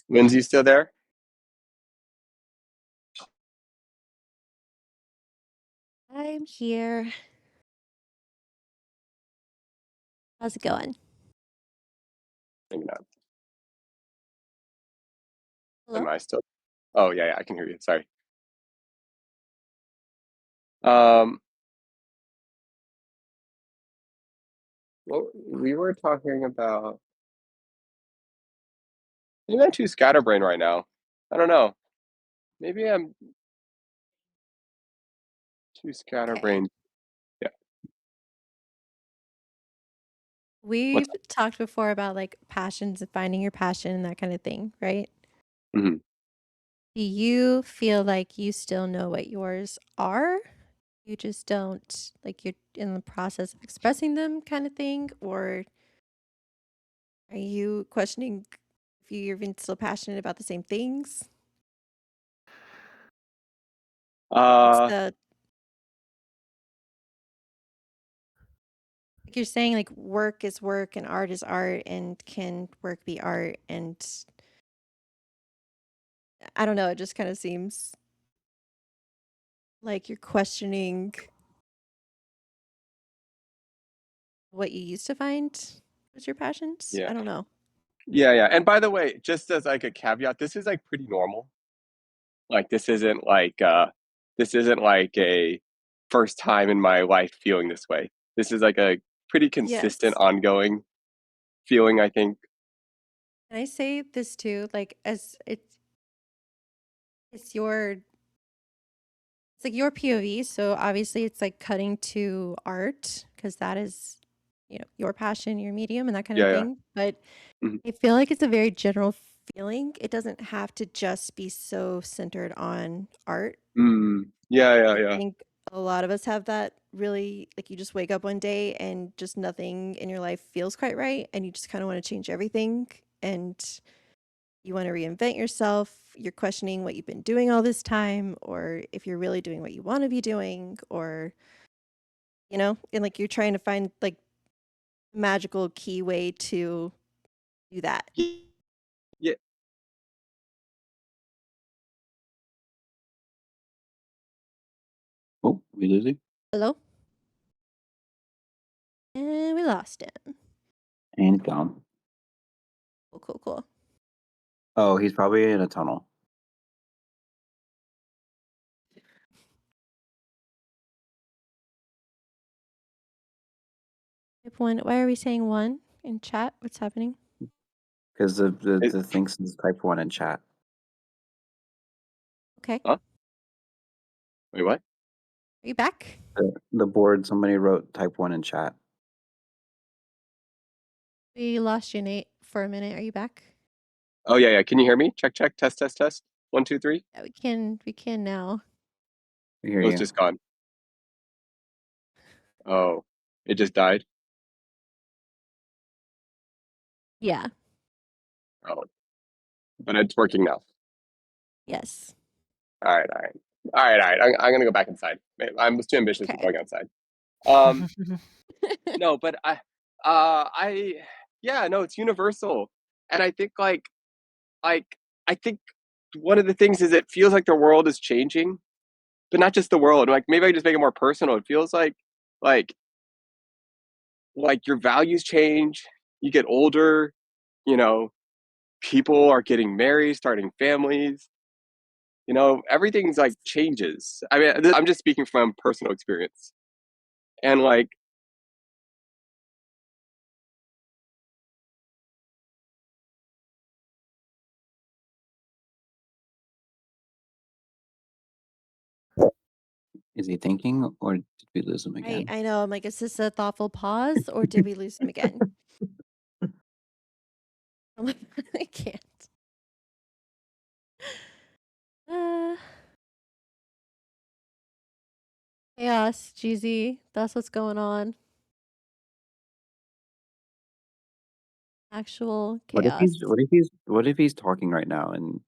Lindsay still there? I'm here. How's it going? Maybe not. Hello? Am I still? Oh yeah, I can hear you. Sorry. Um, well, we were talking about. Maybe I'm too scatterbrained right now. I don't know. Maybe I'm too Okay. scatterbrained. Yeah. What's We've talked before about like passions and finding your passion and that kind of thing, right? Mhm. Do you feel like you still know what yours are? You just don't, like you're in the process of expressing them kind of thing? Or are you questioning if you're even still passionate about the same things? What's Uh, the, like you're saying like work is work and art is art, and can work be art? And I don't know, it just kind of seems like you're questioning what you used to find was your passions. yeah. I don't know. Yeah. And by the way, just as like a caveat, this is like pretty normal. Like this isn't like a first time in my life feeling this way. This is like a pretty consistent Yes. ongoing feeling, I think. Can I say this too? Like as it's your it's like your POV, so obviously it's like cutting to art because that is, you know, your passion, your medium, and that kind of Yeah. thing. But Mhm. I feel like it's a very general feeling. It doesn't have to just be so centered on art. Yeah. I think a lot of us have that really, like you just wake up one day and just nothing in your life feels quite right, and you just kind of want to change everything, and you want to reinvent yourself. You're questioning what you've been doing all this time, or if you're really doing what you want to be doing, or, you know, and like you're trying to find like magical key way to do that. Yeah. Oh, we losing? Hello? And we lost him. And gone. Cool. Oh, he's probably in a tunnel. Type one. Why are we saying one in chat? What's happening? Because It- the thing says type 1 in chat. Okay. Huh? Wait, what? Are you back? The board, somebody wrote type 1 in chat. We lost you, Nate, for a minute. Are you back? Oh yeah. Can you hear me? Check. Test. 1, 2, 3. Yeah, we can now. We hear Oh, it's you. just gone. Oh, it just died. Yeah. Oh, but it's working now. Yes. All right. I'm gonna go back inside. I was too ambitious for Okay. going outside. No, but I, yeah, no, it's universal, and I think like I think one of the things is it feels like the world is changing, but not just the world. Like maybe I just make it more personal. It feels like like your values change. You get older. You know, people are getting married, starting families. You know, everything's like changes. I mean, I'm just speaking from personal experience, and like Is he thinking or did we lose him I again? I know. I'm like, is this a thoughtful pause or did we lose him again? I can't. Uh, chaos, GZ. That's what's going on. Actual chaos. What if he's talking right now and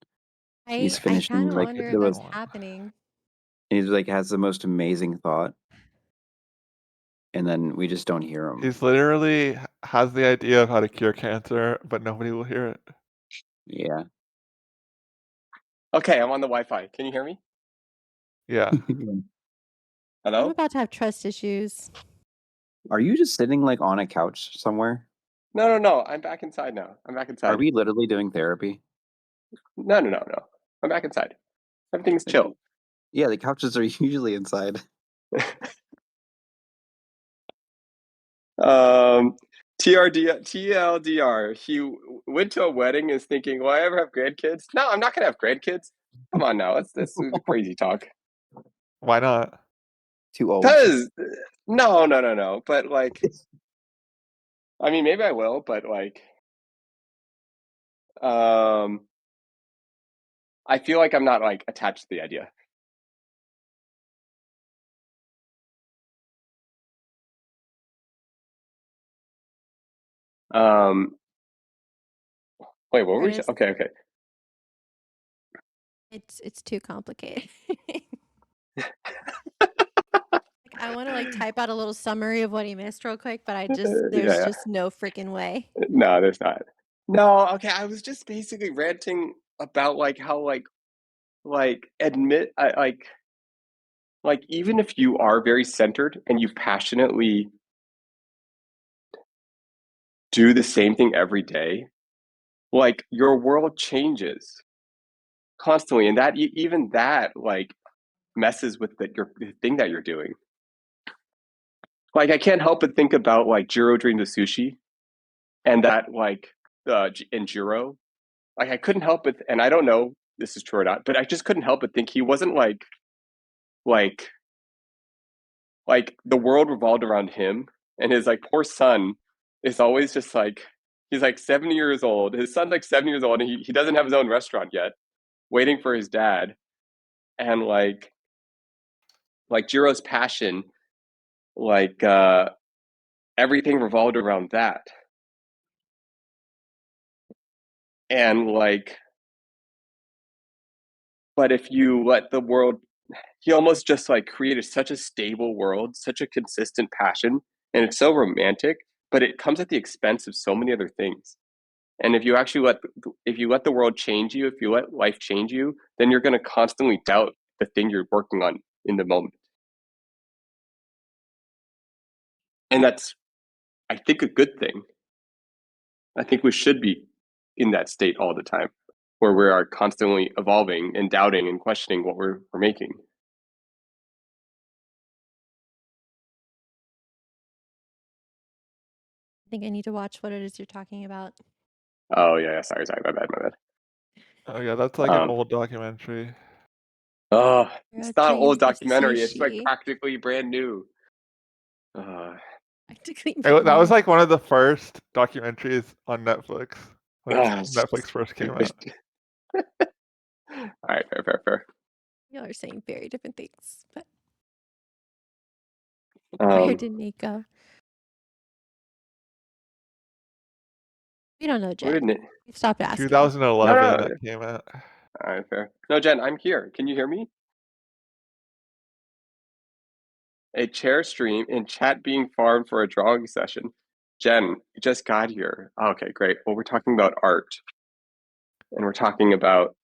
he's I finishing kind of like wonder if there was that's happening. he's like has the most amazing thought and then we just don't hear him. He's literally has the idea of how to cure cancer, but nobody will hear it. Yeah. okay, I'm on the Wi-Fi. Can you hear me? Yeah. I'm Hello? about to have trust issues. Are you just sitting like on a couch somewhere? No. I'm back inside now. I'm back Are inside. we literally doing therapy? No. I'm back inside. Everything's chill. Yeah, the couches are usually inside. TLDR. He went to a wedding is thinking, will I ever have grandkids? No, I'm not gonna have grandkids. Come on now, that's crazy talk. Why not? Too old. Cause no. But like, I mean, maybe I will, but like, I feel like I'm not like attached to the idea. Wait, what were we saying? Curtis, Okay. it's too complicated. I want to like type out a little summary of what he missed real quick, but there's Yeah. just no freaking way. No, there's not. No, okay. I was just basically ranting about like how admit like even if you are very centered and you passionately do the same thing every day, like your world changes constantly, and that even that like messes with the thing that you're doing. Like I can't help but think about like Jiro Dream of Sushi, and that like in Jiro, like I couldn't help but, and I don't know this is true or not, but I just couldn't help but think he wasn't like the world revolved around him, and his like poor son is always just like he's like 70 years old. His son's like 7 years old, and he doesn't have his own restaurant yet, waiting for his dad. And like Jiro's passion, like everything revolved around that. And like, but if you let the world, he almost just like created such a stable world, such a consistent passion, and it's so romantic, but it comes at the expense of so many other things. And if you actually let the world change you, if you let life change you, then you're going to constantly doubt the thing you're working on in the moment. And that's, I think, a good thing. I think we should be in that state all the time, where we are constantly evolving and doubting and questioning what we're making. I think I need to watch what it is you're talking about. Oh yeah, sorry, my bad. Oh yeah, that's like an Um, old documentary. Oh, it's not an Dreams old of documentary. It's like Sushi. practically brand new. Practically That brand was new. like one of the first documentaries on Netflix when Ah, Netflix first came out. All right, fair. Y'all are saying very different things, but where Um, did Nico? We don't know, where Jen. did Nick? We've stopped asking. 2011 No. that came out. All right, fair. No, Jen, I'm here. Can you hear me? A chair stream in chat being farmed for a drawing session. Jen, you just got here. Okay, great. Well, we're talking about art. And we're talking about,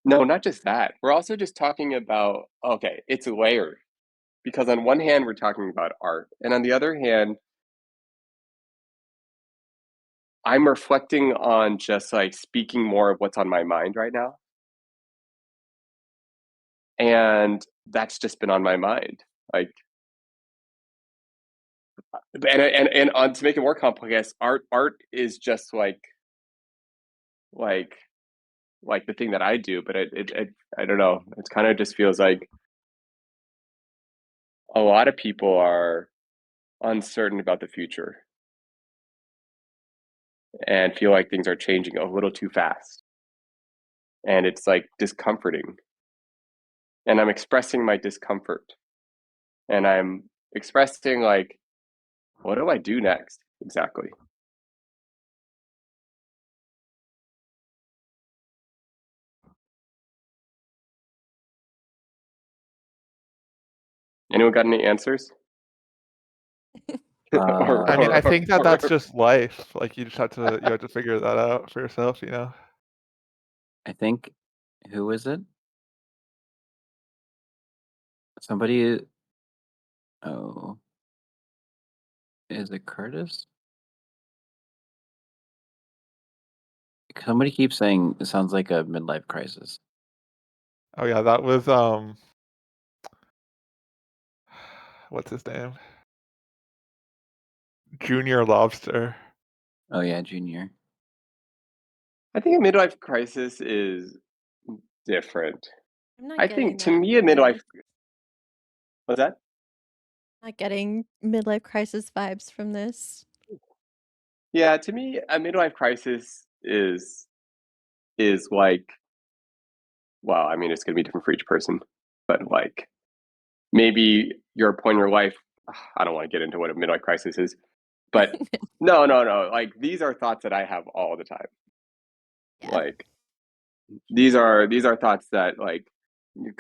no, not just that. We're also just talking about, okay, it's layered. Because on one hand, we're talking about art. And on the other hand, I'm reflecting on just like speaking more of what's on my mind right now. And that's just been on my mind. Like, and on to make it more complex, art is just like the thing that I do, but it I don't know. It kind of just feels like a lot of people are uncertain about the future and feel like things are changing a little too fast. And it's like discomforting. And I'm expressing my discomfort. And I'm expressing like, what do I do next? Exactly. Anyone got any answers? I mean, I think that's Or- just life. Like you have to figure that out for yourself, you know. I think, who is it? Somebody. Oh, is it Curtis? Somebody keeps saying it sounds like a midlife crisis. Oh yeah, that was what's his name? Junior Lobster. Oh yeah, Junior. I think a midlife crisis is different. I'm not I getting think to that me a from midlife. this. What's that? Not getting midlife crisis vibes from this. Yeah, to me a midlife crisis is like, well, I mean it's gonna be different for each person, but like maybe you're a point in your life. I don't want to get into what a midlife crisis is, but no, no, no. Like these are thoughts that I have all the time. Yeah. Like these are thoughts that like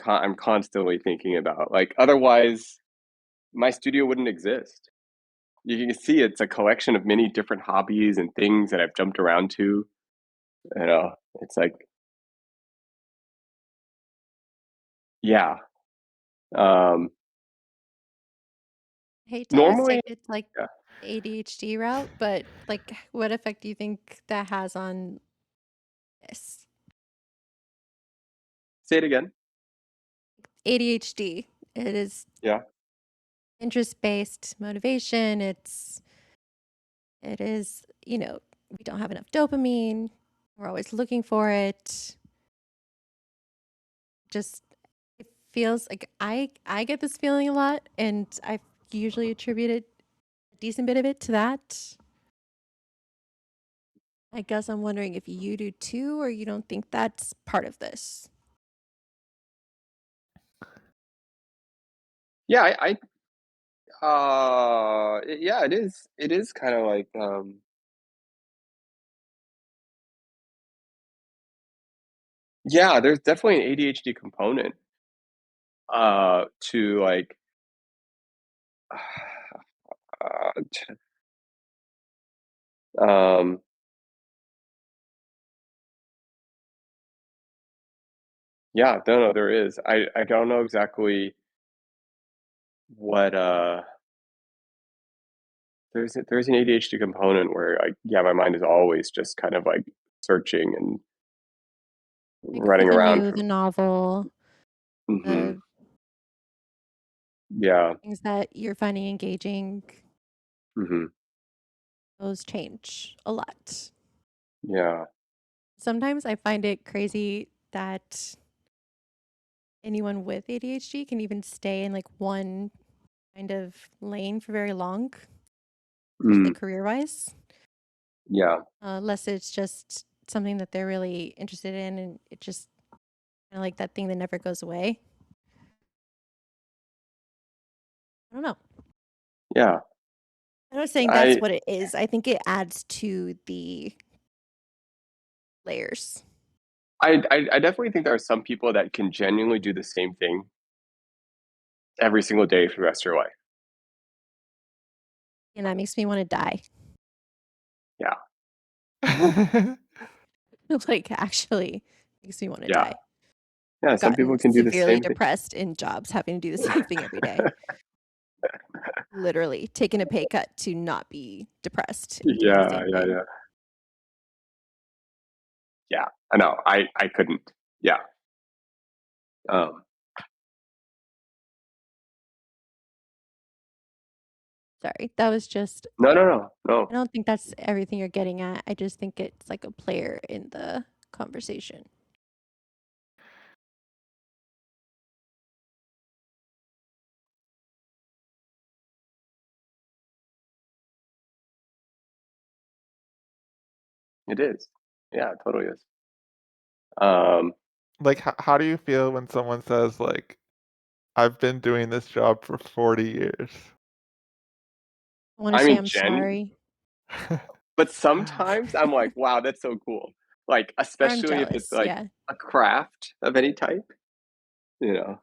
I'm constantly thinking about. Like otherwise, my studio wouldn't exist. You can see it's a collection of many different hobbies and things that I've jumped around to. You know, it's like, yeah. Um, I hate to always normally, take it to like yeah. ADHD route, but like what effect do you think that has on this? Say it again. ADHD. It is Yeah. interest-based motivation. It is, we don't have enough dopamine. We're always looking for it. Just it feels like I get this feeling a lot, and I usually attributed a decent bit of it to that. I guess I'm wondering if you do too, or you don't think that's part of this. Yeah, yeah, it is. It is kind of like, yeah, there's definitely an ADHD component, to like, t um, yeah, no, no, there is. I don't know exactly what, there's an ADHD component where yeah, my mind is always just kind of like searching and Like for running the around new, from. the novel, Mhm. the Yeah. things that you're finding engaging, Mhm. those change a lot. Yeah. Sometimes I find it crazy that anyone with ADHD can even stay in like one kind of lane for very long, especially Mm. career wise, Yeah. unless it's just something that they're really interested in and it just kind of like that thing that never goes away. I don't know. Yeah. I'm not saying that's I what it is. I think it adds to the layers. I definitely think there are some people that can genuinely do the same thing every single day for the rest of your life. And that makes me want to die. Yeah. Like, actually makes me want to Yeah. die. Yeah, I've some people gotten can do the severely same thing. depressed in jobs having to do the same thing every day. Literally taking a pay cut to not be depressed and doing the Yeah, same yeah, thing. yeah. Yeah. I know. I couldn't. Yeah. Um, Sorry, that was just, no, no, no. No. I don't think that's everything you're getting at. I just think it's like a player in the conversation. It is. Yeah, it totally is. Um, Like, how do you feel when someone says like, "I've been doing this job for 40 years"? I want to I say mean, I'm sorry, but sometimes I'm like, wow, that's so cool. Like, or I'm especially if it's jealous. like Yeah. a craft of any type, you know.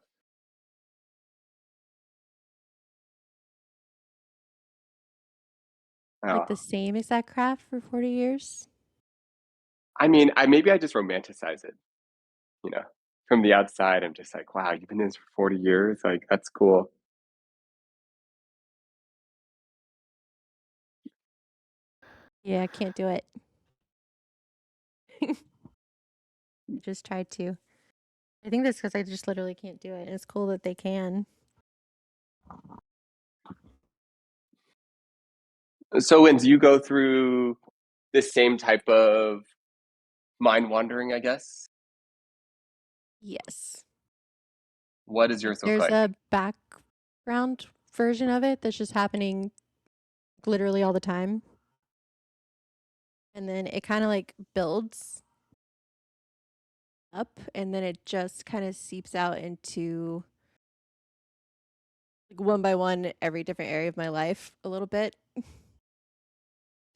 Like Oh, the same exact craft for 40 years. I mean, I just romanticize it, you know. From the outside, I'm just like, wow, you've been doing this for 40 years. Like, that's cool. Yeah, I can't do it. Just tried to. I think that's because I just literally can't do it. And it's cool that they can. So, Linz, you go through the same type of mind wandering, I guess. Yes. What does yours look There's like? a background version of it that's just happening literally all the time. And then it kind of like builds up and then it just kind of seeps out into like one by one every different area of my life a little bit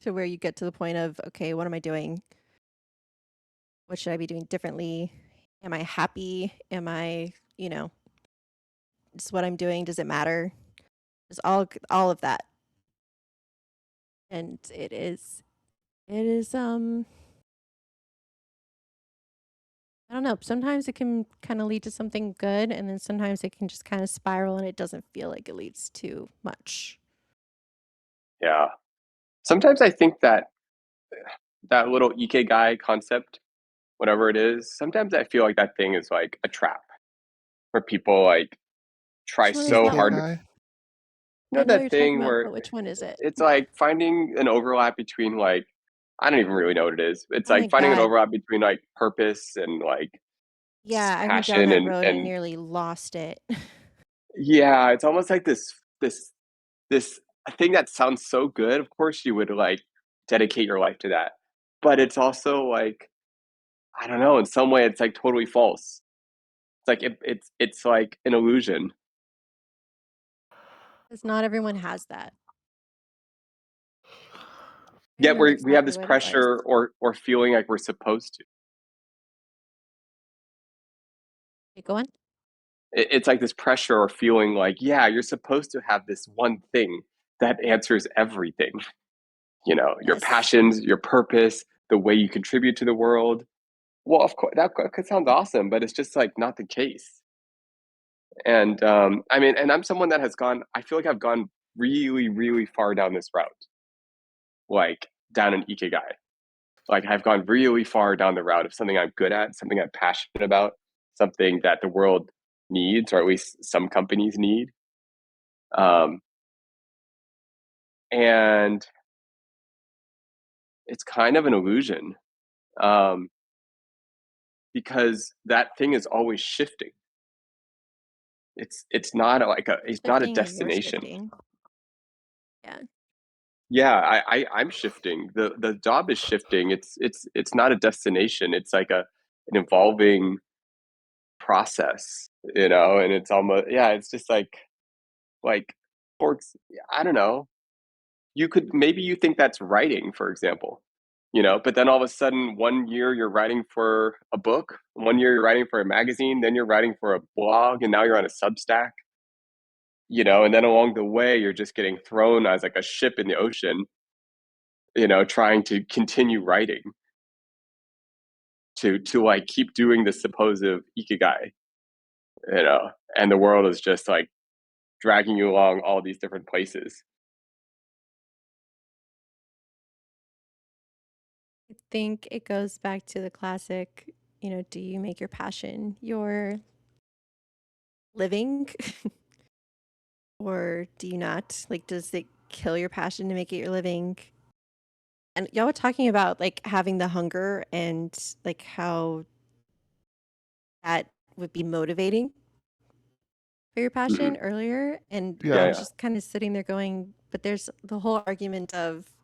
to where you get to the point of, okay, what am I doing? What should I be doing differently? Am I happy? Am I, is what I'm doing, does it matter? It's all of that. And it is I don't know, sometimes it can kind of lead to something good and then sometimes it can just kind of spiral and it doesn't feel like it leads to much. Yeah. Sometimes I think that little ikigai concept, whatever it is, sometimes I feel like that thing is like a trap where people like try Which one is so that hard. one? Ikigai? You know I know what that you're talking thing about, where but which one is it? it's like finding an overlap between like I don't even really know what it is. It's Oh my like finding an God. overlap between like purpose and like Yeah, I went down passion that road and and nearly lost it. yeah, it's almost like this thing that sounds so good. Of course you would like dedicate your life to that. But it's also like I don't know, in some way it's like totally false. It's like it's like an illusion. Because not everyone has that. I Yet remember we have exactly this what it was. pressure or feeling like we're supposed to. Okay, go on. It's like this pressure or feeling like, yeah, you're supposed to have this one thing that answers everything. You know, your Yes. passions, your purpose, the way you contribute to the world. Well, of course, that sounds awesome, but it's just like not the case. And I mean, and I'm someone that has gone. I feel like I've gone really, really far down this route, like down an ikigai. Like I've gone really far down the route of something I'm good at, something I'm passionate about, something that the world needs, or at least some companies need. Um, and it's kind of an illusion um, because that thing is always shifting. It's not it's not a Shifting or you're destination. shifting. Yeah. Yeah, I'm shifting. The job is shifting. It's not a destination. It's like an evolving process, you know, and it's almost yeah, it's just like sports. I don't know. You could maybe you think that's writing, for example, you know, but then all of a sudden one year you're writing for a book, one year you're writing for a magazine, then you're writing for a blog, and now you're on a Substack, you know, and then along the way you're just getting thrown as like a ship in the ocean, you know, trying to continue writing to like keep doing the supposed ikigai, you know, and the world is just like dragging you along all these different places. I think it goes back to the classic, do you make your passion your living or do you not? Like, does it kill your passion to make it your living? And y'all were talking about like having the hunger and like how that would be motivating for your passion Mhm. earlier. And Yeah, I Yeah. was yeah, just kind of sitting there going, but there's the whole argument of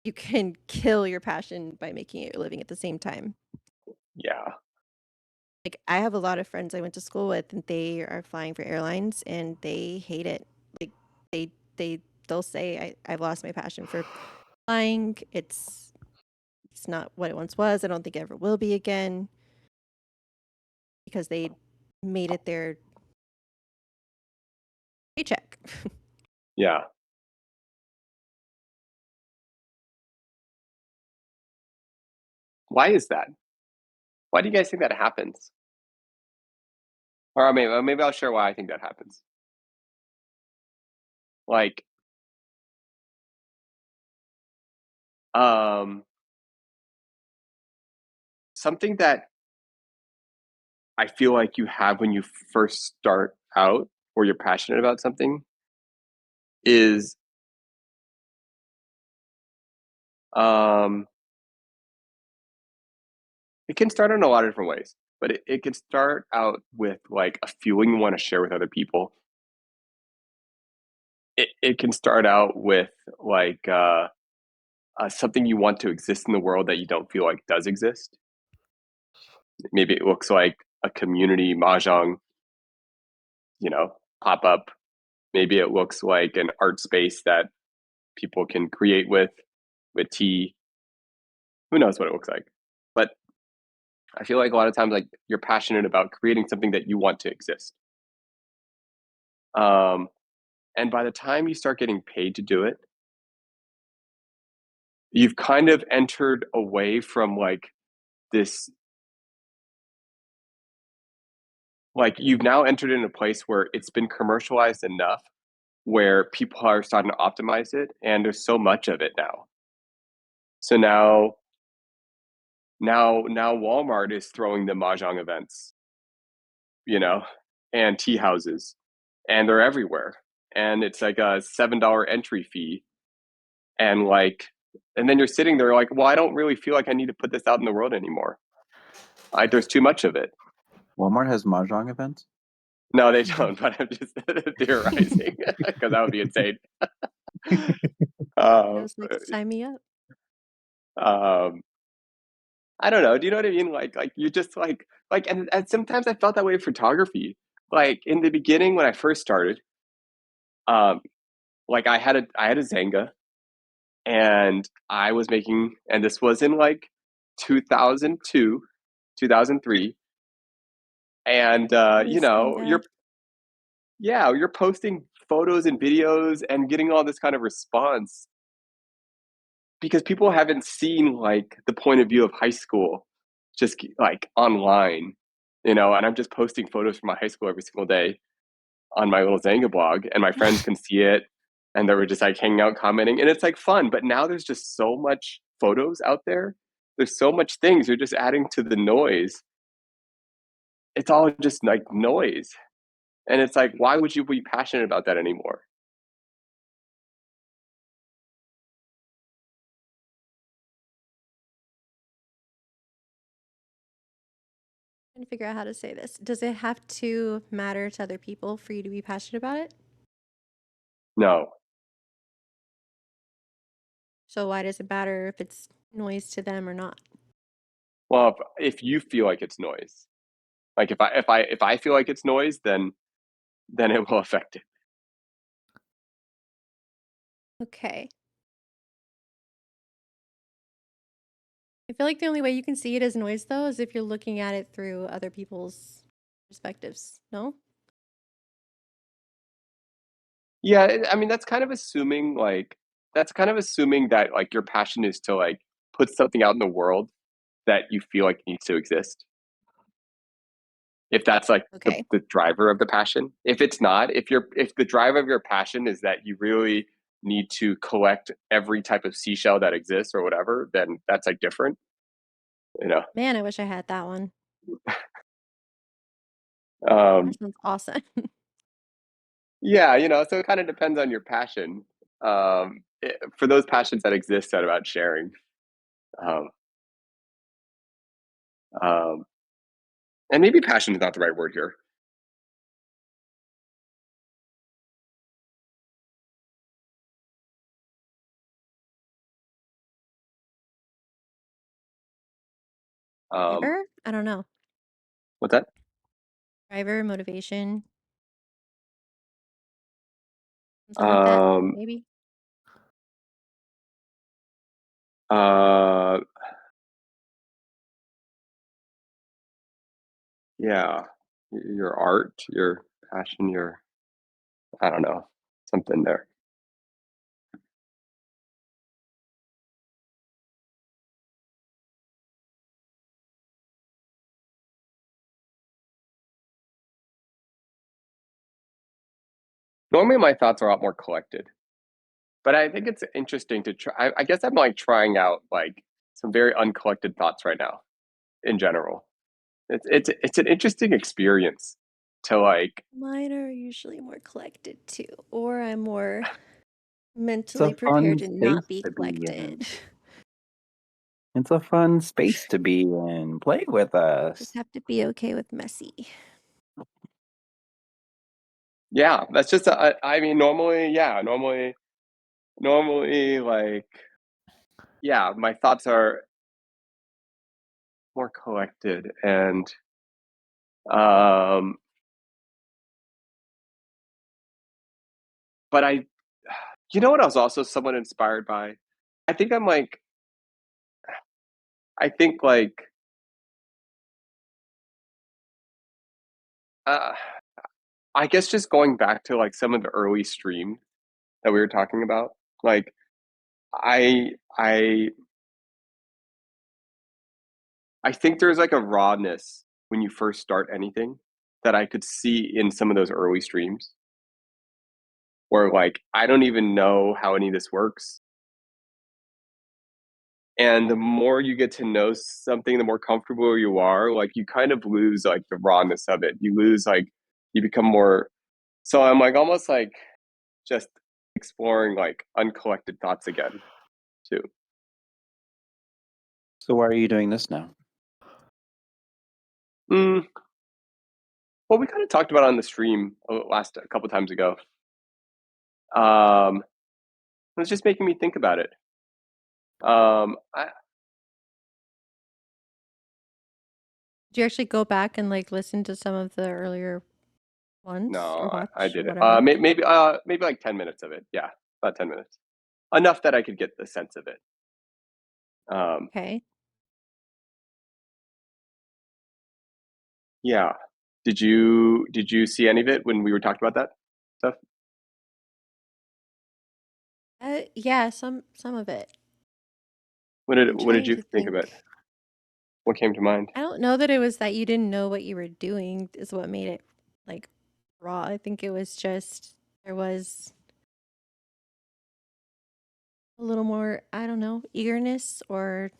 you can kill your passion by making it your living at the same time. yeah. Like I have a lot of friends I went to school with and they are flying for airlines and they hate it. Like they'll say I've lost my passion for flying. It's not what it once was. I don't think it ever will be again because they made it their paycheck. Yeah. Why is that? Why do you guys think that happens? Or maybe I'll share why I think that happens. Like, um, something that I feel like you have when you first start out or you're passionate about something is um it can start in a lot of different ways, but it can start out with like a feeling you want to share with other people. It can start out with like something you want to exist in the world that you don't feel like does exist. Maybe it looks like a community mahjong, pop up. Maybe it looks like an art space that people can create with tea. Who knows what it looks like? But I feel like a lot of times, like you're passionate about creating something that you want to exist. And by the time you start getting paid to do it, you've kind of entered away from like this, like you've now entered in a place where it's been commercialized enough where people are starting to optimize it, and there's so much of it now. So now Walmart is throwing the mahjong events, and tea houses, and they're everywhere. And it's like a $7 entry fee, and then you're sitting there like, well, I don't really feel like I need to put this out in the world anymore. There's too much of it. Walmart has mahjong events. No, they don't. But I'm just theorizing because that would be insane. Sign me up. I don't know. Do you know what I mean? Like you just and sometimes I felt that way in photography. Like in the beginning when I first started, like I had a Zenga, and I was making, and this was in like 2002, 2003, and Zenga. you're posting photos and videos and getting all this kind of response because people haven't seen like the point of view of high school just like online, and I'm just posting photos from my high school every single day on my little Zanga blog, and my friends can see it, and they were just like hanging out commenting, and it's like fun. But now there's just so much photos out there, there's so much things, you're just adding to the noise. It's all just like noise, and it's like, why would you be passionate about that anymore? Trying to figure out how to say this. Does it have to matter to other people for you to be passionate about it? No. So why does it matter if it's noise to them or not? Well, if you feel like it's noise, like if I feel like it's noise, then it will affect it. Okay. I feel like the only way you can see it as noise, though, is if you're looking at it through other people's perspectives. No? Yeah, I mean, that's kind of assuming that like your passion is to like put something out in the world that you feel like needs to exist. If that's like Okay. the driver of the passion. If it's not, if the driver of your passion is that you really need to collect every type of seashell that exists or whatever, then that's like different. Man, I wish I had that one. Um, That sounds awesome. yeah, so it kind of depends on your passion. For those passions that exist, that about sharing. Um, um, and maybe passion is not the right word here. Driver? I don't know. What's that? Driver, motivation. Something like that, maybe. Yeah, your art, your passion, I don't know, something there. Normally, my thoughts are a lot more collected, but I think it's interesting to try. I guess I'm like trying out like some very uncollected thoughts right now. in general. It's an interesting experience to like. Mine are usually more collected too, or I'm more It's a mentally fun prepared to space not be to be in. collected. It's a fun space to be in. Play with us. Just have to be okay with messy. Yeah, that's just I mean normally like yeah, my thoughts are more collected and um but you know what I was also somewhat inspired by? I think I'm like I think like uh I guess just going back to like some of the early stream that we were talking about, like I I I think there's like a rawness when you first start anything that I could see in some of those early streams where like I don't even know how any of this works. And the more you get to know something, the more comfortable you are, like you kind of lose like the rawness of it. You lose like you become more so I'm like almost like just exploring like uncollected thoughts again too. So why are you doing this now? Mm, well, we kind of talked about it on the stream last a couple times ago. It was just making me think about it. I, Did you actually go back and like listen to some of the earlier ones or no, I watch or did it. whatever? Maybe like 10 minutes of it. Yeah, about 10 minutes. Enough that I could get the sense of it. Okay. Yeah. Did you see any of it when we were talking about that stuff? Yeah, some of it. I'm What did trying you to think of it? think. What came to mind? I don't know that it was that you didn't know what you were doing is what made it like raw. I think it was just there was a little more, I don't know, eagerness or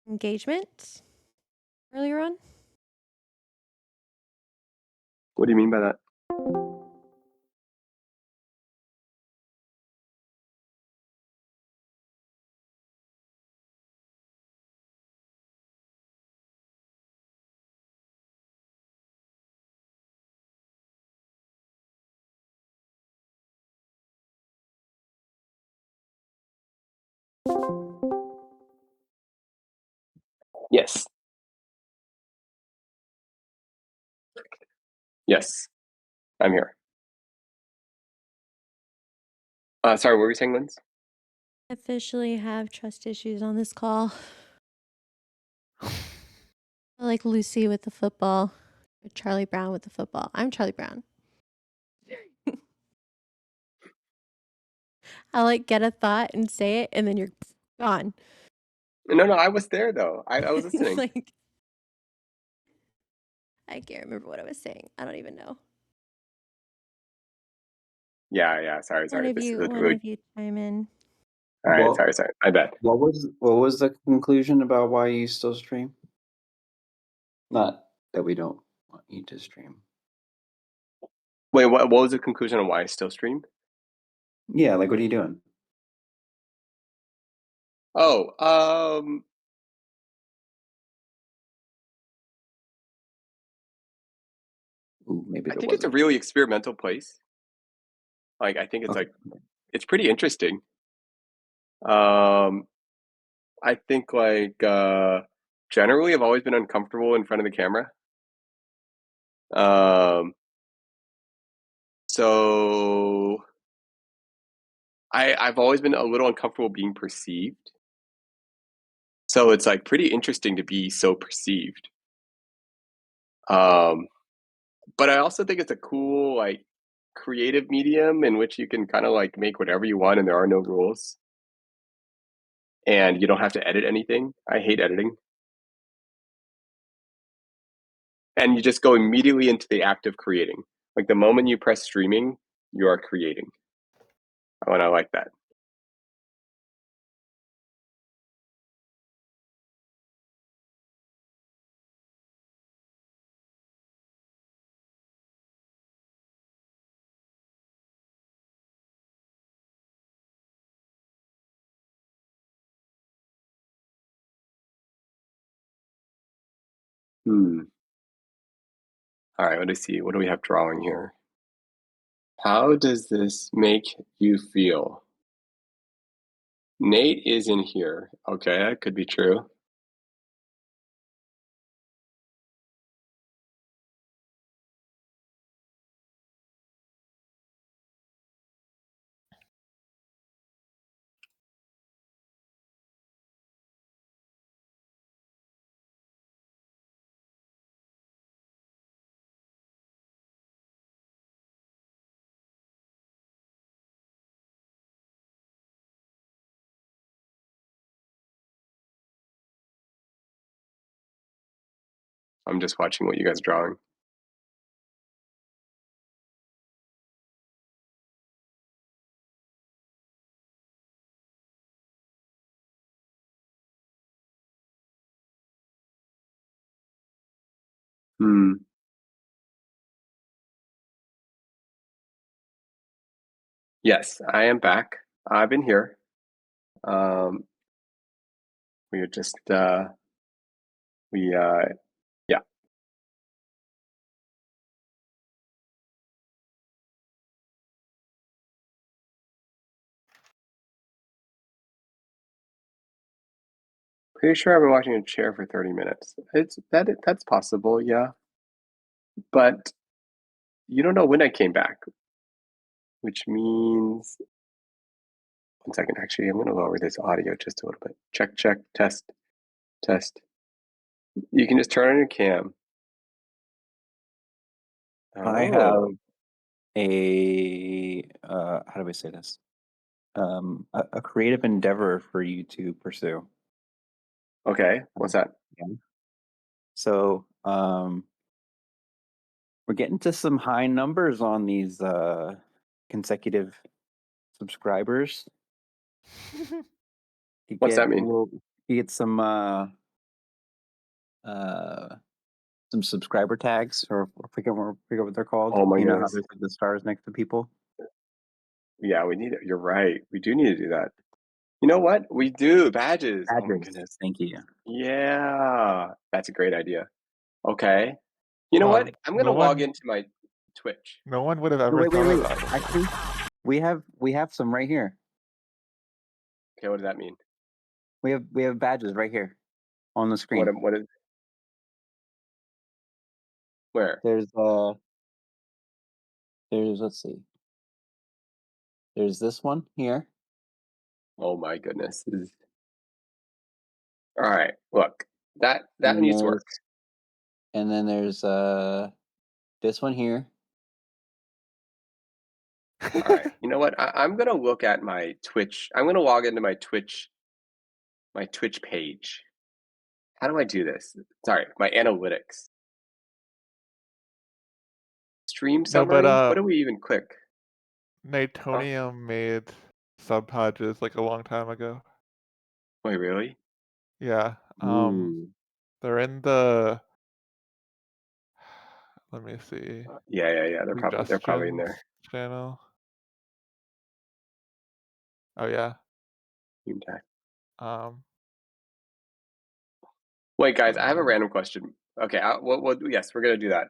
engagement earlier on. What do you mean by that? Yes. Yes. I'm here. Sorry, what were you saying, Linz? Officially have trust issues on this call. I like Lucy with the football, or Charlie Brown with the football. I'm Charlie Brown. I like get a thought and say it, and then you're gone. No, I was there though. I was listening. Like I can't remember what I was saying. I don't even know. Yeah. Sorry. One of This you, is really chime in. all right. Well, Sorry. My bad. what was the conclusion about why you still stream? Not that we don't want you to stream. Wait, what was the conclusion on why I still stream? Yeah, like what are you doing? Oh, Ooh, maybe I there think it's a wasn't. really experimental place. Like I think it's Okay. like it's pretty interesting. Um, I think like generally I've always been uncomfortable in front of the camera. Um, so I've always been a little uncomfortable being perceived. So it's like pretty interesting to be so perceived. Um, but I also think it's a cool like creative medium in which you can kind of like make whatever you want and there are no rules. And you don't have to edit anything. I hate editing. And you just go immediately into the act of creating. Like the moment you press streaming, you are creating. Oh, and I like that. All right, let me see. What do we have drawing here? How does this make you feel? Nate is in here. Okay, that could be true. I'm just watching what you guys are drawing. Yes, I am back. I've been here. We were just yeah. Pretty sure I've been watching a chair for 30 minutes. That's possible, yeah. But you don't know when I came back, which means 1 second. Actually, I'm going to lower this audio just a little bit. Check, check, test, test. You can just turn on your cam. I have a how do I say this? A creative endeavor for you to pursue. Okay, what's that? So we're getting to some high numbers on these consecutive subscribers. You What's get that mean? you get some subscriber tags, or I forget what they're called. Oh my you know how goodness. there's like the stars next to people. Yeah, we need it. You're right. We do need to do that. You know what? We do badges. Oh my Badges. goodness. Thank you. Yeah, that's a great idea. Okay. You know what? I'm gonna No log one, into my Twitch. no one would have No, ever wait. thought of that before. Actually, we have some right here. Okay, what does that mean? We have badges right here on the screen. What is where? There's let's see. There's this one here. Oh my goodness. All right. Look, that And needs to work. And then there's this one here. All right. You know what? I'm gonna look at my Twitch. I'm gonna log into my Twitch page. How do I do this? Sorry, my analytics. Stream No, summary? but What do we even click? Natonium made sub badges like a long time ago. Wait, really? Yeah. Ooh. They're in the. Let me see. Yeah. They're probably in Suggestions there. channel. Oh yeah. Okay. Wait, guys, I have a random question. Okay, yes, we're gonna do that.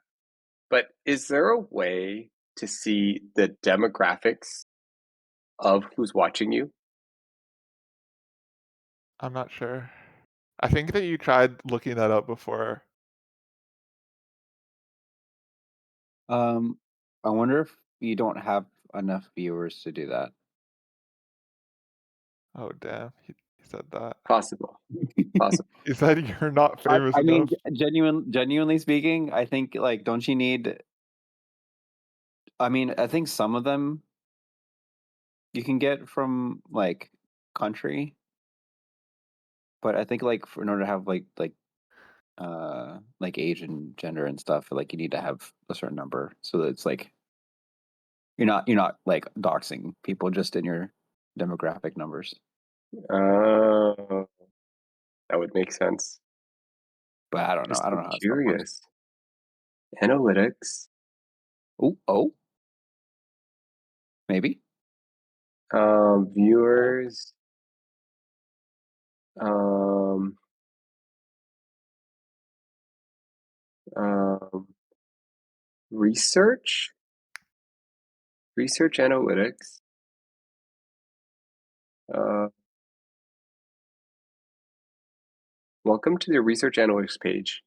But is there a way to see the demographics of who's watching you? I'm not sure. I think that you tried looking that up before. I wonder if you don't have enough viewers to do that. Oh damn, he said that. Possible. He said you're not famous I mean, enough. genuinely speaking, I think like don't you need? I mean, I think some of them you can get from like country, but I think like in order to have like age and gender and stuff, like you need to have a certain number so that it's like you're not like doxing people just in your demographic numbers. That would make sense. But I don't know. Just I don't know how stuff works. curious. Analytics. Oh, maybe. Viewers. Research analytics. Welcome to the research analytics page.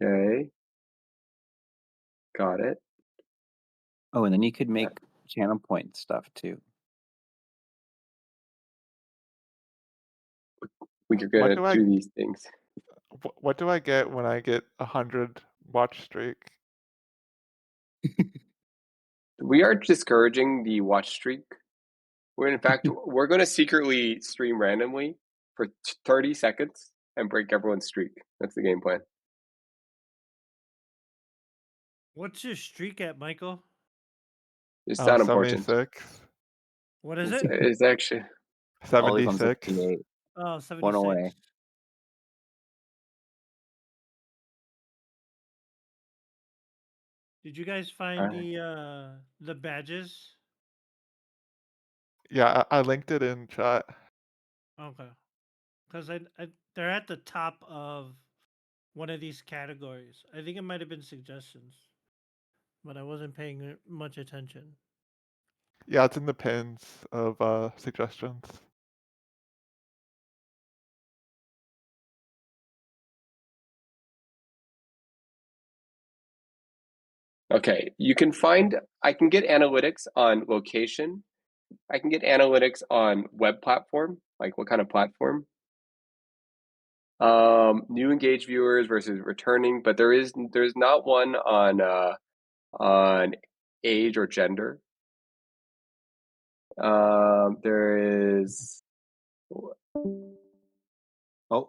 Okay. Got it. Oh, and then you could make channel point stuff too. We're What gonna do I do these things. what do I get when I get 100 watch streak? We are discouraging the watch streak. In fact, we're going to secretly stream randomly for 30 seconds and break everyone's streak. That's the game plan. What's your streak at, Michael? It's not important. 76. What is It's, it? it's actually Ollie's on 76. 68. Oh, 76. One away. Did you guys find the badges? Yeah, I linked it in chat. Okay, because they're at the top of one of these categories. I think it might have been suggestions, but I wasn't paying much attention. Yeah, it's in the pins of suggestions. okay. I can get analytics on location. I can get analytics on web platform, like what kind of platform. New engaged viewers versus returning, but there's not one on age or gender. There is. Oh, Is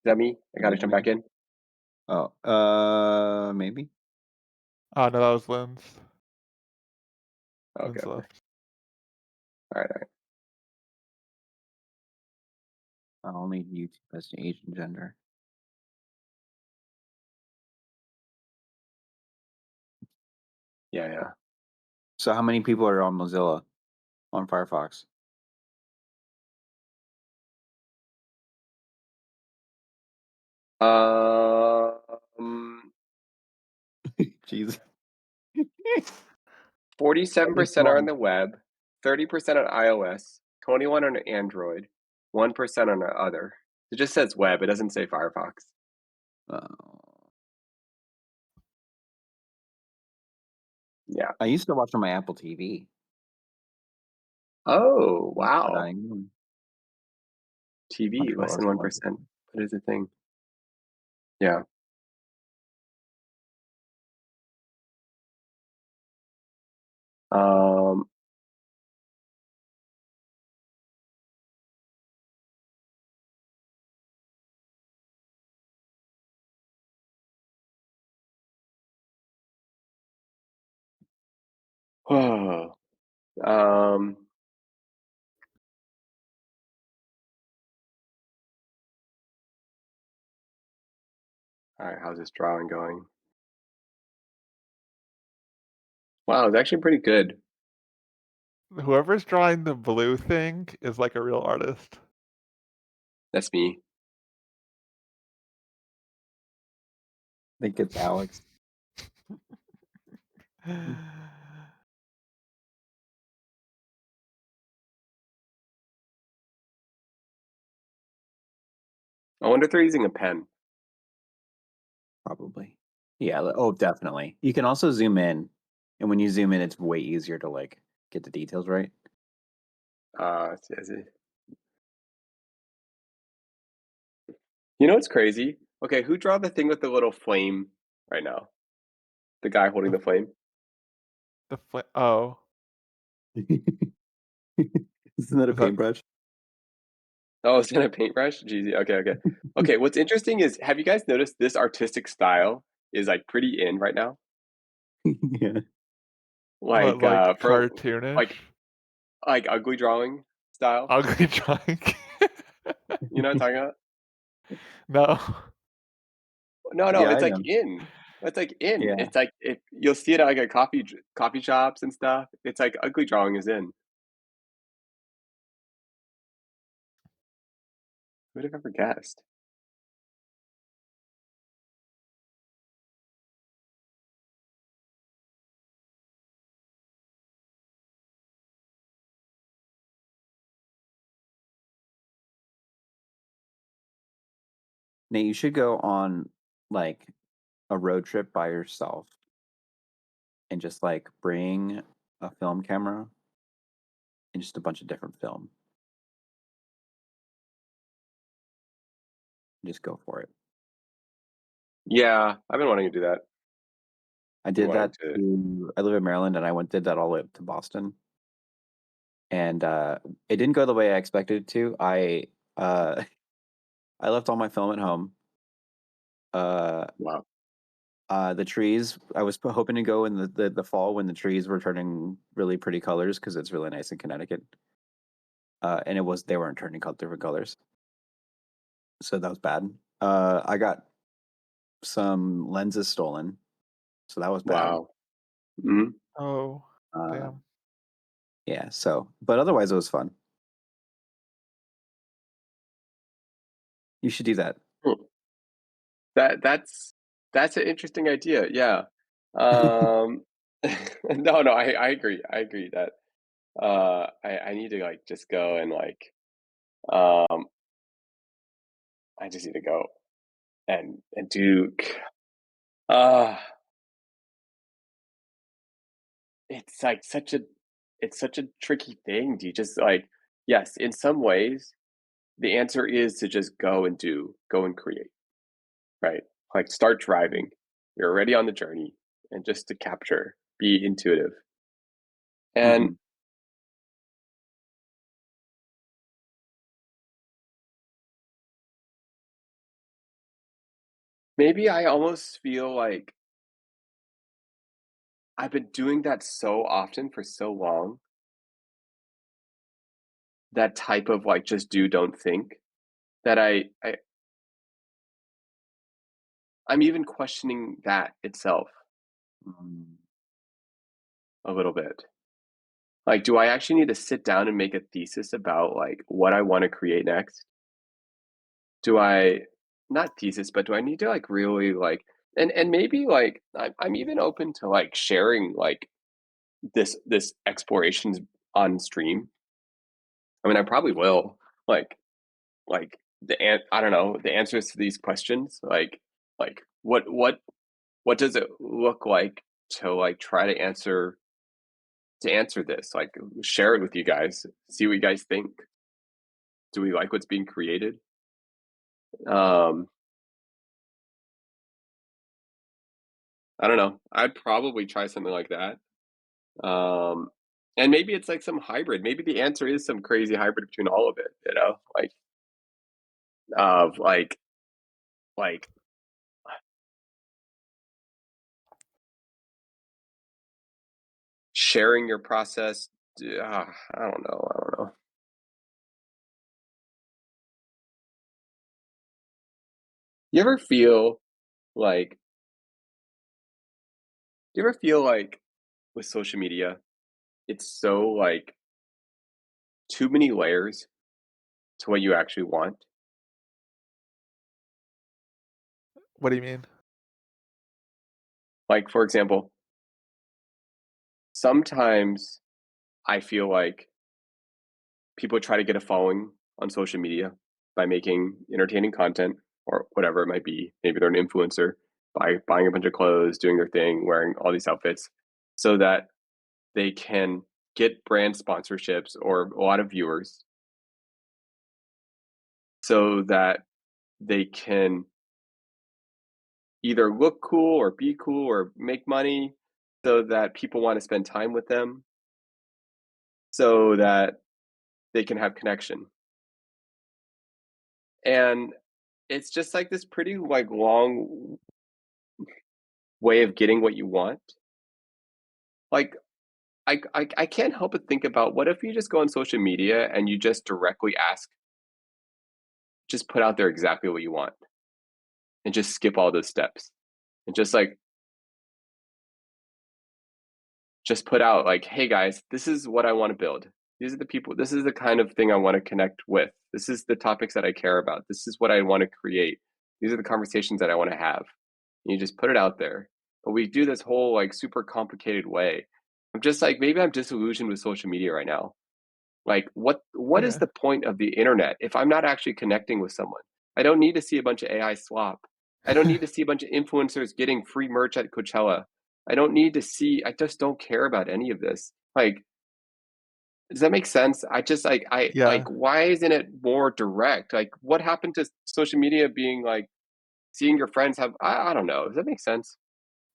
that me? I gotta jump back in. oh, maybe. Oh no, that was Lynn's. Okay. Lynn's Okay. left. All right. I'll only YouTube as to age and gender. Yeah. So how many people are on Mozilla on Firefox? Jeez. 47% are on the web, 30% on iOS, 21 on Android, 1% on other. It just says web. It doesn't say Firefox. Yeah. I used to watch on my Apple TV. Oh, But wow. I know. TV, Much less than lower. 1%. That is a thing. Yeah. Oh. All right, how's this drawing going? Wow, it's actually pretty good. Whoever's drawing the blue thing is like a real artist. That's me. I think it's Alex. I wonder if they're using a pen. Probably. Yeah. Oh, definitely. You can also zoom in, and when you zoom in, it's way easier to like get the details right. I see. You know what's crazy? Okay, who draw the thing with the little flame right now? The guy holding the flame? Oh. Isn't that a Is that- paintbrush? Oh, it's in a paintbrush? Jeez, okay. Okay, what's interesting is, have you guys noticed this artistic style is like pretty in right now? Yeah. Like, like for cartoonish? like ugly drawing style? Ugly drawing? You know what I'm talking about? No. No, Yeah, it's I like know. in. It's like in. Yeah. It's like you'll see it at like a coffee shops and stuff. It's like ugly drawing is in. Who'd have ever guessed? Nate, you should go on like a road trip by yourself and just like bring a film camera and just a bunch of different film. Just go for it. Yeah, I've been wanting to do that. I did wanting that to- to, I live in Maryland and I did that all the way up to Boston. And it didn't go the way I expected it to. I left all my film at home. Wow. The trees, I was hoping to go in the fall when the trees were turning really pretty colors because it's really nice in Connecticut. And they weren't turning different colors. So that was bad. I got some lenses stolen. So that was bad. Wow. hmm Oh, Uh, damn. yeah, but otherwise it was fun. You should do that. That's an interesting idea. Yeah. No, I agree. I agree that I need to like just go and like I just need to go and do it's like such a tricky thing. Do you just like yes, in some ways the answer is to just go and create, right? Like start driving. You're already on the journey and just to capture, be intuitive. And Mhm. maybe I almost feel like I've been doing that so often for so long. That type of like just do, don't think that I'm even questioning that itself Mm. a little bit. Like, do I actually need to sit down and make a thesis about like what I want to create next? Do I not thesis, but do I need to like really like and maybe like I'm even open to like sharing like this explorations on stream. I mean, I probably will like I don't know the answers to these questions like what does it look like to like try to answer this like share it with you guys, see what you guys think. Do we like what's being created? um I don't know, I'd probably try something like that. And maybe it's like some hybrid, maybe the answer is some crazy hybrid between all of it, you know, like of like sharing your process. I don't know. You ever feel like you ever feel like with social media, it's so like too many layers to what you actually want? What do you mean? Like, for example, sometimes I feel like people try to get a following on social media by making entertaining content or whatever it might be. Maybe they're an influencer by buying a bunch of clothes, doing their thing, wearing all these outfits so that they can get brand sponsorships or a lot of viewers so that they can either look cool or be cool or make money so that people want to spend time with them so that they can have connection. And it's just like this pretty like long way of getting what you want. Like I can't help but think about what if you just go on social media and you just directly ask, just put out there exactly what you want and just skip all those steps and just put out like, hey guys, this is what I want to build. These are the people, this is the kind of thing I want to connect with. This is the topics that I care about. This is what I want to create. These are the conversations that I want to have. And you just put it out there. But we do this whole like super complicated way. I'm just like, maybe I'm disillusioned with social media right now. Like what is Okay. the point of the internet if I'm not actually connecting with someone? I don't need to see a bunch of AI slop. I don't need to see a bunch of influencers getting free merch at Coachella. I don't need to see. I just don't care about any of this. Like, does that make sense? I just I Yeah. like, why isn't it more direct? Like, what happened to social media being like seeing your friends have? I don't know. Does that make sense?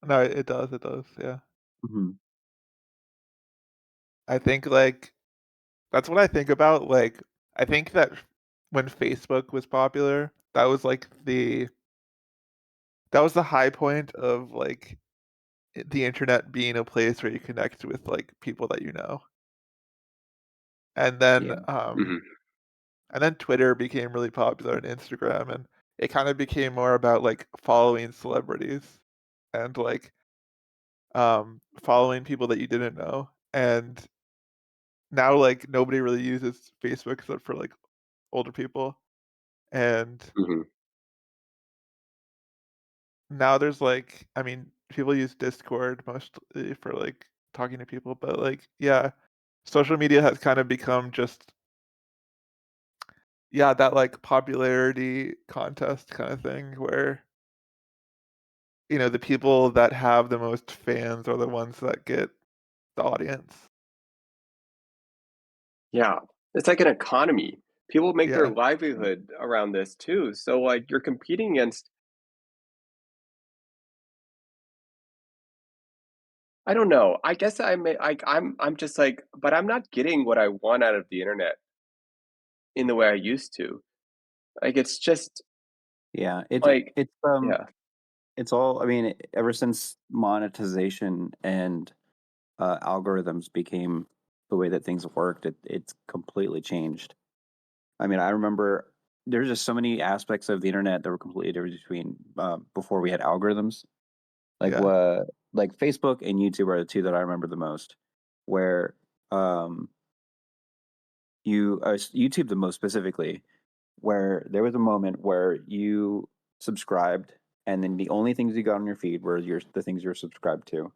No, it does. It does. Yeah. Hmm. I think like that's what I think about. Like, I think that when Facebook was popular, that was like that was the high point of like the internet being a place where you connect with like people that you know. And then Yeah. Hmm. and then Twitter became really popular and Instagram, and it kind of became more about like following celebrities and like following people that you didn't know. And now like nobody really uses Facebook except for like older people. And Hmm. now there's like, I mean, people use Discord mostly for like talking to people, but like, yeah, social media has kind of become just, yeah, that like popularity contest kind of thing where, you know, the people that have the most fans are the ones that get the audience. Yeah, it's like an economy. People make their Yeah. livelihood around this too. So like, you're competing against. I don't know. I guess I'm just like, but I'm not getting what I want out of the internet in the way I used to. Like, it's just Yeah. like, It's yeah. it's all. I mean, ever since monetization and algorithms became the way that things worked, it's completely changed. I mean, I remember there's just so many aspects of the internet that were completely different between before we had algorithms. Like Yeah. what, like Facebook and YouTube are the two that I remember the most. Where um, YouTube the most specifically, where there was a moment where you subscribed, and then the only things you got on your feed were the things you're subscribed to.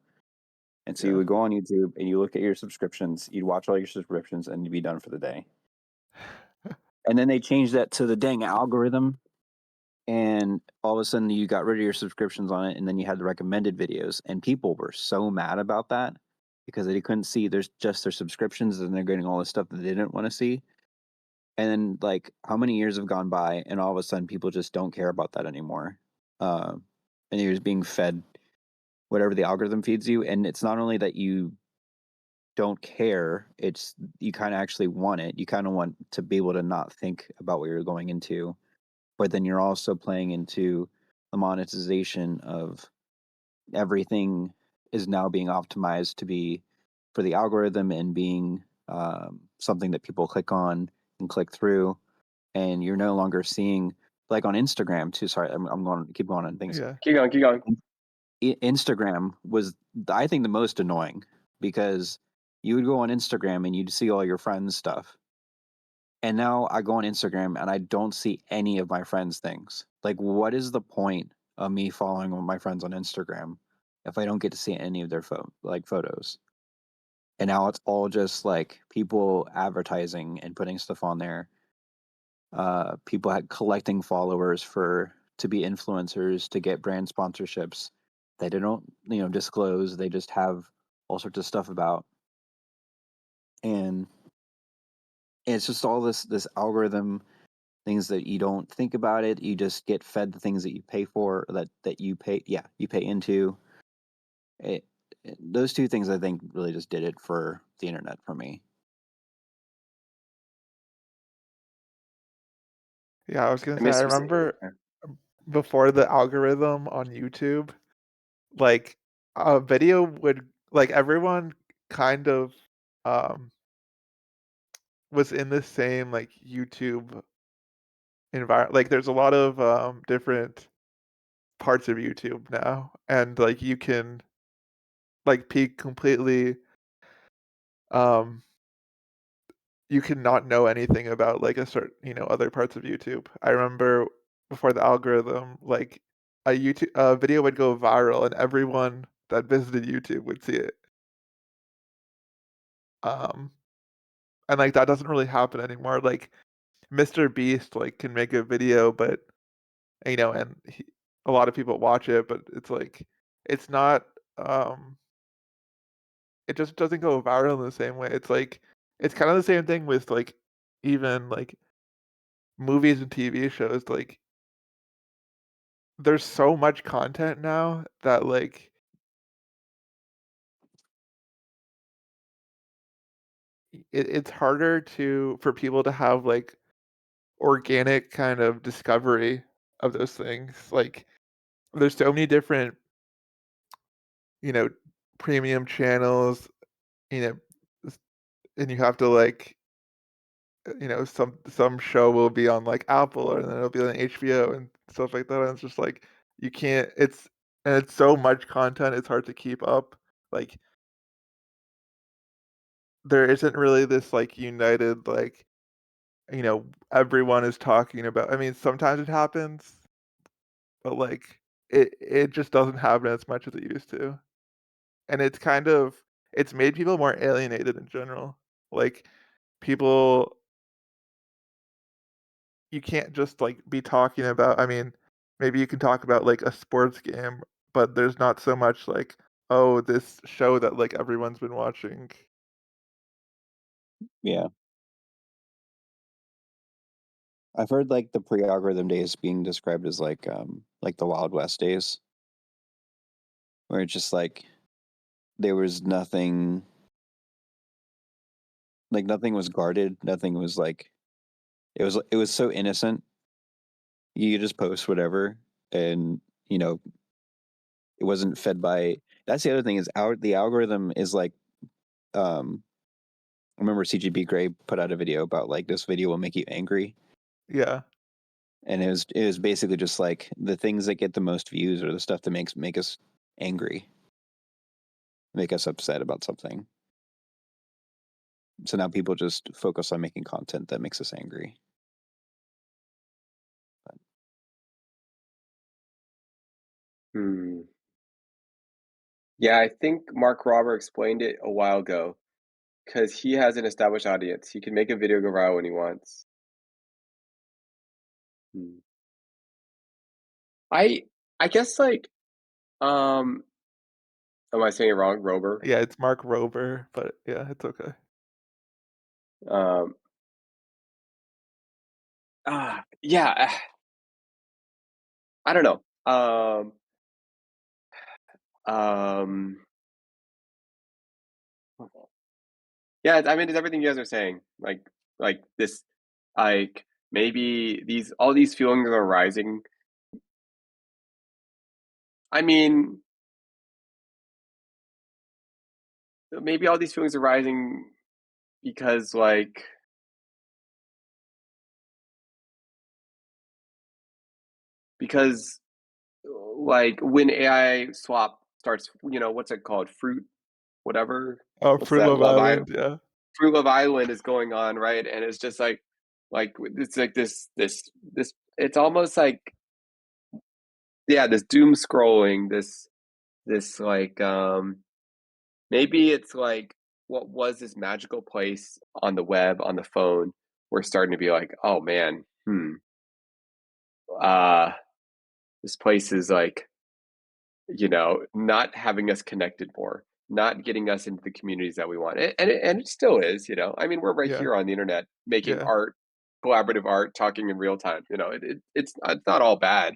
And so you Yeah. would go on YouTube and you look at your subscriptions, you'd watch all your subscriptions, and you'd be done for the day. And then they changed that to the dang algorithm, and all of a sudden you got rid of your subscriptions on it, and then you had the recommended videos, and people were so mad about that because they couldn't see there's just their subscriptions, and they're getting all this stuff that they didn't want to see. And then like how many years have gone by, and all of a sudden people just don't care about that anymore. And you're just being fed whatever the algorithm feeds you, and it's not only that you don't care, it's you kind of actually want it. You kind of want to be able to not think about what you're going into, but then you're also playing into the monetization of everything is now being optimized to be for the algorithm and being something that people click on and click through, and you're no longer seeing like on Instagram too. Sorry, I'm going to keep going on things. Yeah. Keep going, keep going. Instagram was, I think, the most annoying because you would go on Instagram and you'd see all your friends' stuff. And now I go on Instagram and I don't see any of my friends' things. Like, what is the point of me following my friends on Instagram if I don't get to see any of their photos? And now it's all just like people advertising and putting stuff on there. People had collecting followers to be influencers to get brand sponsorships that they don't disclose. They just have all sorts of stuff about, and it's just all this algorithm things that you don't think about it. You just get fed the things that you pay for, that you pay. Yeah, you pay into it. Those two things I think really just did it for the internet for me. Yeah, I was gonna I say, I miss. remember before the algorithm on YouTube, like a video would like everyone kind of um was in the same like YouTube environment. Like there's a lot of different parts of YouTube now, and like you can like be completely um you can not know anything about like a certain other parts of YouTube. I remember before the algorithm, like a video would go viral and everyone that visited YouTube would see it. Um and like that doesn't really happen anymore. Like Mr. Beast like can make a video, but you know, and a lot of people watch it, but it's like it's not it just doesn't go viral in the same way. It's like it's kind of the same thing with like even like movies and TV shows. Like there's so much content now that like it's harder for people to have like organic kind of discovery of those things. Like there's so many different, you know, premium channels, you know, and you have to like, you know, some show will be on like Apple or then it'll be on HBO and stuff like that. And it's just like you can't. It's so much content. It's hard to keep up. Like there isn't really this like united like, you know, everyone is talking about. I mean, sometimes it happens, but like it just doesn't happen as much as it used to. And it's made people more alienated in general. Like people you can't just like be talking about, I mean, maybe you can talk about like a sports game, but there's not so much like, oh, this show that like everyone's been watching. Yeah. I've heard like the pre-algorithm days being described as like the Wild West days, where it's just like there was nothing, like nothing was guarded, nothing was like it was so innocent. You could just post whatever, and you know it wasn't fed by. That's the other thing is the algorithm is like I remember CGB Grey put out a video about like this video will make you angry. Yeah. And it was basically just like the things that get the most views are the stuff that make us angry, make us upset about something. So now people just focus on making content that makes us angry. Hmm. Yeah, I think Mark Robber explained it a while ago because he has an established audience. He can make a video go viral when he wants. Hmm. I I guess like um am I saying it wrong? Rober. Yeah, it's Mark Rober, but yeah, it's okay. Um yeah, I don't know. Um yeah, I mean it's everything you guys are saying. Like this like maybe all these feelings are rising. I mean maybe all these feelings are rising because because like when AI swap starts, you know, what's it called? Fruit, whatever. Oh, What's Fruit that? Love Island, yeah. Fruit Love Island is going on, right? And it's just like it's like this. It's almost like yeah, this doom scrolling. This like maybe it's like what was this magical place on the web on the phone. We're starting to be like, oh man, uh, this place is like you know, not having us connected more, not getting us into the communities that we want. And it still is, you know. I mean, we're right Yeah. here on the internet making Yeah. art, collaborative art, talking in real time. You know, it's not all bad.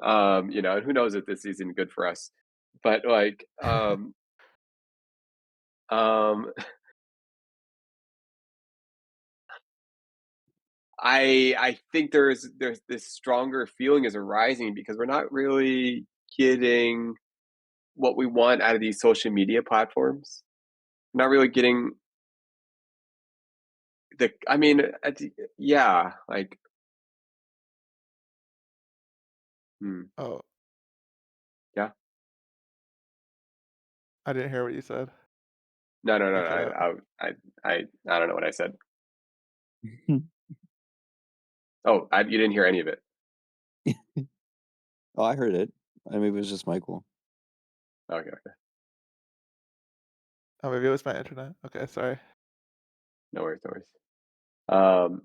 You know, and who knows if this is even good for us. But like um I think there's this stronger feeling is arising because we're not really getting what we want out of these social media platforms. We're not really getting I mean, yeah, like, hmm, Oh, yeah. I didn't hear what you said. No, no, no, You cut out. I don't know what I said. Oh, you didn't hear any of it. Oh, I heard it. I mean, it was just Michael. Okay, okay. Oh, maybe it was my internet. Okay, sorry. No worries, no worries.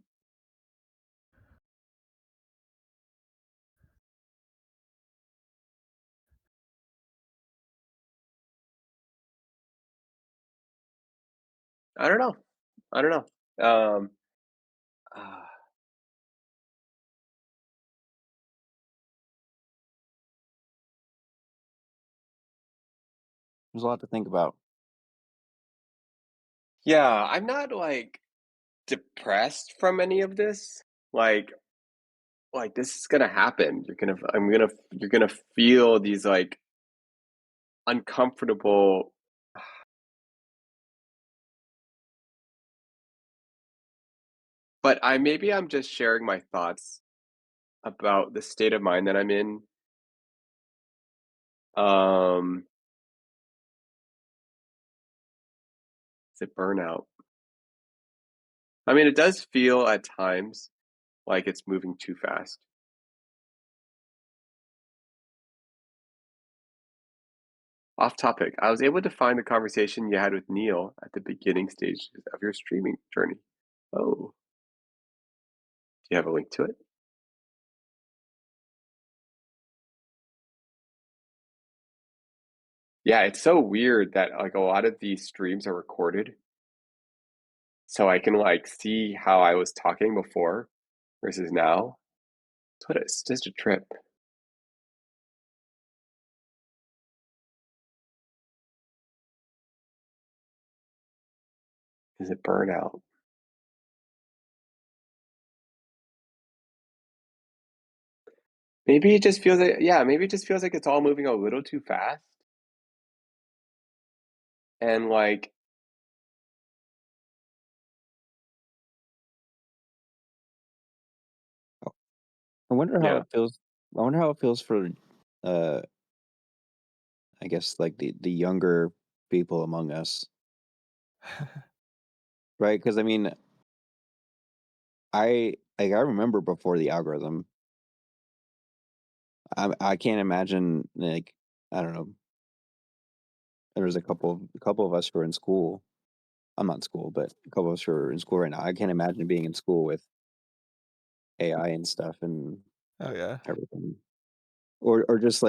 I don't know. I don't know. Uh, There's a lot to think about. yeah, I'm not like depressed from any of this. Like this is gonna happen. You're gonna feel these like uncomfortable. But maybe I'm just sharing my thoughts about the state of mind that I'm in. Um, is it burnout? I mean, it does feel at times like it's moving too fast. Off topic, I was able to find the conversation you had with Neil at the beginning stages of your streaming journey. Oh, do you have a link to it? Yeah, it's so weird that like a lot of these streams are recorded, so I can like see how I was talking before versus now. It's just a trip. Is it burnout? Maybe it just feels like, yeah, maybe it just feels like it's all moving a little too fast. And like, I wonder how yeah, it feels. I wonder how it feels for, uh, I guess like the younger people among us, right? Because I mean, I remember before the algorithm. I can't imagine like I don't know. There was a couple of us who are in school. I'm not in school, but a couple of us who are in school right now. I can't imagine being in school with AI and stuff and Oh yeah. everything, or just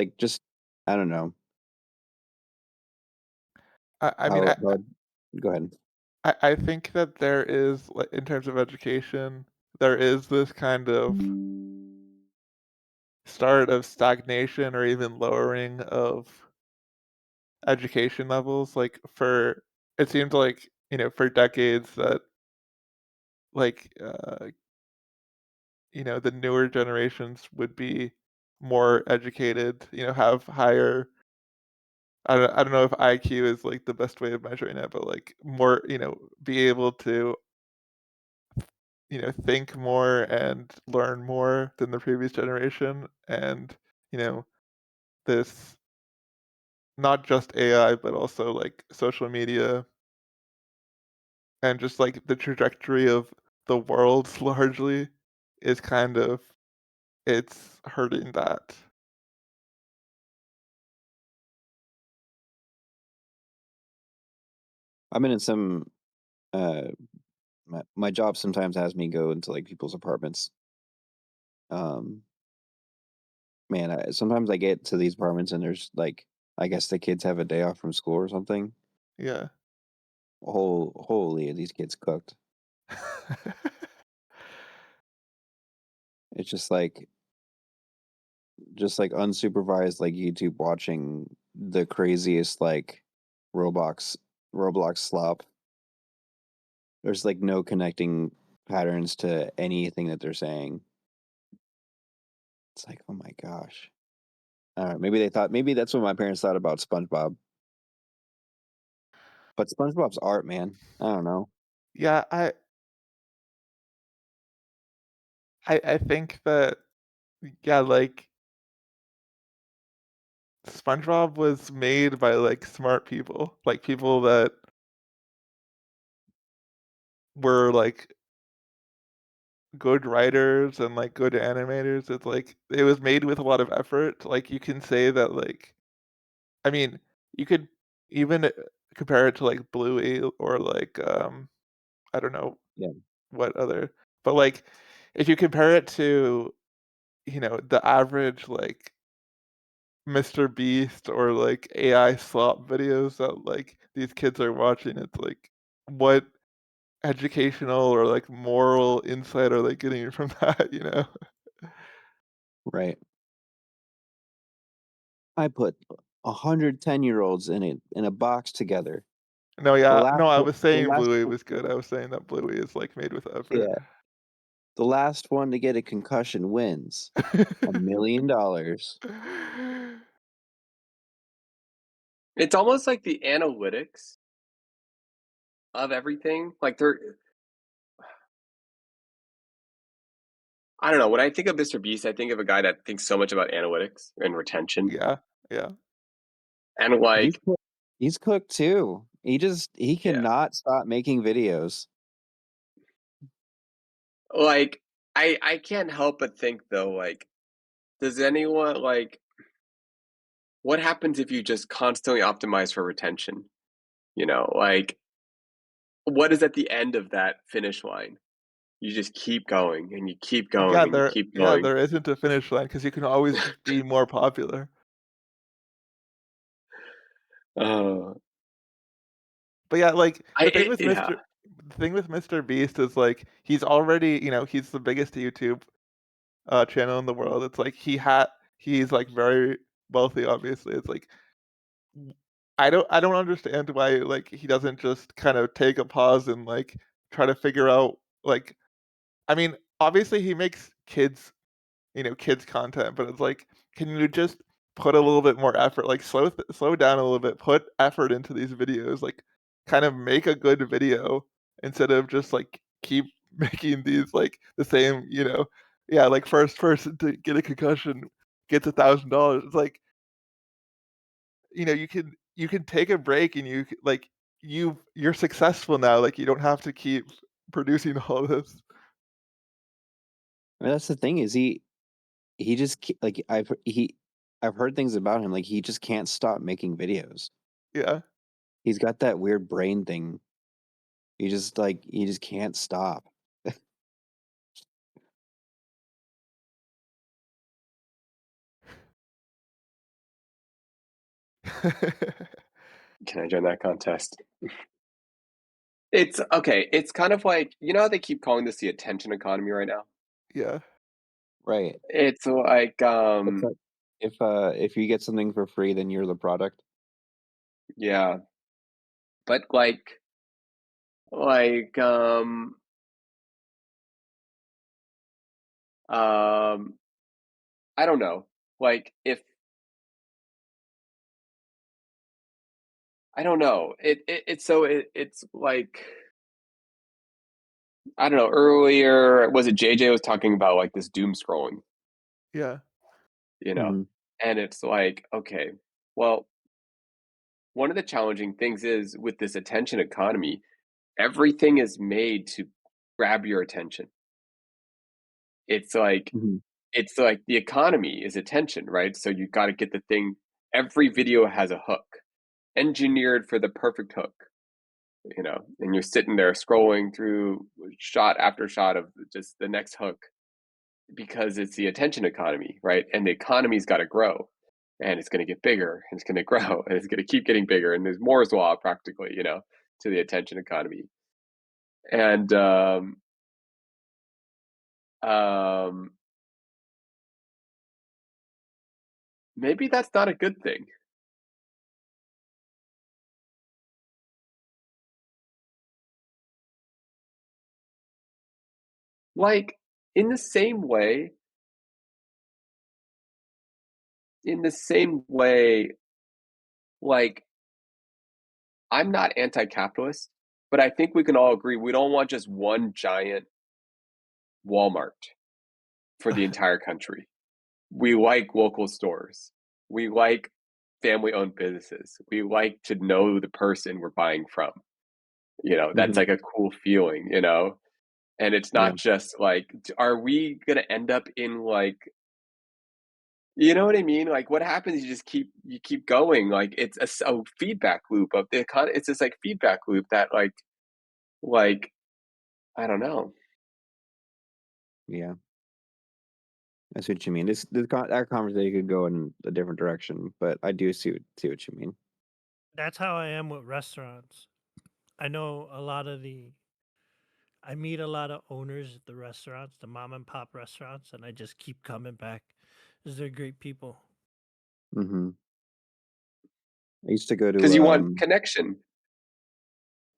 I don't know I mean, how. Go ahead. I think that there is, like, in terms of education, there is this kind of start of stagnation or even lowering of education levels. Like for it seems like, for decades that like the newer generations would be more educated, have higher I don't know if IQ is like the best way of measuring it, but like more, be able to think more and learn more than the previous generation. And, you know, this not just AI, but also like social media and just like the trajectory of the world largely is kind of it's hurting that. I've been in some. Uh, my job sometimes has me go into like people's apartments. Um, man, sometimes I get to these apartments and there's like I guess the kids have a day off from school or something. Yeah. Holy, these kids cooked. It's just like unsupervised like YouTube watching the craziest like Roblox Roblox slop. There's like no connecting patterns to anything that they're saying. It's like, oh my gosh. Maybe that's what my parents thought about SpongeBob. But SpongeBob's art, man. I don't know. Yeah, I think that yeah, like SpongeBob was made by like smart people, like people that were like good writers and like good animators. It's like it was made with a lot of effort. Like you can say that like I mean, you could even compare it to like Bluey or like I don't know Yeah. what other but like if you compare it to, the average like Mr. Beast or like AI slop videos that like these kids are watching, it's like what educational or like moral insight are they getting from that, you know? Right. I put 110-year-olds in a box together. No, The yeah. last No, I one, was the saying last Bluey one, was good. I was saying that Bluey is like made with effort. yeah, the last one to get a concussion wins $1 million. It's almost like the analytics of everything. Like I don't know. When I think of Mr. Beast, I think of a guy that thinks so much about analytics and retention. Yeah, yeah. And He's like, cooked, he's cooked too. He yeah, cannot stop making videos. like I can't help but think though, like, does anyone like what happens if you just constantly optimize for retention? You know, like what is at the end of that finish line? You just keep going and you keep going and you keep Yeah, going. there isn't a finish line because you can always just be more popular. Uh, But yeah, like yeah. the thing with Mr. Beast is like he's already, you know, he's the biggest YouTube channel in the world. It's like he's like very wealthy, obviously. It's like I don't understand why like he doesn't just kind of take a pause and like try to figure out like I mean, obviously he makes kids, you know, kids content, but it's like can you just put a little bit more effort, like slow down a little bit, put effort into these videos, like kind of make a good video instead of just like keep making these like the same, you know, yeah, like first person to get a concussion gets $1,000. It's like you know, you can take a break and like you're successful now. Like you don't have to keep producing all this. I mean, that's the thing is he just like I've heard things about him, like he just can't stop making videos. Yeah. He's got that weird brain thing. He just can't stop. Can I join that contest? It's okay. It's kind of like, you know how they keep calling this the attention economy right now? Yeah. Right. It's like, It's like if you get something for free, then you're the product. yeah, but like, I don't know. Like, if I don't know, it's like I don't know. Earlier, was it JJ was talking about like this doom scrolling, Yeah. you know, Mhm. and it's like, okay, well, one of the challenging things is with this attention economy, everything is made to grab your attention. It's like Mhm. it's like the economy is attention, right? So you got to get the thing. Every video has a hook, engineered for the perfect hook, you know. And you're sitting there scrolling through shot after shot of just the next hook because it's the attention economy, right? And the economy's got to grow, and it's going to get bigger, and it's going to grow, and it's going to keep getting bigger. And there's Moore's law, practically, you know, to the attention economy. And um, maybe that's not a good thing. Like in the same way, in the same way, like I'm not anti-capitalist, but I think we can all agree we don't want just one giant Walmart for the entire country. We like local stores. We like family-owned businesses. We like to know the person we're buying from. You know, that's Mhm. like a cool feeling, you know? And it's Yeah. not just like, are we gonna end up in like, you know what I mean? Like, what happens? You keep going. Like, it's a feedback loop of the it's this like feedback loop that like I don't know. Yeah. I see what you mean. Our conversation could go in a different direction, but I do see what you mean. That's how I am with restaurants. I know a lot of the I meet a lot of owners at the restaurants, the mom and pop restaurants, and I just keep coming back because they're great people. Mm-hmm. I used to go Because to you want connection.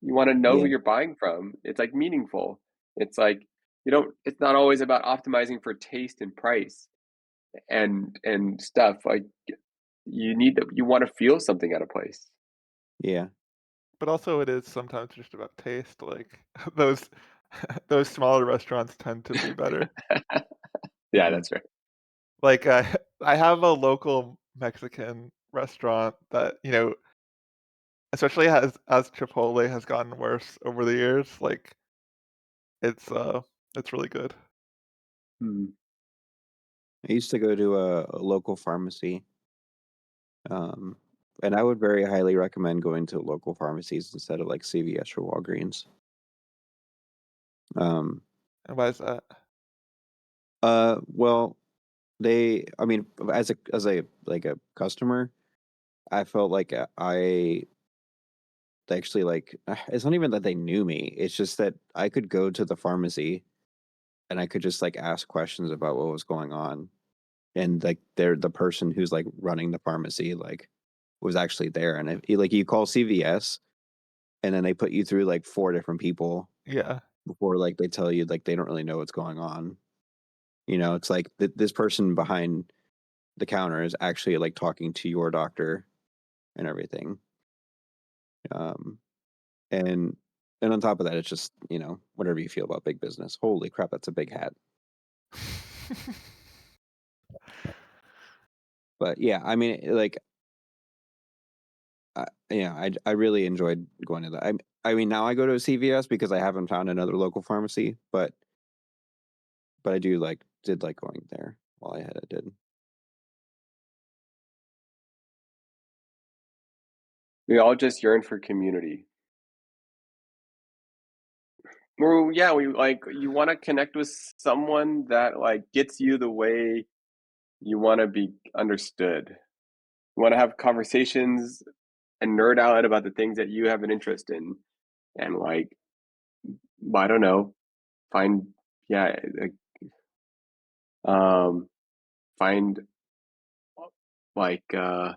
You want to know who yeah, you're buying from. It's like meaningful. It's like you don't. It's not always about optimizing for taste and price and stuff. Like you need to. You want to feel something at a place. yeah. But also, it is sometimes just about taste. Like those those smaller restaurants tend to be better. Yeah, Mhm. that's right. Like I have a local Mexican restaurant that especially as Chipotle has gotten worse over the years. Like it's really good. Hmm. I used to go to a local pharmacy, and I would very highly recommend going to local pharmacies instead of like CVS or Walgreens. Um, And why is that? well, I mean, as a like a customer, I felt like I actually like it's not even that they knew me. It's just that I could go to the pharmacy and I could just like ask questions about what was going on, and like they're the person who's like running the pharmacy like was actually there, and like you call CVS and then they put you through like four different people Yeah. before like they tell you like they don't really know what's going on. It's like this person behind the counter is actually like talking to your doctor and everything. Um, and and on top of that, it's just whatever you feel about big business. Holy crap, that's a big hat. But yeah, I mean, like, I really enjoyed going to that. I mean, now I go to a CVS because I haven't found another local pharmacy, but I did like going there while I had it. Did. We all just yearn for community. Well, yeah, we like you want to connect with someone that like gets you the way you want to be understood. You want to have conversations and nerd out about the things that you have an interest in, and like I don't know, find yeah, um, find like I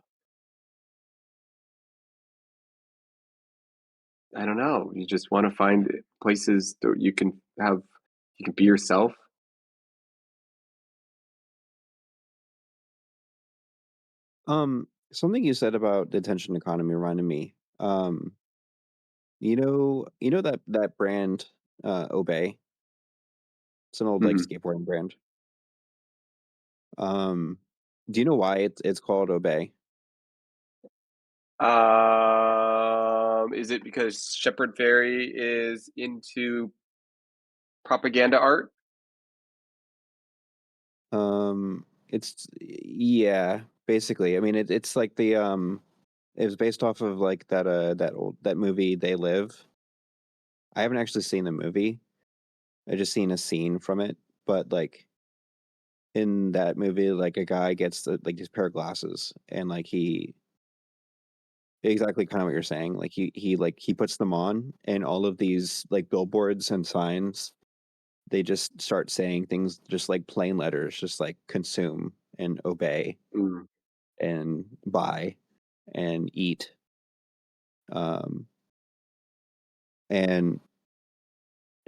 don't know. You just want to find places that you can be yourself. Something you said about the attention economy reminded me. You know that brand, Obey. It's an old like Mhm. skateboarding brand. Um, do you know why it's called Obey? Is it because Shepard Fairey is into propaganda art? It's yeah, basically. I mean, it's like it was based off of like that movie They Live. I haven't actually seen the movie. I just seen a scene from it, but like in that movie, like a guy gets like these pair of glasses, and like he exactly kind of what you're saying. Like he puts them on, and all of these like billboards and signs, they just start saying things just like plain letters, just like consume and obey Mm. and buy and eat. Um, and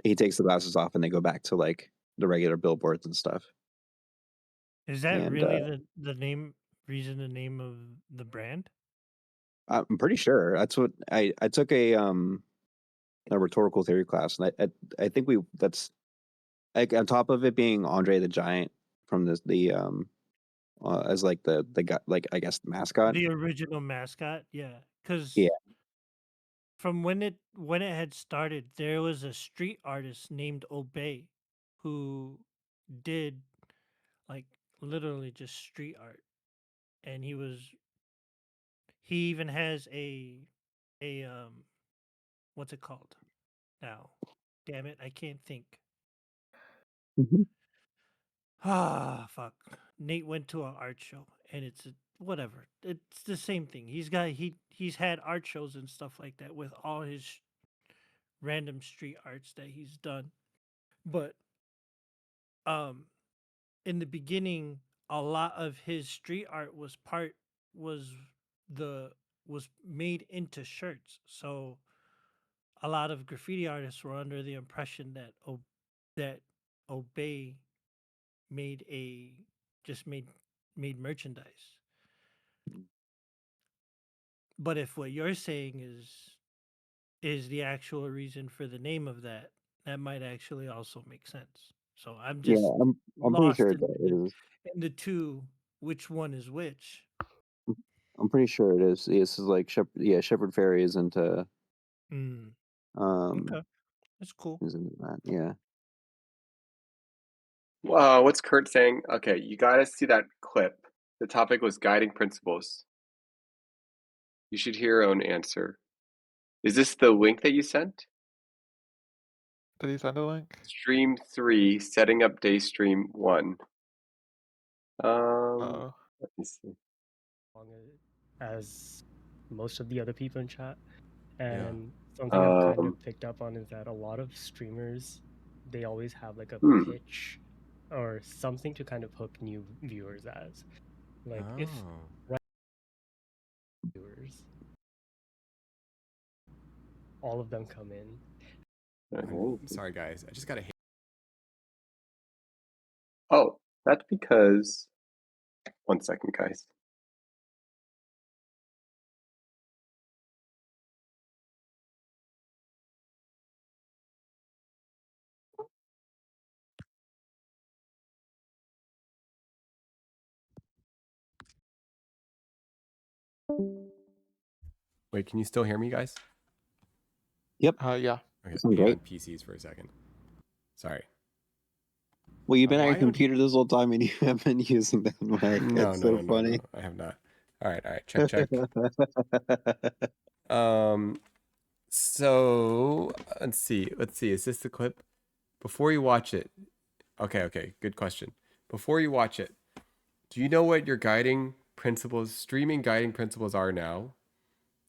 he takes the glasses off, and they go back to like the regular billboards and stuff. Is that And really the name of the brand? I'm pretty sure that's what I took a rhetorical theory class, and I think that's like on top of it being Andre the Giant from the as like the guy, like I guess the mascot. The original mascot, yeah. Yeah. Because from when it had started, there was a street artist named Obey who did like literally just street art, and he even has a what's it called now? Damn it, I can't think. Mhm. Ah, fuck. Nate went to an art show, and whatever. It's the same thing. He's had art shows and stuff like that with all his random street arts that he's done. But in the beginning, a lot of his street art was the was made into shirts. So a lot of graffiti artists were under the impression that that Obey made a just made merchandise. But if what you're saying is the actual reason for the name of that, that might actually also make sense. So I'm Yeah, just I'm pretty lost sure in it is. the two, which one is which. I'm pretty sure it is. This is like Shepherd Ferry is into Mm, um okay, that's cool. is into that. Yeah. What's Kurt saying? Okay, you gotta see that clip. The topic was guiding principles. You should hear your own answer. Is this the link that you sent? Did he send a link? Stream 3, setting up day stream 1. Oh. Let me see. As most of the other people in chat. Yeah. And something I've kind Um, of picked up on is that a lot of streamers, they always have like a Hmm. pitch or something to kind of hook new viewers as. Like if Oh. viewers, all of them come in. I'm sorry, guys. I just gotta hit. Oh, that's because. 1 second, guys. Wait, can you still hear me, guys? Yeah. Okay, Sounds be great. on PCs for a second. Sorry. Well, you've been at Why your would- computer this whole time and you haven't been using that mic. No, It's no, so no, funny. no, I have not. All right, check. So let's see. Is this the clip? Before you watch it, okay, good question. Before you watch it, do you know what your streaming guiding principles are now?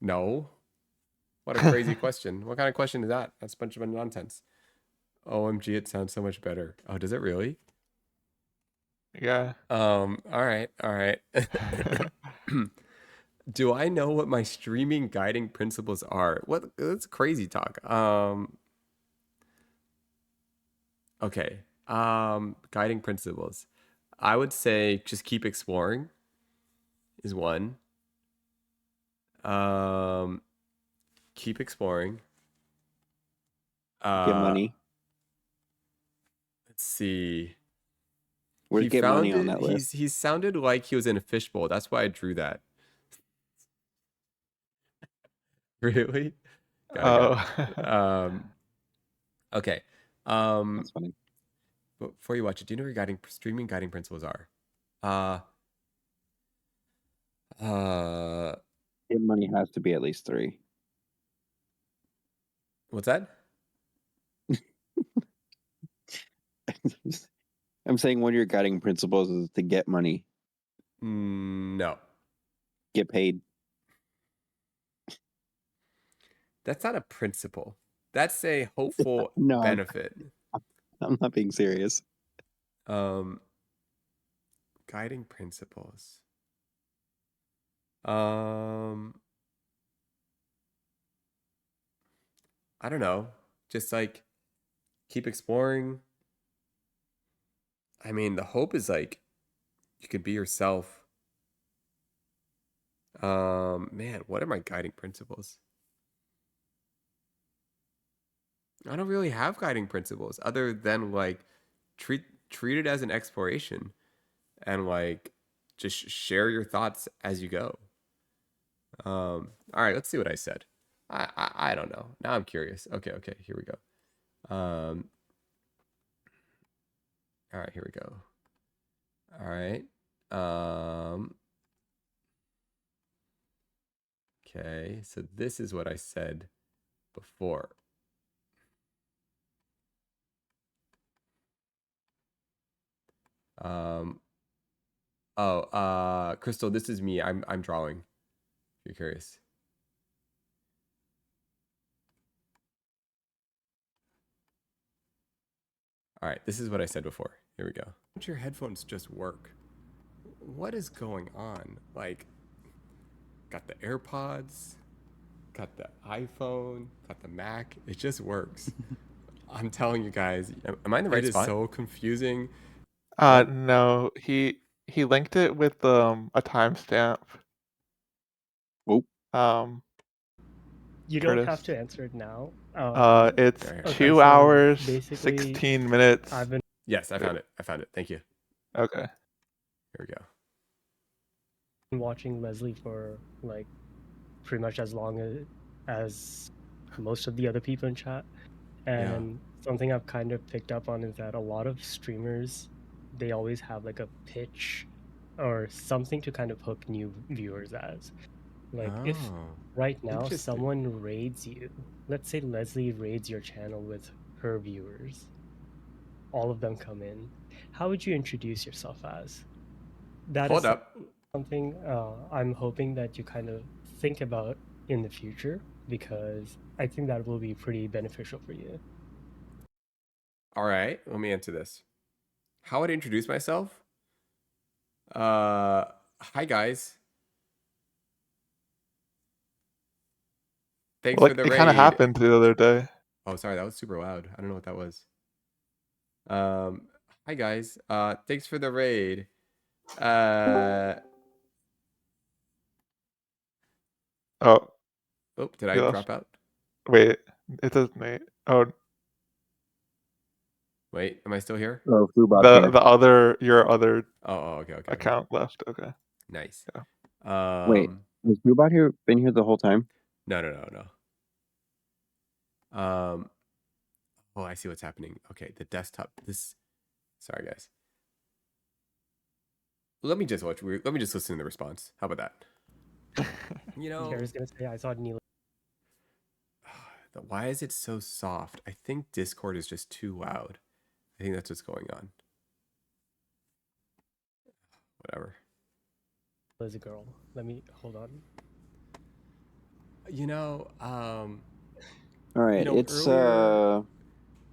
No. What a crazy question. What kind of question is that? That's a bunch of nonsense. OMG, it sounds so much better. Oh, does it really? Yeah. All right. Do I know what my streaming guiding principles are? What? That's crazy talk. Okay. Guiding principles. I would say just keep exploring is one. Keep exploring. Get money. Let's see. Where's get money on that list? He sounded like he was in a fishbowl. That's why I drew that. Really? Got it. Okay. That's funny. Before you watch it, do you know what your streaming guiding principles are? Get money has to be at least 3. What's that? I'm saying one of your guiding principles is to get money, No. get paid. That's not a principle. That's a hopeful No, benefit. I'm not being serious. Guiding principles. I don't know. Just like keep exploring. I mean, the hope is like you could be yourself. Man, what are my guiding principles? I don't really have guiding principles other than like treat it as an exploration and like just share your thoughts as you go. All right, let's see what I said. I don't know. Now I'm curious. Okay, here we go. All right, here we go. All right. Okay, so this is what I said before. Crystal, this is me. I'm drawing. If you're curious. All right, this is what I said before. Here we go. Don't your headphones just work? What is going on? Like, got the AirPods, got the iPhone, got the Mac. It just works. I'm telling you guys. Am I in the right It's spot? fine. So confusing. No, he linked it with a timestamp. Oh. You don't Curtis. have to answer it now. It's Right here. Okay, 2 so hours, basically, 16 minutes. I've been Yes, I found it. I found it. Thank you. Okay. Here we go. watching Leslie for like pretty much as long as most of the other people in chat, and something I've kind of picked up on is that a lot of streamers, they always have like a pitch or something to kind of hook new viewers as. Like if Oh, right now interesting. someone raids you, let's say Leslie raids your channel with her viewers, all of them come in, how would you introduce yourself as? That Hold is up. something I'm hoping that you kind of think about in the future, because I think that will be pretty beneficial for you. All right, let me answer this. How would I introduce myself? Hi guys. Thanks Well, for like, the it kind of raid. happened the other day. Oh, sorry, that was super loud. I don't know what that was. Hi guys. Thanks for the raid. Oh, Oh, did I you lost. drop out? Wait, it does Nate. Oh, Wait, am I still here? Oh, Foobot's here. your other Oh, okay. account left. Okay. Nice. Yeah. Wait, has Foobot been here the whole time? No. Oh, I see what's happening. Okay, the desktop. Sorry, guys. Let me just listen to the response. How about that? You know, Kara's gonna say I saw Neil. why is it so soft? I think Discord is just too loud. I think that's what's going on. Whatever. As a girl. Let me hold on. You know, All right, it's earlier I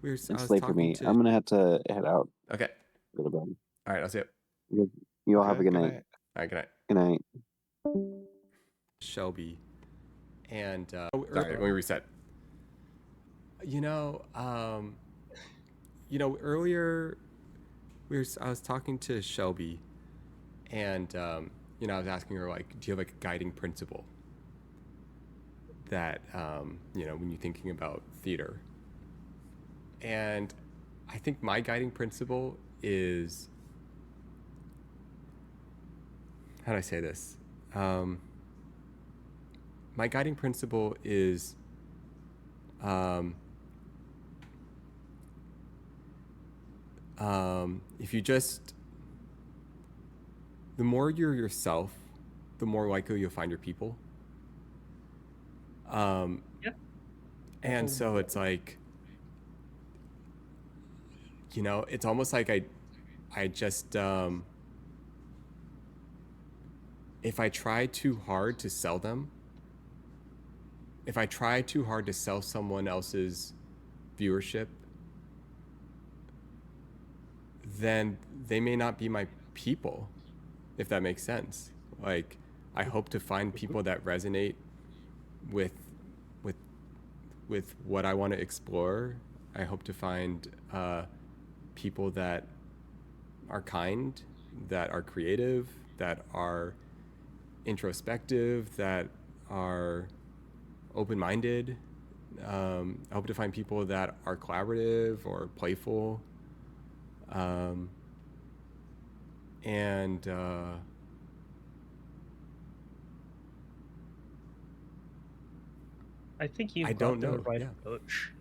it's was late for me. talking to. I'm gonna have to head out. Okay. Go to bed. All right, I'll see you. You all have a Okay, good good night. night. All right, good night. Good night. Shelby, and sorry, let me reset. Earlier I was talking to Shelby, and I was asking her, like, do you have like a guiding principle that when you're thinking about theater? And I think my guiding principle is, how do I say this? My guiding principle is if you just, the more you're yourself, the more likely you'll find your people. And so it's like, it's almost like I just, if I try too hard to sell them, if I try too hard to sell someone else's viewership, then they may not be my people, if that makes sense. Like, I hope to find people that resonate with what I want to explore. I hope to find people that are kind, that are creative, that are introspective, that are open-minded. I hope to find people that are collaborative or playful. I think you've I got don't the know. right Yeah. approach.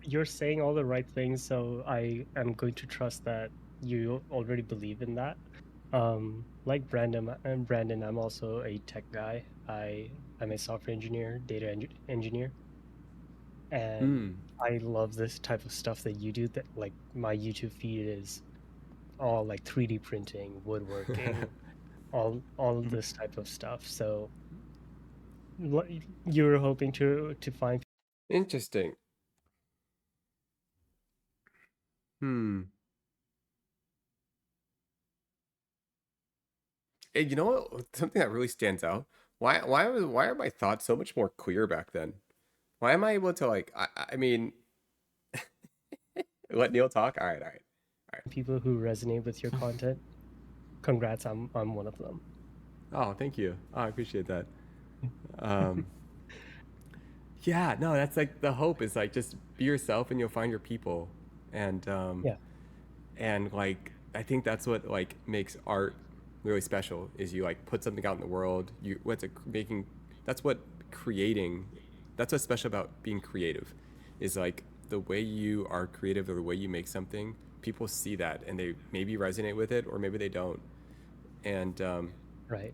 You're saying all the right things, so I am going to trust that you already believe in that. Like Brandon, I'm also a tech guy. I'm a software engineer, data engineer, and I love this type of stuff that you do. That, like, my YouTube feed is all like 3D printing, woodworking, all this type of stuff. So you were hoping to find. Interesting. Hmm. Hey, you know what? Something that really stands out. Why are my thoughts so much more clear back then? Why am I able to like? I mean, let Neil talk. All right, all right, all right. People who resonate with your content. Congrats, I'm one of them. Oh, thank you. Oh, I appreciate that. Um, yeah, no, that's like the hope is like just be yourself and you'll find your people. And Yeah. and like I think that's what like makes art really special is you like put something out in the world. You what's it making that's what creating that's what's special about being creative is like the way you are creative or the way you make something, people see that and they maybe resonate with it or maybe they don't. And Right.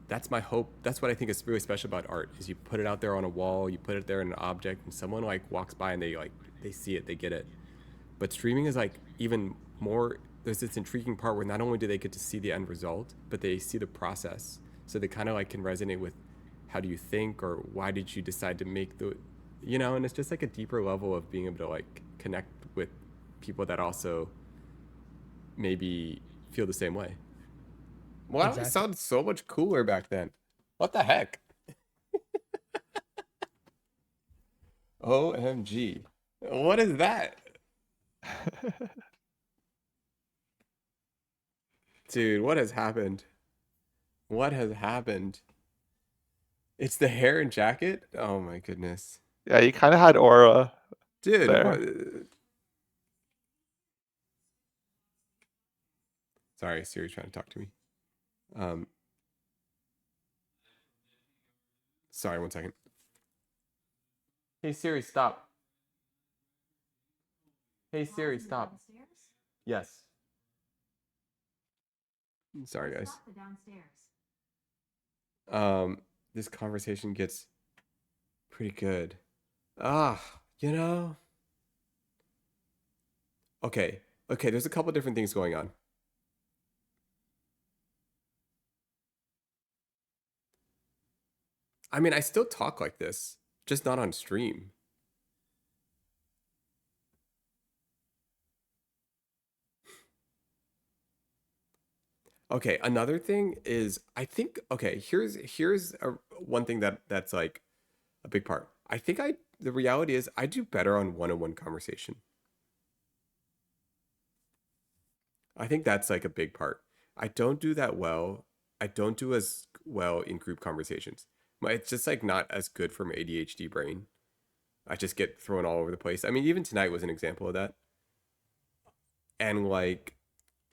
that's my hope. That's what I think is really special about art is you put it out there on a wall, you put it there in an object, and someone like walks by and they see it, they get it. But streaming is like even more. There's this intriguing part where not only do they get to see the end result, but they see the process. So they kind of like can resonate with how do you think or why did you decide to make the, you know, and it's just like a deeper level of being able to like connect with people that also maybe feel the same way. Wow, it Exactly. sounded so much cooler back then. What the heck? OMG. What is that? Dude, what has happened? What has happened? It's the hair and jacket? Oh my goodness. Yeah, you kind of had aura Dude, there. what? Sorry, Siri's trying to talk to me. Sorry, 1 second. Hey Siri, stop. Hey Siri, stop. Yes. Sorry, guys. This conversation gets pretty good. You know. Okay, there's a couple different things going on. I mean, I still talk like this, just not on stream. Okay, another thing is I think okay, here's one thing that's like a big part. I think the reality is I do better on one-on-one conversation. I think that's like a big part. I don't do that well. I don't do as well in group conversations. It's just like not as good for my ADHD brain. I just get thrown all over the place. I mean, even tonight was an example of that. And like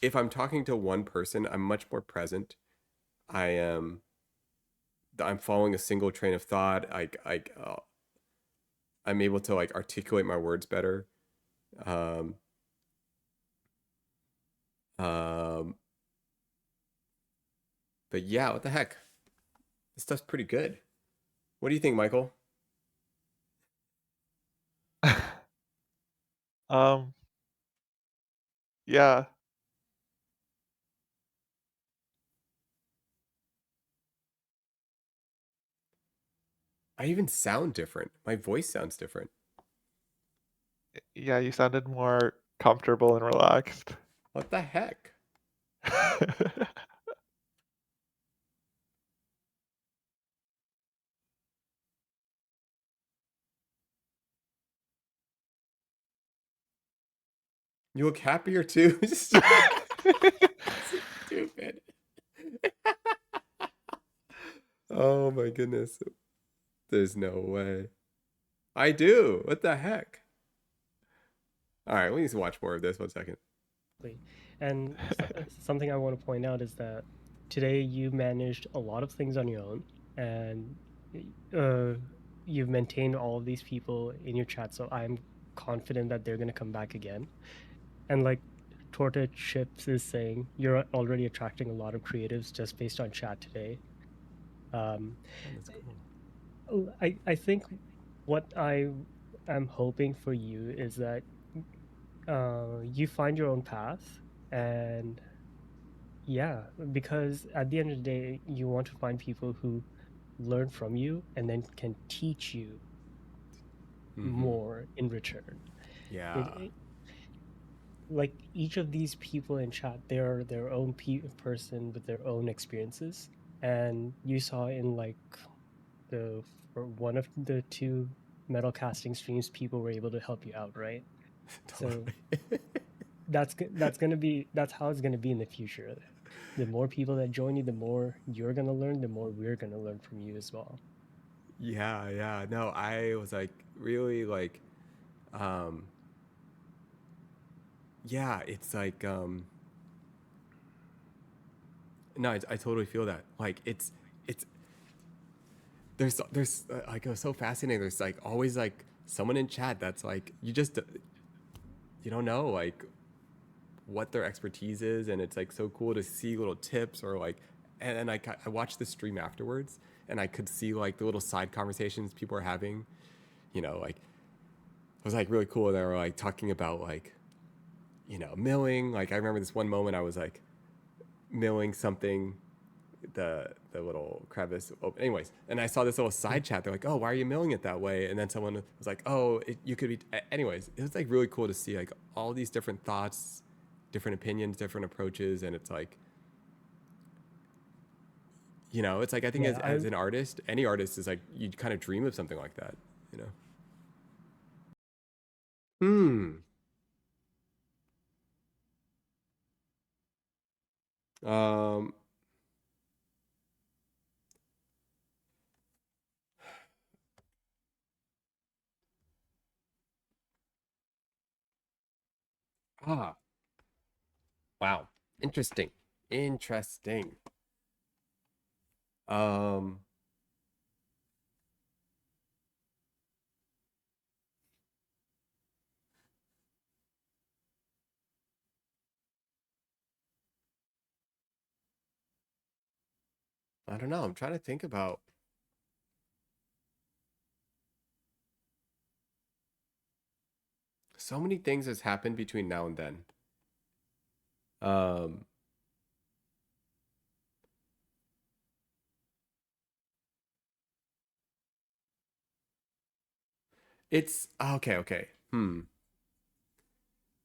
if I'm talking to one person, I'm much more present. I'm following a single train of thought. I'm able to like articulate my words better. But yeah, what the heck? This stuff's pretty good. What do you think, Michael? Yeah. I even sound different. My voice sounds different. Yeah, you sounded more comfortable and relaxed. What the heck? You look happier too. Stupid. Oh my goodness. There's no way. I do. What the heck? All right, we need to watch more of this. 1 second. And something I want to point out is that today you managed a lot of things on your own, and you've maintained all of these people in your chat. So I'm confident that they're going to come back again. And like Torta Chips is saying, you're already attracting a lot of creatives just based on chat today. That's cool. I think what I am hoping for you is that you find your own path, and yeah, because at the end of the day, you want to find people who learn from you and then can teach you more in return. Yeah. like each of these people in chat, they're their own person with their own experiences, and you saw in like the for one of the two metal casting streams, people were able to help you out, right? So that's how it's gonna be in the future. The more people that join you, the more you're gonna learn, the more we're gonna learn from you as well. Yeah. No, I was like really like, yeah, it's like, no, I totally feel that. Like it's there's like, it was so fascinating. There's like always like someone in chat that's like, you don't know like what their expertise is, and it's like so cool to see little tips or like, and I watched the stream afterwards, and I could see like the little side conversations people are having, like it was like really cool. They were like talking about like, milling. Like I remember this one moment I was like milling something, the little crevice open. Anyways, and I saw this little side chat. They're like, "Oh, why are you milling it that way?" And then someone was like, "Oh, you could be." Anyways, it was like really cool to see like all these different thoughts, different opinions, different approaches, and it's like, it's like I think as an artist, any artist is like you kind of dream of something like that, Um. Ah. Wow. Interesting. Um. I don't know. I'm trying to think about. So many things has happened between now and then. Um. It's okay.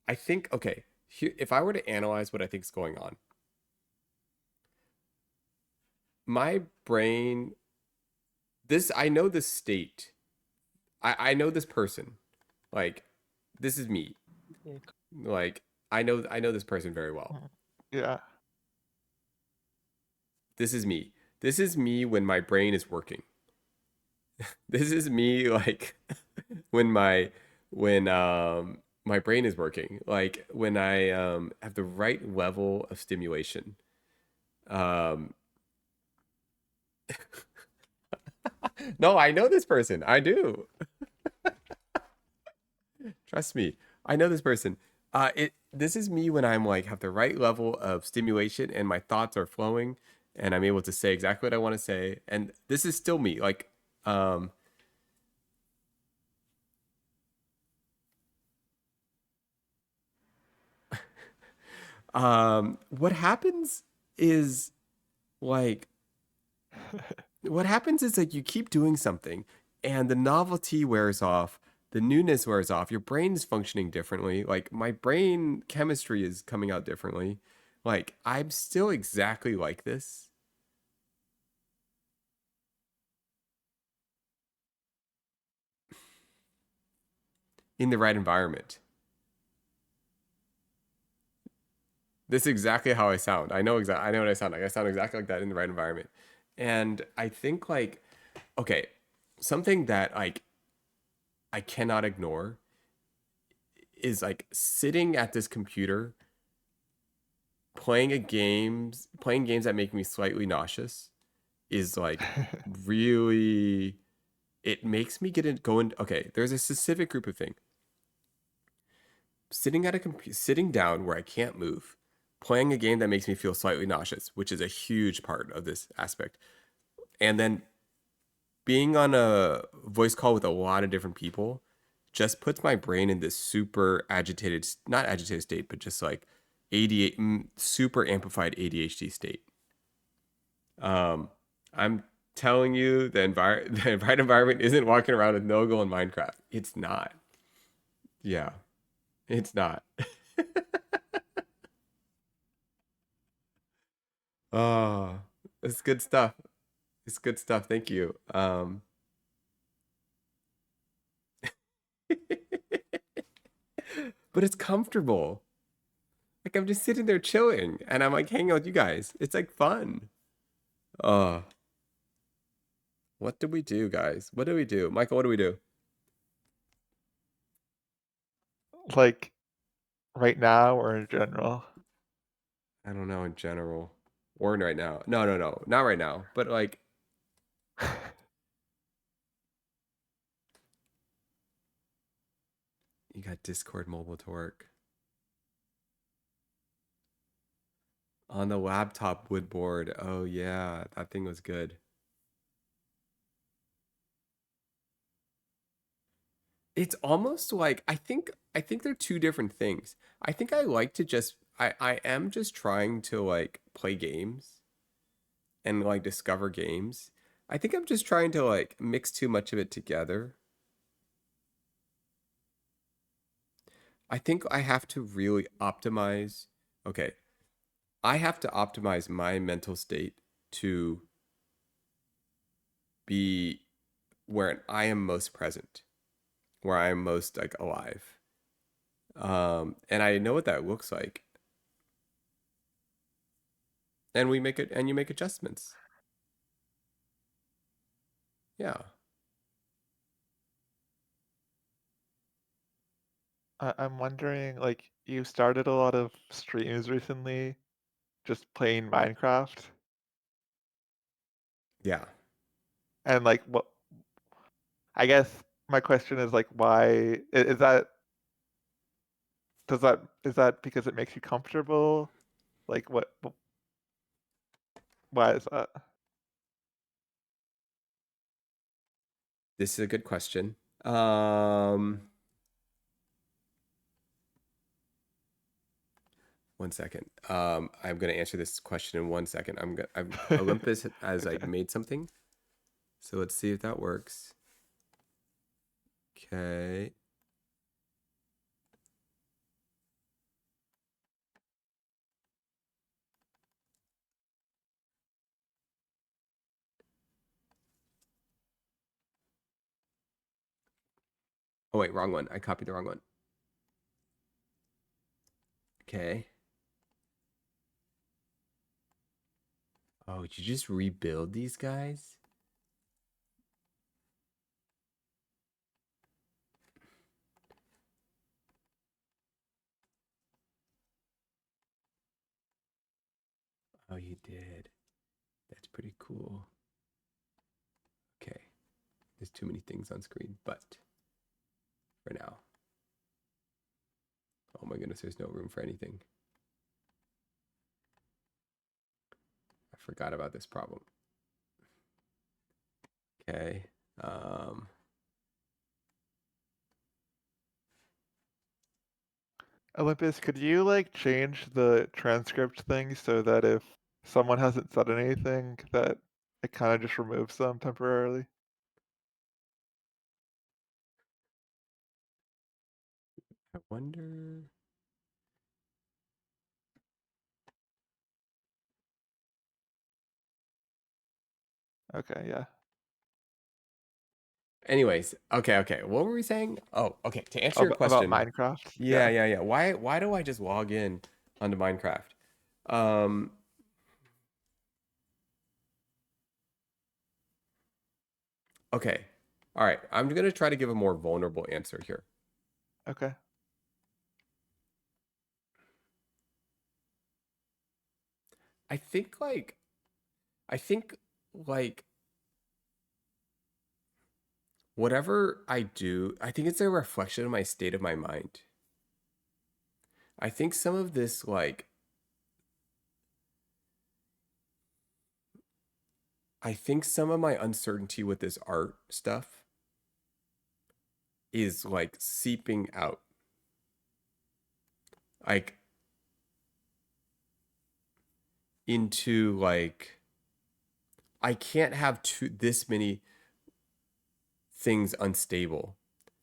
I think okay. If I were to analyze what I think is going on, my brain. I know this state. I know this person. Like, this is me. Like, I know this person very well. Yeah. This is me. This is me when my brain is working. This is me like when my brain is working. Like when I have the right level of stimulation. No, I know this person. I do. Trust me. I know this person. This is me when I'm like have the right level of stimulation and my thoughts are flowing and I'm able to say exactly what I want to say. And this is still me. Like, what happens is like you keep doing something and the novelty wears off, the newness wears off, your brain's functioning differently. Like my brain chemistry is coming out differently. Like I'm still exactly like this. In the right environment. This is exactly how I sound. I know what I sound like. I sound exactly like that in the right environment. And I think like, okay, something that like I cannot ignore is like sitting at this computer playing games that make me slightly nauseous is like really, it makes me okay, there's a specific group of things. Sitting at a sitting down where I can't move, playing a game that makes me feel slightly nauseous, which is a huge part of this aspect. And then being on a voice call with a lot of different people just puts my brain in this super agitated, not agitated state, but just like super amplified ADHD state. I'm telling you, the right environment isn't walking around with no goal in Minecraft. It's not. Yeah, it's not. Oh, it's good stuff. It's good stuff. Thank you. But it's comfortable. Like I'm just sitting there chilling and I'm like hanging out with you guys. It's like fun. What do we do, guys? What do we do? Michael, what do we do? Like right now or in general? I don't know in general. Or right now. No, no, no. Not right now. But like you got Discord mobile to work. On the laptop woodboard. Oh yeah, that thing was good. It's almost like I think they're two different things. I think I like to just I am just trying to like play games and like discover games. I think I'm just trying to like mix too much of it together. I think I have to really optimize. Okay. I have to optimize my mental state to be where I am most present, where I am most like alive. And I know what that looks like. And we make it, and you make adjustments. Yeah. I'm wondering, like, you started a lot of streams recently, just playing Minecraft, Yeah. and like, what? I guess my question is like, why is that? Is that because it makes you comfortable? Like, what? Why is that? This is a good question. One second. I'm gonna answer this question in 1 second. Olympus has like made something. So let's see if that works. Okay. Oh wait, wrong one. I copied the wrong one. Okay. Oh, did you just rebuild these guys? Oh, you did. That's pretty cool. Okay. There's too many things on screen, but for now. Oh my goodness, there's no room for anything. I forgot about this problem. Okay. Olympus, could you like change the transcript thing so that if someone hasn't said anything, that it kind of just removes them temporarily? I wonder. Okay, yeah. Anyways, okay. What were we saying? Oh, okay. To answer your About question. Minecraft? Yeah. Why do I just log in onto Minecraft? Okay. All right. I'm gonna try to give a more vulnerable answer here. Okay. I think like whatever I do, I think it's a reflection of my state of my mind. I think some of this like I think some of my uncertainty with this art stuff is like seeping out. Like into like I can't have this many things unstable.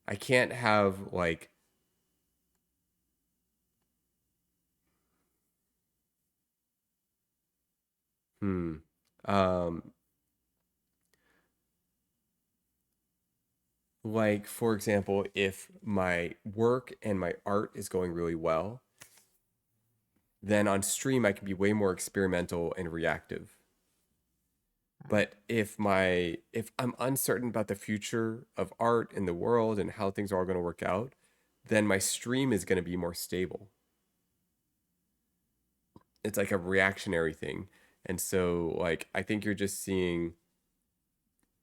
I can't have like Um, like for example, if my work and my art is going really well, then on stream I can be way more experimental and reactive. But if I'm uncertain about the future of art in the world and how things are all going to work out, then my stream is going to be more stable. It's like a reactionary thing. And so like I think you're just seeing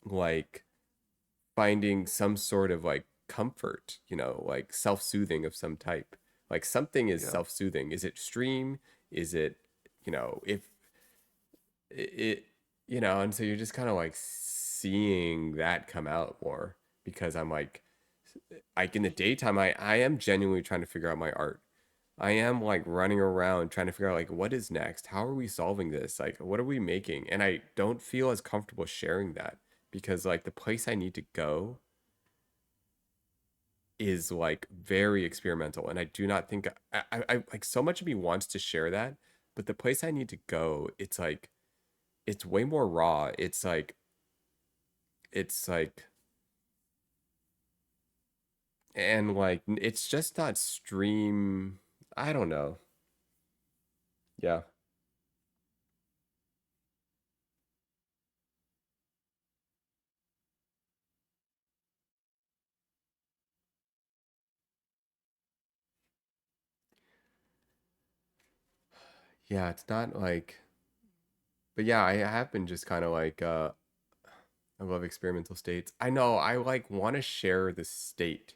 like finding some sort of like comfort, like self-soothing of some type. Like something is Yeah. self-soothing. Is it stream? Is it, if it, and so you're just kind of like seeing that come out more because I'm like in the daytime, I am genuinely trying to figure out my art. I am like running around trying to figure out like what is next? How are we solving this? Like what are we making? And I don't feel as comfortable sharing that because like the place I need to go is like very experimental and I do not think I like so much of me wants to share that, but the place I need to go, it's like it's way more raw. It's like and like it's just not stream. I don't know. Yeah. Yeah, it's not like, but yeah, I have been just kind of like, I love experimental states. I know I like want to share the state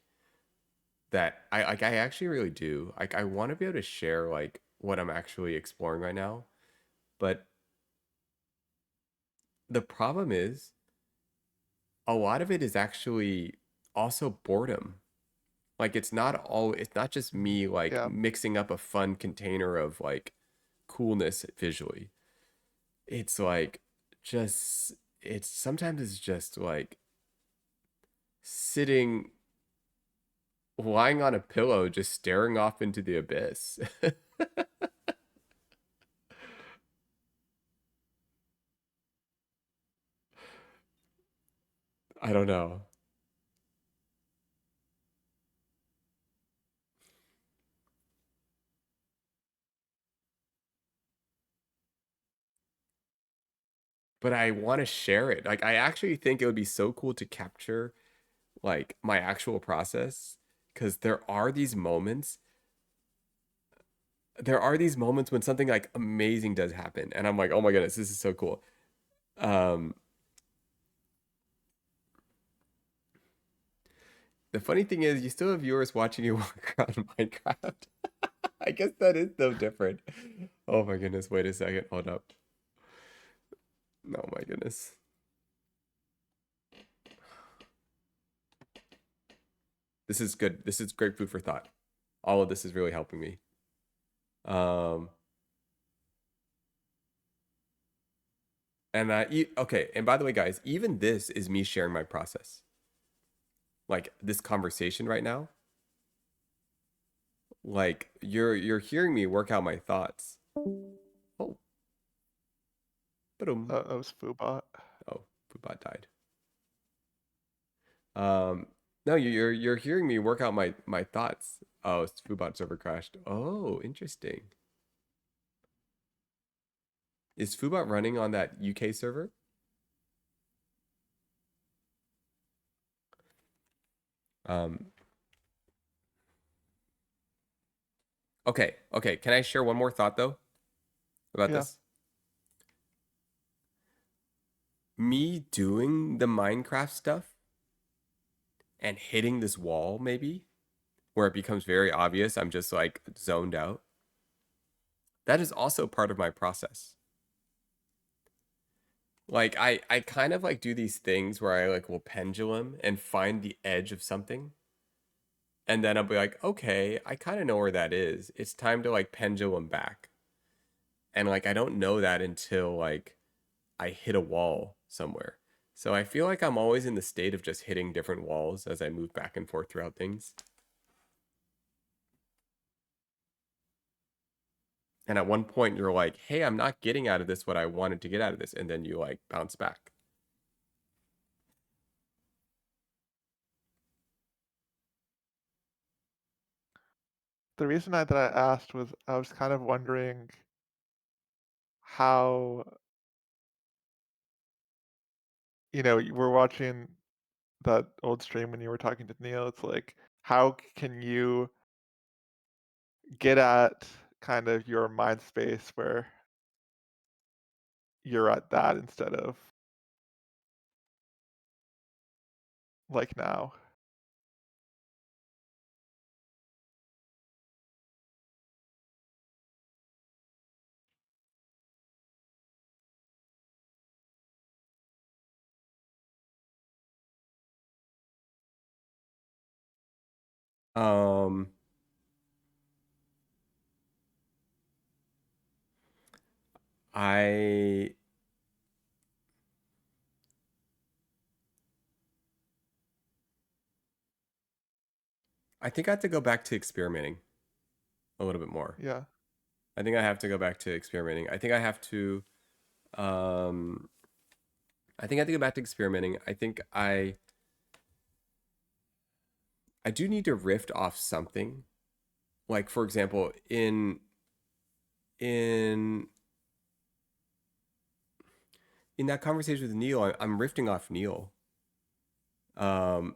that I like. I actually really do. Like, I want to be able to share like what I'm actually exploring right now. But the problem is, a lot of it is actually also boredom. Like, it's not just me like Yeah. mixing up a fun container of like coolness visually. It's like just it's sometimes it's just like sitting lying on a pillow just staring off into the abyss. I don't know. But I want to share it. Like I actually think it would be so cool to capture like my actual process because there are these moments when something like amazing does happen and I'm like, "Oh my goodness, this is so cool." Um the funny thing is you still have viewers watching you walk around Minecraft. I guess that is so different. Oh my goodness, wait a second. Hold up. Oh my goodness. This is good. This is great food for thought. All of this is really helping me. Okay, and by the way, guys, even this is me sharing my process. Like this conversation right now. Like you're hearing me work out my thoughts. Oh. Ba-dum. That was Foobot. Oh, Foobot died. No, you're hearing me work out my thoughts. Oh, Foobot server crashed. Oh, interesting. Is Foobot running on that UK server? Okay. Can I share one more thought though about Yeah. this? Me doing the Minecraft stuff and hitting this wall maybe where it becomes very obvious I'm just like zoned out. That is also part of my process. Like I kind of like do these things where I like will pendulum and find the edge of something. And then I'll be like, okay, I kind of know where that is. It's time to like pendulum back. And like I don't know that until like I hit a wall somewhere. So I feel like I'm always in the state of just hitting different walls as I move back and forth throughout things. And at one point you're like, hey, I'm not getting out of this what I wanted to get out of this. And then you like bounce back. The reason that I asked was I was kind of wondering how, you were watching that old stream when you were talking to Neil. It's like, how can you get at kind of your mind space where you're at that instead of like now? Um, I think I have to go back to experimenting a little bit more. Yeah. I think I have to go back to experimenting. I think I have to I think I have to go back to experimenting. I think I do need to riff off something. Like for example, in that conversation with Neil, I'm riffing off Neil. And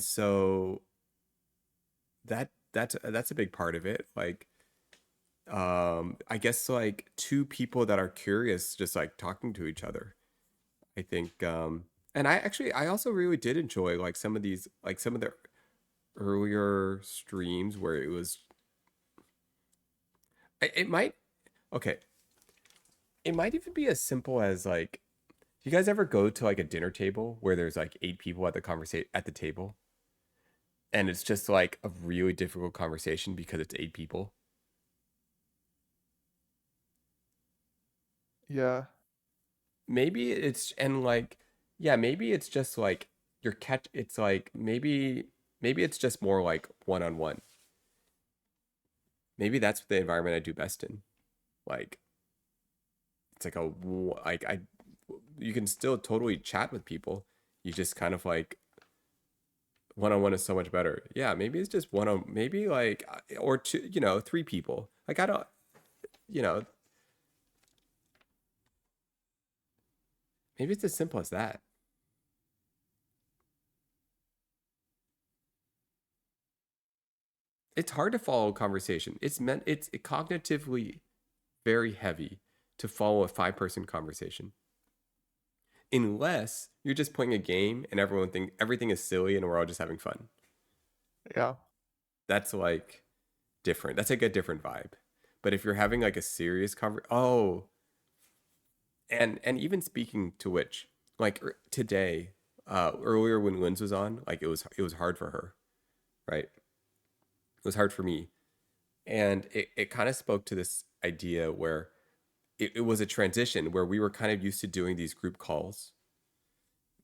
so that's a big part of it. Like I guess like two people that are curious just like talking to each other. I think and I also really did enjoy like some of the earlier streams where it was it might okay. It might even be as simple as like, you guys ever go to like a dinner table where there's like 8 people at the table, and it's just like a really difficult conversation because it's 8 people? Yeah. Maybe it's and like yeah, maybe it's just like it's like maybe it's just more like one-on-one. Maybe that's the environment I do best in. Like it's like you can still totally chat with people. You just kind of like one-on-one is so much better. Yeah, maybe it's just maybe like or two, 3 people. Like I don't, you know, maybe it's as simple as that. It's hard to follow a conversation. It's cognitively very heavy to follow a 5-person conversation. Unless you're just playing a game and everyone thinks everything is silly and we're all just having fun. Yeah. That's like different. That's like a different vibe. But if you're having like a serious and even speaking to which, like today, earlier when Linz was on, like it was hard for her, right? It was hard for me. And it kind of spoke to this idea where it was a transition where we were kind of used to doing these group calls,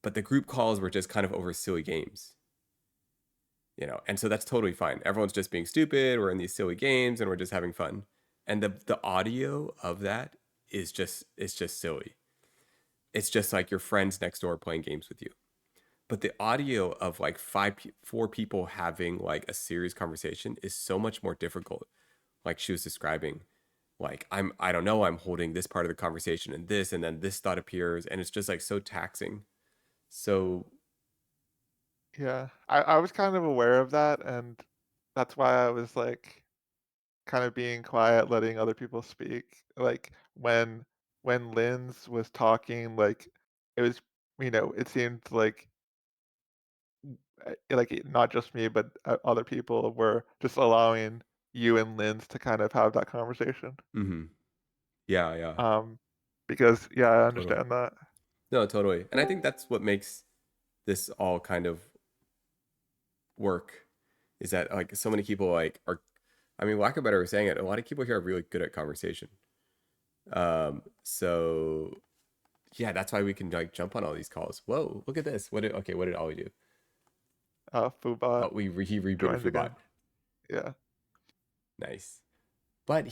but the group calls were just kind of over silly games. And so that's totally fine. Everyone's just being stupid. We're in these silly games and we're just having fun. And the audio of that it's just silly. It's just like your friends next door playing games with you. But the audio of like 4 people having like a serious conversation is so much more difficult. Like she was describing, like I don't know, I'm holding this part of the conversation and then this thought appears, and it's just like so taxing. So Yeah. I was kind of aware of that, and that's why I was like kind of being quiet, letting other people speak. Like when Linz was talking, like it was, it seemed like not just me, but other people were just allowing you and Linz to kind of have that conversation. yeah. Because yeah, I Totally. understand that. No, totally. And I think that's what makes this all kind of work, is that like so many people like are, I mean, lack of better way of saying it, a lot of people here are really good at conversation. So yeah, that's why we can like jump on all these calls. Whoa, look at this. What did Ollie do? Foobot. He rebooted joined Foobot. again. Yeah. Nice. But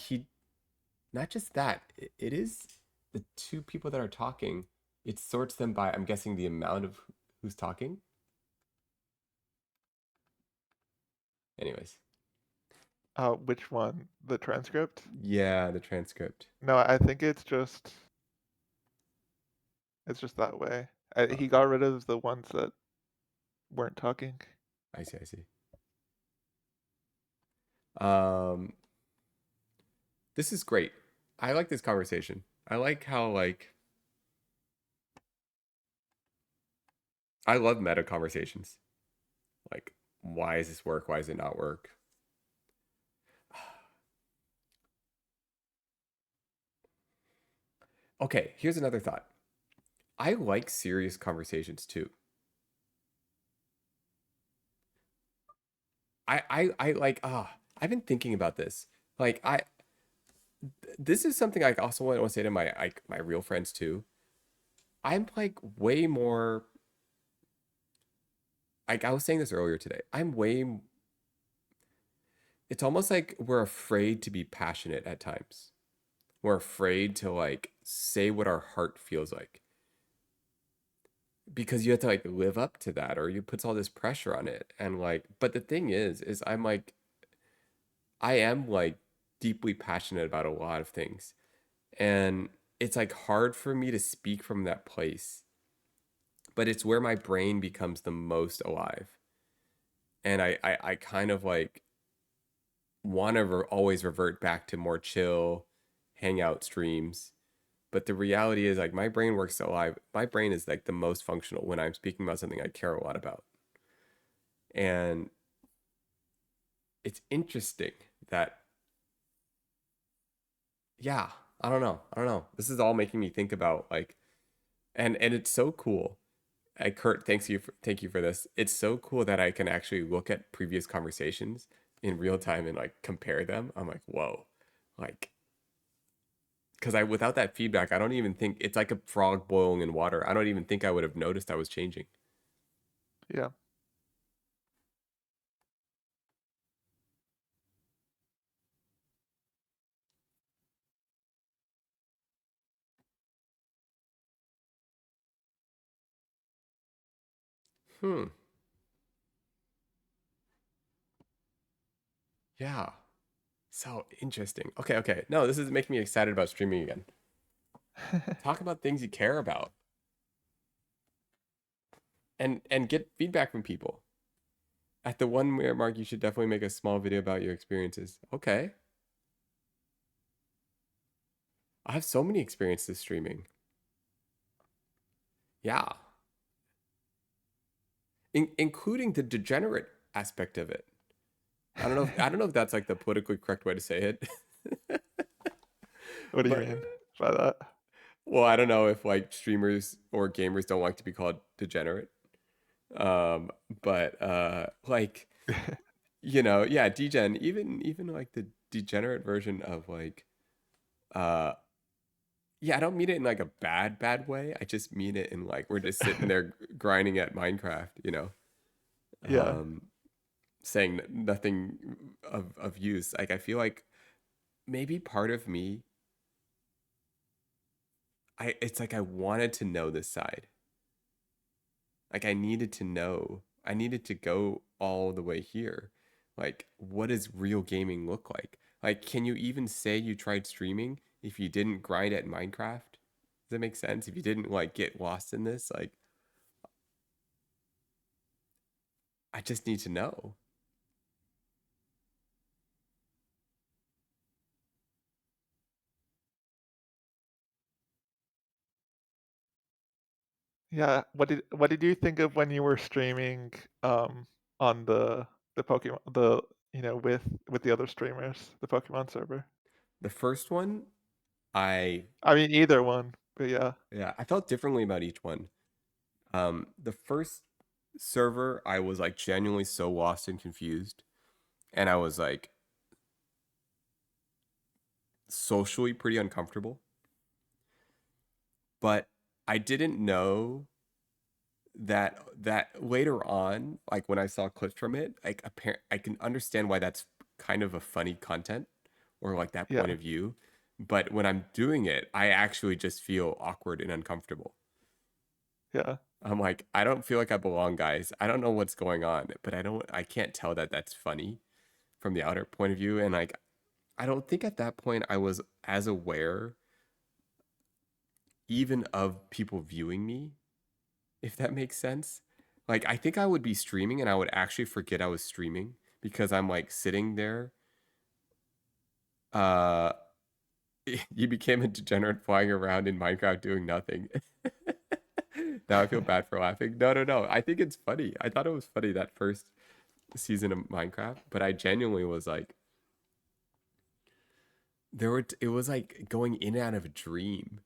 not just that, it is the two people that are talking. It sorts them by, I'm guessing, the amount of who's talking. Anyways, Which one? The transcript? yeah, the transcript. No, I think it's just that way. He got rid of the ones that weren't talking. I see. This is great. I like this conversation. I like how, like, I love meta conversations. Like, why does this work? Why does it not work? Okay, here's another thought. I like serious conversations too. I like, I've been thinking about this. Like, this is something I also want to say to my real friends too. I'm like way more, like I was saying this earlier today. It's almost like we're afraid to be passionate at times. We're afraid to like say what our heart feels like. Because you have to like live up to that, or you puts all this pressure on it. And like, but the thing is I'm like, I am like deeply passionate about a lot of things. And it's like hard for me to speak from that place. But it's where my brain becomes the most alive. And I kind of like want to always revert back to more chill hangout streams. But the reality is like my brain works so alive. My brain is like the most functional when I'm speaking about something I care a lot about. And it's interesting that, yeah, I don't know. This is all making me think about like, and it's so cool. Kurt, thank you for this. It's so cool that I can actually look at previous conversations in real time and like compare them. I'm like, whoa, like, because without that feedback, I don't even think it's like a frog boiling in water. I don't even think I would have noticed I was changing. Yeah. Yeah. So interesting. Okay. No, this is making me excited about streaming again. Talk about things you care about. And get feedback from people. At the 1 minute mark, you should definitely make a small video about your experiences. Okay. I have so many experiences streaming. Yeah. Including the degenerate aspect of it. I don't know if that's like the politically correct way to say it. What do you mean by that? Well, I don't know if like streamers or gamers don't like to be called degenerate. But like, you know, yeah, degen, even like the degenerate version of like, yeah, I don't mean it in like a bad way. I just mean it in like we're just sitting there grinding at Minecraft, you know. Yeah. Saying nothing of use. Like I feel like maybe part of me, it's like I wanted to know this side. Like I needed to know. I needed to go all the way here. Like, what does real gaming look like? Like, can you even say you tried streaming if you didn't grind at Minecraft? Does that make sense? If you didn't like get lost in this, like, I just need to know. Yeah. What did you think of when you were streaming on the Pokemon with the other streamers, the Pokemon server? The first one, I mean either one, but yeah. yeah, I felt differently about each one. The first server, I was like genuinely so lost and confused, and I was like socially pretty uncomfortable. But I didn't know that later on, like when I saw clips from it, like I can understand why that's kind of a funny content, or like that Yeah. point of view. But when I'm doing it, I actually just feel awkward and uncomfortable. Yeah. I'm like, I don't feel like I belong, guys. I don't know what's going on, but I can't tell that that's funny from the outer point of view. And like, I don't think at that point I was as aware even of people viewing me, if that makes sense. Like, I think I would be streaming and I would actually forget I was streaming because I'm like sitting there. Uh, you became a degenerate flying around in Minecraft doing nothing. Now I feel bad for laughing. No. I think it's funny. I thought it was funny that first season of Minecraft, but I genuinely was like, it was like going in and out of a dream.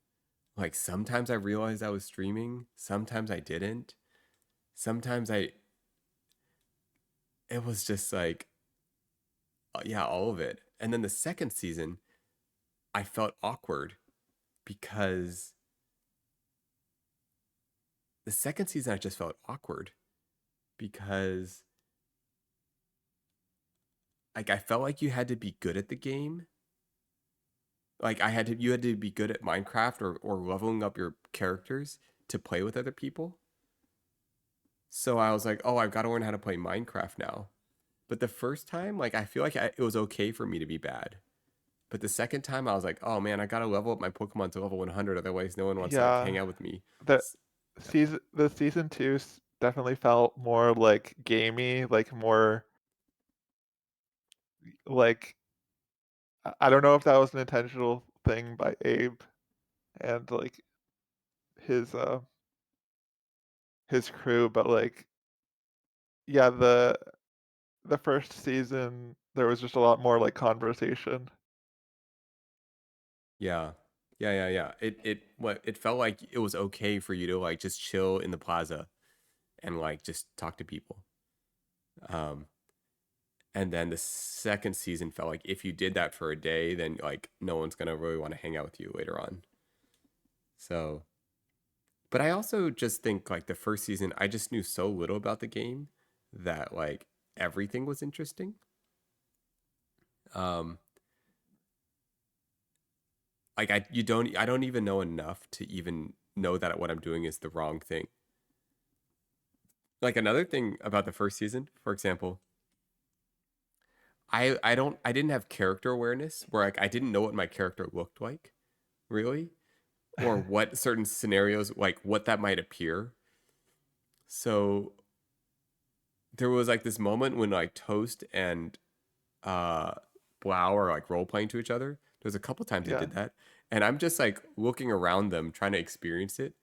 Like sometimes I realized I was streaming, sometimes I didn't. Sometimes it was just like, yeah, all of it. And then the second season, I felt awkward because the second season I just felt awkward because like I felt like you had to be good at the game. Like you had to be good at Minecraft or leveling up your characters to play with other people. So I was like, oh, I've got to learn how to play Minecraft now. But the first time, like I feel like it was okay for me to be bad. But the second time I was like, oh man, I got to level up my Pokemon to level 100, otherwise no one wants to like, Yeah. hang out with me. The season 2 definitely felt more like gamey, like more like I don't know if that was an intentional thing by Abe and like his crew, but like yeah, the first season there was just a lot more like conversation. Yeah. It felt like it was okay for you to like just chill in the plaza and like just talk to people. And then the second season felt like if you did that for a day, then like no one's gonna really want to hang out with you later on. So, but I also just think like the first season, I just knew so little about the game that like everything was interesting. Um, like I don't even know enough to even know that what I'm doing is the wrong thing. Like another thing about the first season, for example, I didn't have character awareness where like I didn't know what my character looked like, really, or what certain scenarios like what that might appear. So there was like this moment when like Toast and Blau are like role playing to each other. There's a couple times they Yeah. did that, and I'm just like looking around them trying to experience it.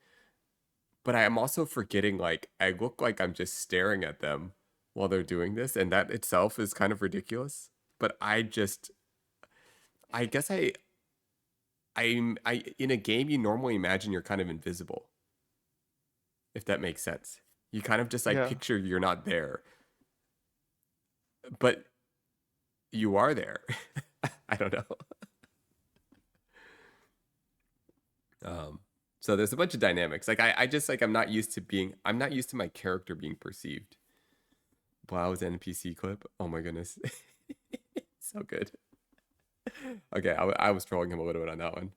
But I am also forgetting like I look like I'm just staring at them while they're doing this, and that itself is kind of ridiculous. But I guess I in a game you normally imagine you're kind of invisible, if that makes sense. You kind of just like Yeah. picture you're not there, but you are there. I don't know. So there's a bunch of dynamics. Like I just like I'm not used to my character being perceived. Blau's NPC clip. Oh my goodness. So good. Okay, I was trolling him a little bit on that one.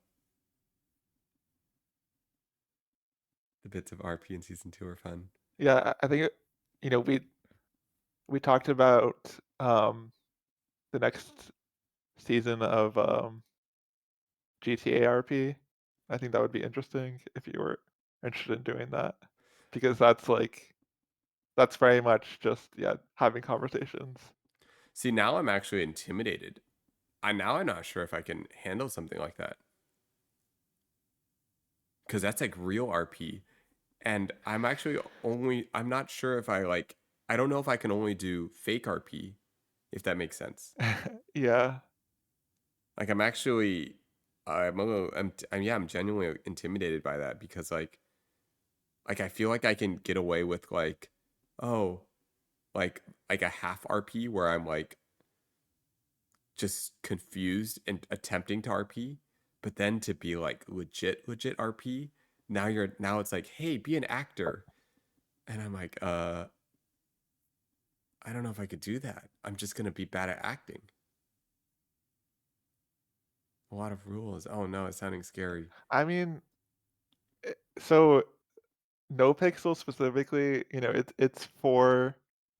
The bits of RP in season 2 are fun. Yeah, I think we talked about the next season of GTA RP. I think that would be interesting if you were interested in doing that, because that's very much just having conversations. See, now I'm actually intimidated. I'm not sure if I can handle something like that. Because that's like real RP. And I'm not sure if I don't know if I can only do fake RP, if that makes sense. Yeah. Like I'm genuinely intimidated by that because like I feel like I can get away with like a half RP where I'm like just confused and attempting to RP, but then to be like legit RP, now it's like, hey, be an actor. And I'm like, I don't know if I could do that. I'm just gonna be bad at acting. A lot of rules. Oh no, it's sounding scary. I mean, so NoPixel specifically, it's for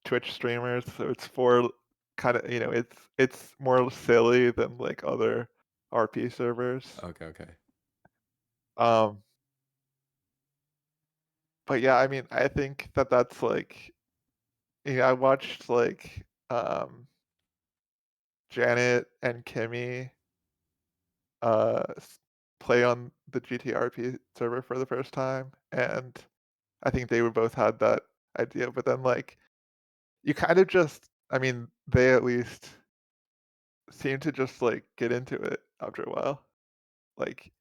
Twitch streamers, so it's for kind of, it's more silly than like other RP servers. Okay, okay. Um, but yeah, I mean, I think that's like, I watched like Janet and Kimmy play on the GTRP server for the first time, and I think they would both had that idea. But then like you kind of just, I mean, they at least seem to just like get into it after a while. Like,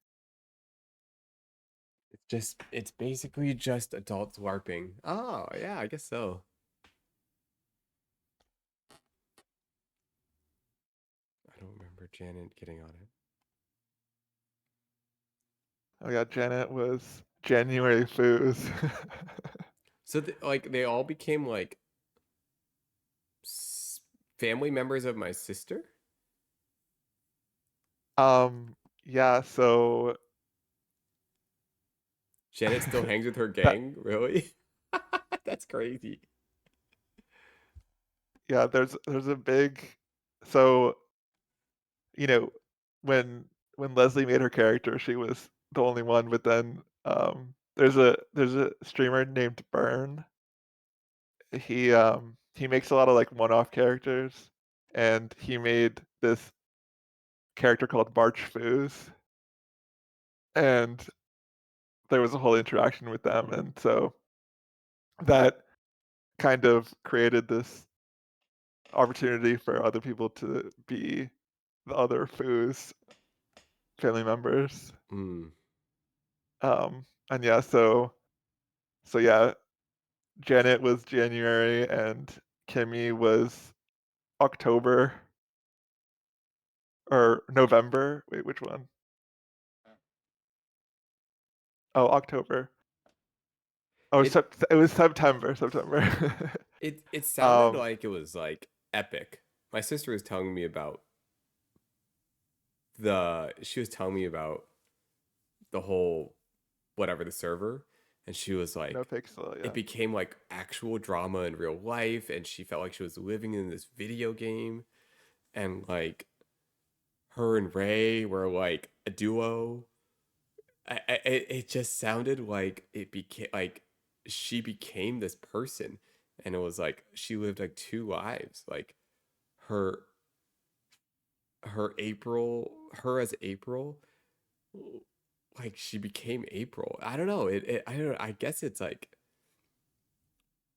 It's basically just adults LARPing. Oh, yeah, I guess so. I don't remember Janet getting on it. oh yeah, Janet was January Foos. So like they all became like family members of my sister? Yeah, so Janet still hangs with her that gang? Really? That's crazy. yeah, there's a big, so you know when Leslie made her character, she was the only one, but then there's a streamer named Burn. He makes a lot of like one-off characters, and he made this character called March Foos, and there was a whole interaction with them, and so that kind of created this opportunity for other people to be the other Foos family members. Mm. And yeah, so yeah, Janet was January and Kimmy was October or November. Wait, which one? Oh, October. Oh, It it was September. it sounded Um, like it was like epic. My sister was telling me about she was telling me about the whole whatever the server, and she was like NoPixel, yeah. it became like actual drama in real life, and she felt like she was living in this video game, and like her and Ray were like a duo. It just sounded like it became like she became this person, and it was like she lived like two lives, like her her as April, like she became April. I don't know. I don't know. I guess it's like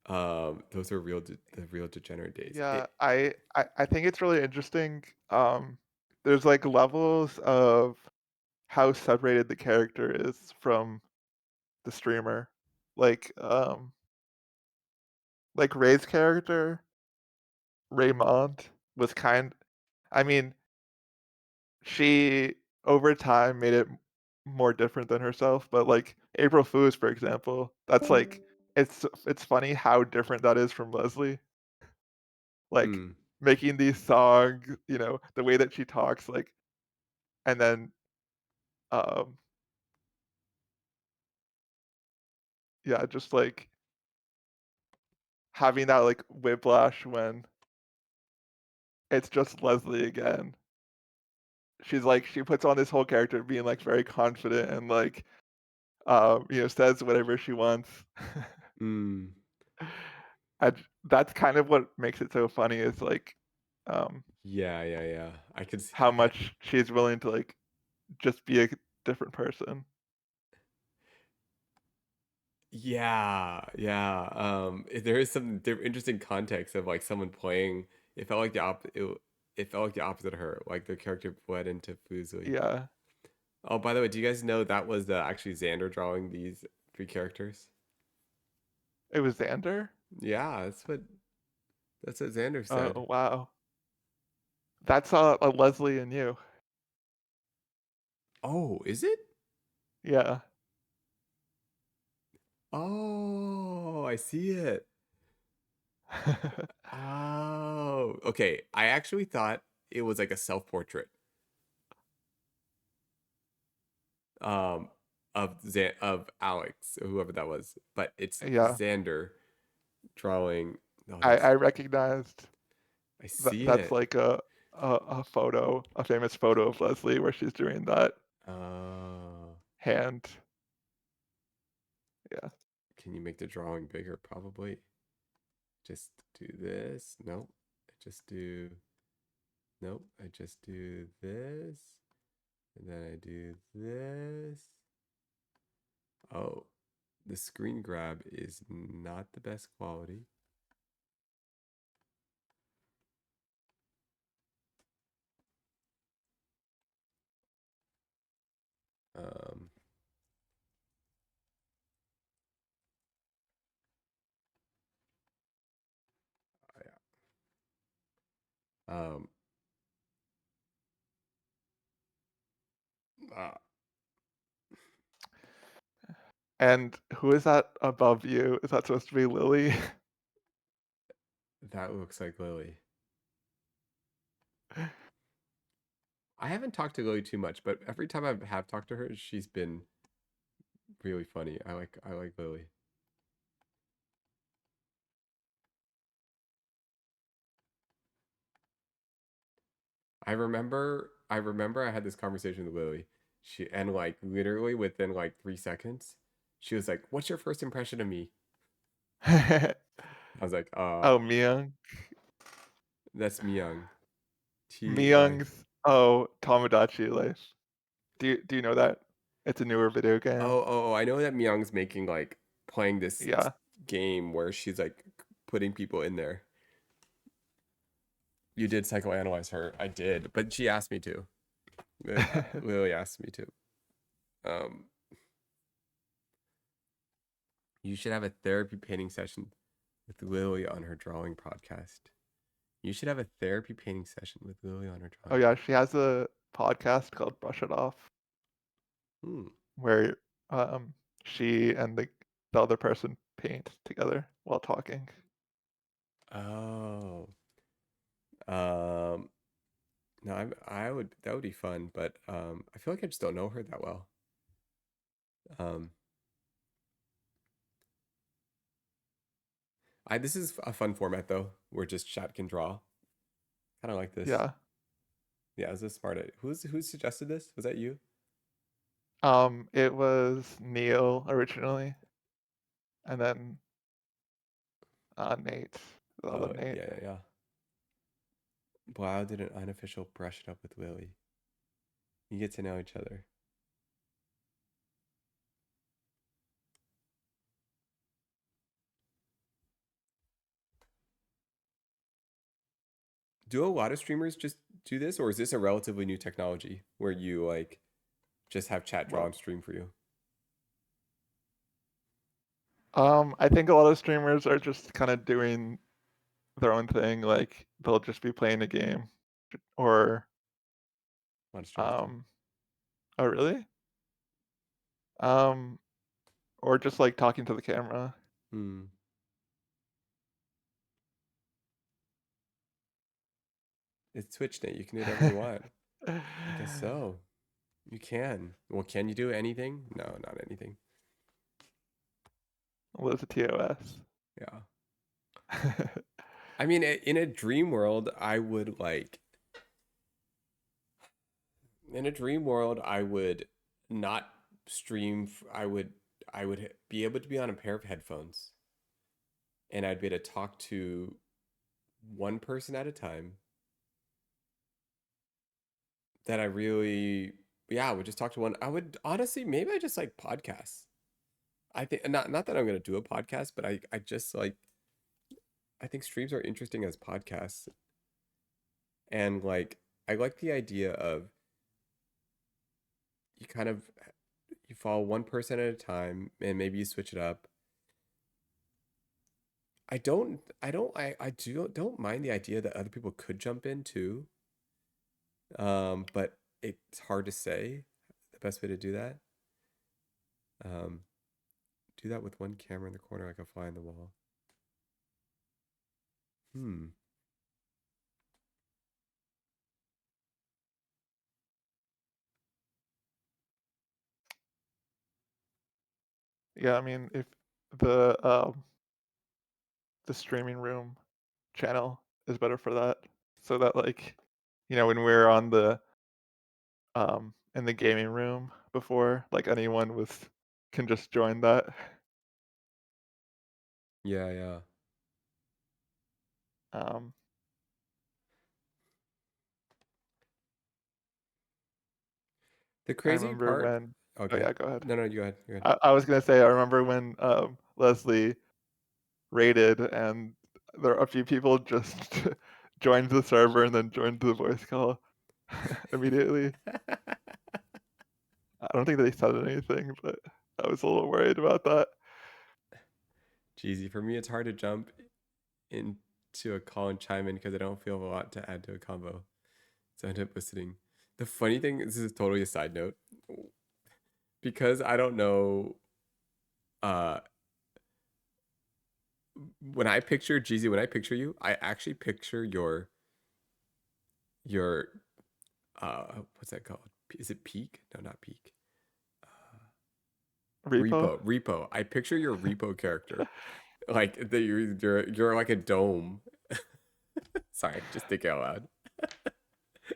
those are the real degenerate days. Yeah, I think it's really interesting. There's like levels of how separated the character is from the streamer. Like Ray's character, Raymond, was I mean, she over time made it more different than herself, but like April Foos, for example, that's like it's funny how different that is from Leslie. Like Mm. making these songs, the way that she talks, like, and then um yeah, just like having that like whiplash when it's just Leslie again. She's like she puts on this whole character being like very confident and like says whatever she wants. Mm. And that's kind of what makes it so funny is like Yeah. I could how much she's willing to like just be a different person. Yeah. There is some interesting context of like someone playing. It felt like it felt like the opposite of her. Like the character bled into Fuzui. Yeah. Oh, by the way, do you guys know that was actually Xander drawing these three characters? It was Xander? Yeah, that's what Xander said. Oh wow. That's a Leslie and you. Oh, is it? Yeah. Oh, I see it. Oh, okay. I actually thought it was like a self-portrait. of Alex, or whoever that was, but it's Yeah, Xander drawing. No, I recognized I see that's it. like a photo, a famous photo of Leslie where she's doing that Oh, hand. Yeah. can you make the drawing bigger? Probably. Just do this. Nope. I just do. Nope. I just do this, and then I do this. Oh, the screen grab is not the best quality. Um, um, ah, And who is that above you? Is that supposed to be Lily? that looks like Lily. I haven't talked to Lily too much, but every time I have talked to her, she's been really funny. I like Lily. I remember I had this conversation with Lily. She and like literally within like 3 seconds, she was like, "What's your first impression of me?" I was like, Oh, Myung. that's Myung. T-Y. Myung's Tomodachi Life. Do you know that? It's a newer video game. I know that Myung's making like playing this Yeah. game where she's like putting people in there. You did psychoanalyze her. I did, but she asked me to. Lily asked me to. Um, you should have a therapy painting session with Lily on her drawing podcast. You should have a therapy painting session with Lily on her Oh drawing. yeah, she has a podcast called Brush It Off Hmm. where she and the other person paint together while talking. Oh. Um. No, I would that would be fun, but I feel like I just don't know her that well. Um. This is a fun format though, where just chat can draw. Kind of like this. Yeah. Yeah, this is smart. Who suggested this? Was that you? It was Neil originally, and then Nate, the other Oh Nate. yeah. Wow, did an unofficial brush it up with Lily. You get to know each other. Do a lot of streamers just do this, or is this a relatively new technology where you like just have chat draw Well, and stream for you? I think a lot of streamers are just kind of doing their own thing. Like they'll just be playing a game, or A lot of streamers do. oh really? Um, or just like talking to the camera. Hmm. It's TwitchNet. You can do whatever you want. I guess so. You can. Well, can you do anything? No, not anything. What is a TOS? Yeah. I mean, in a dream world, I would like. In a dream world, I would not stream. I would be able to be on a pair of headphones, and I'd be able to talk to one person at a time. That I really, yeah, I would just talk to one. I would honestly, maybe I just like podcasts. I think not that I'm gonna do a podcast, but I just like I think streams are interesting as podcasts. And like I like the idea of you kind of you follow one person at a time and maybe you switch it up. I don't mind the idea that other people could jump in too. But it's hard to say the best way to do that. Um, do that with one camera in the corner like a fly on the wall. Hmm. Yeah, I mean, if the streaming room channel is better for that, so that like, when we're on the in the gaming room before, like anyone can just join that. Yeah, yeah. Um, The I crazy remember part. when. Oh Okay. yeah, go ahead. No, you go ahead. You go ahead. I was gonna say I remember when Leslie raided and a few people just joined the server and then joined the voice call immediately. I don't think they said anything, but I was a little worried about that. Jeezy, for me, it's hard to jump into a call and chime in because I don't feel a lot to add to a combo. So I end up listening. The funny thing, this is totally a side note, because I don't know. When I picture Jeezy, when I picture you, I actually picture your what's that called? Is it Peak? No, not Peak. Repo. Repo. I picture your Repo character, like you're like a dome. Sorry, just thinking out loud.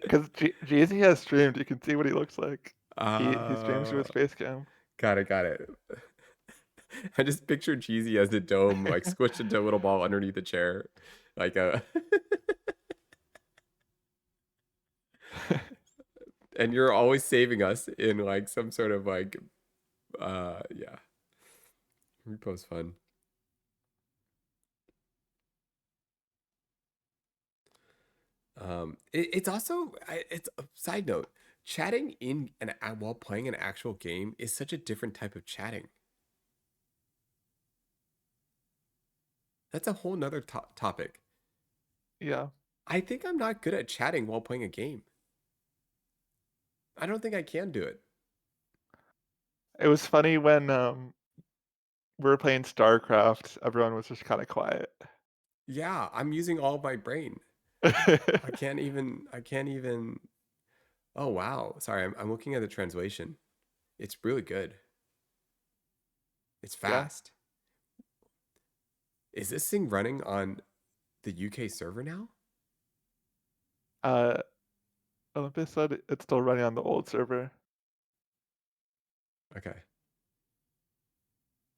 Because Jeezy has streamed, you can see what he looks like. He streams with face cam. Got it. I just picture Jeezy as the dome, like squished into a little ball underneath the chair, like a. And you're always saving us in like some sort of like, yeah. Repo's fun. It's also it's a side note. Chatting while playing an actual game is such a different type of chatting. That's a whole nother topic. Yeah. I think I'm not good at chatting while playing a game. I don't think I can do it. It was funny when we were playing StarCraft, everyone was just kind of quiet. Yeah, I'm using all of my brain. I can't even. Oh wow. Sorry, I'm looking at the translation. It's really good. It's Yeah. fast. Is this thing running on the UK server now? Olympus said it's still running on the old server. Okay.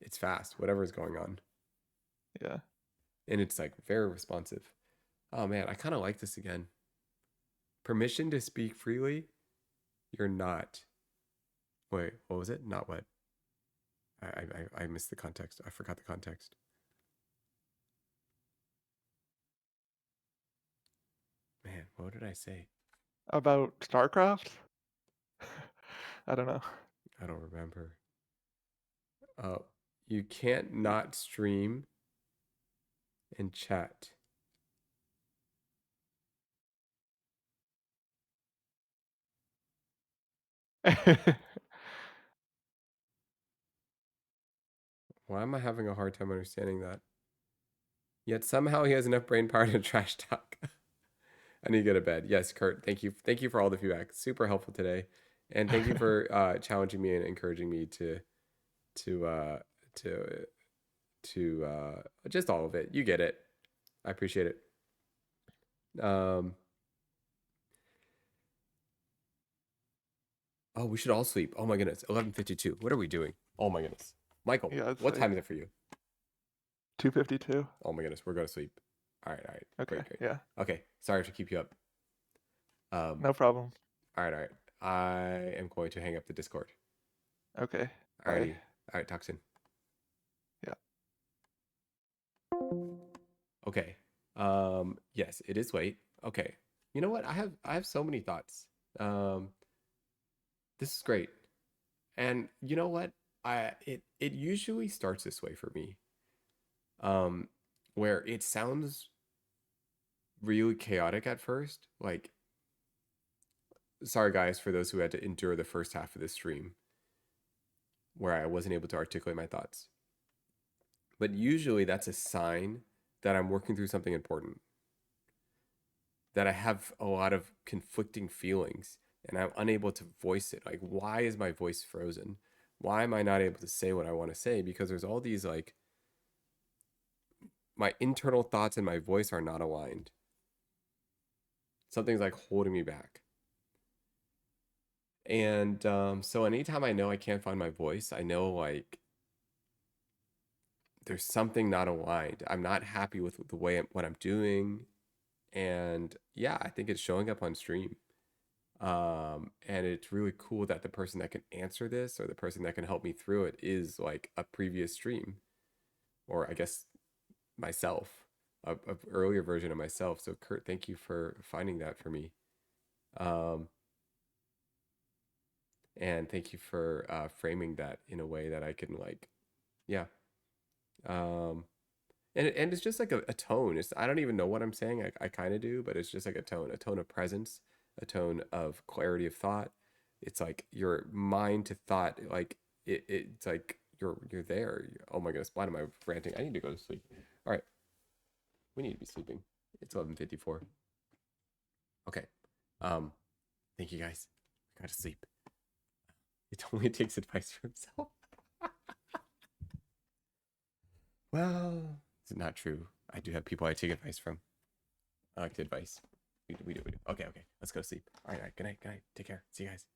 It's fast, whatever is going on. Yeah. And it's like very responsive. Oh man, I kind of like this again. Permission to speak freely? You're not. Wait, what was it? Not what? I missed the context. I forgot the context. Man, what did I say? About StarCraft? I don't know. I don't remember. Oh, you can't not stream and chat. Why am I having a hard time understanding that? Yet somehow he has enough brain power to trash talk. I need to go to bed. Yes, Kurt, thank you. Thank you for all the feedback. Super helpful today. And thank you for challenging me and encouraging me to just all of it. You get it. I appreciate it. Oh, we should all sleep. Oh my goodness. 11:52. What are we doing? Oh my goodness. Michael, Yeah, what time is it for you? 2:52. Oh my goodness. We're going to sleep. All right. Okay. Great. Yeah. Okay. Sorry to keep you up. No problem. All right. I am going to hang up the Discord. Okay. All Bye. right. All right. Talk soon. Yeah. Okay. Yes, it is late. Okay. You know what? I have so many thoughts. This is great. And you know what? It usually starts this way for me. Where it sounds really chaotic at first. Like, sorry guys for those who had to endure the first half of this stream where I wasn't able to articulate my thoughts. But usually that's a sign that I'm working through something important. That I have a lot of conflicting feelings and I'm unable to voice it. Like, why is my voice frozen? why am I not able to say what I want to say? Because there's all these like, my internal thoughts and my voice are not aligned. Something's like holding me back. And so anytime I know I can't find my voice, I know like there's something not aligned. I'm not happy with the way what I'm doing. And yeah, I think it's showing up on stream. And it's really cool that the person that can answer this or the person that can help me through it is like a previous stream, or I guess myself, a earlier version of myself. So Kurt, thank you for finding that for me. And thank you for framing that in a way that I can like, yeah. And it's just like a tone. I don't even know what I'm saying. I kind of do, but it's just like a tone of presence, a tone of clarity of thought. It's like your mind to thought, like it's like you're there. Oh my goodness, why am I ranting? I need to go to sleep. All right, we need to be sleeping. It's 11:54. Okay. Thank you guys. I gotta sleep. It only takes advice from himself. Well, it's not true. I do have people I take advice from. I like the advice. We do. Okay. Let's go to sleep. All right. Good night. Take care. See you guys.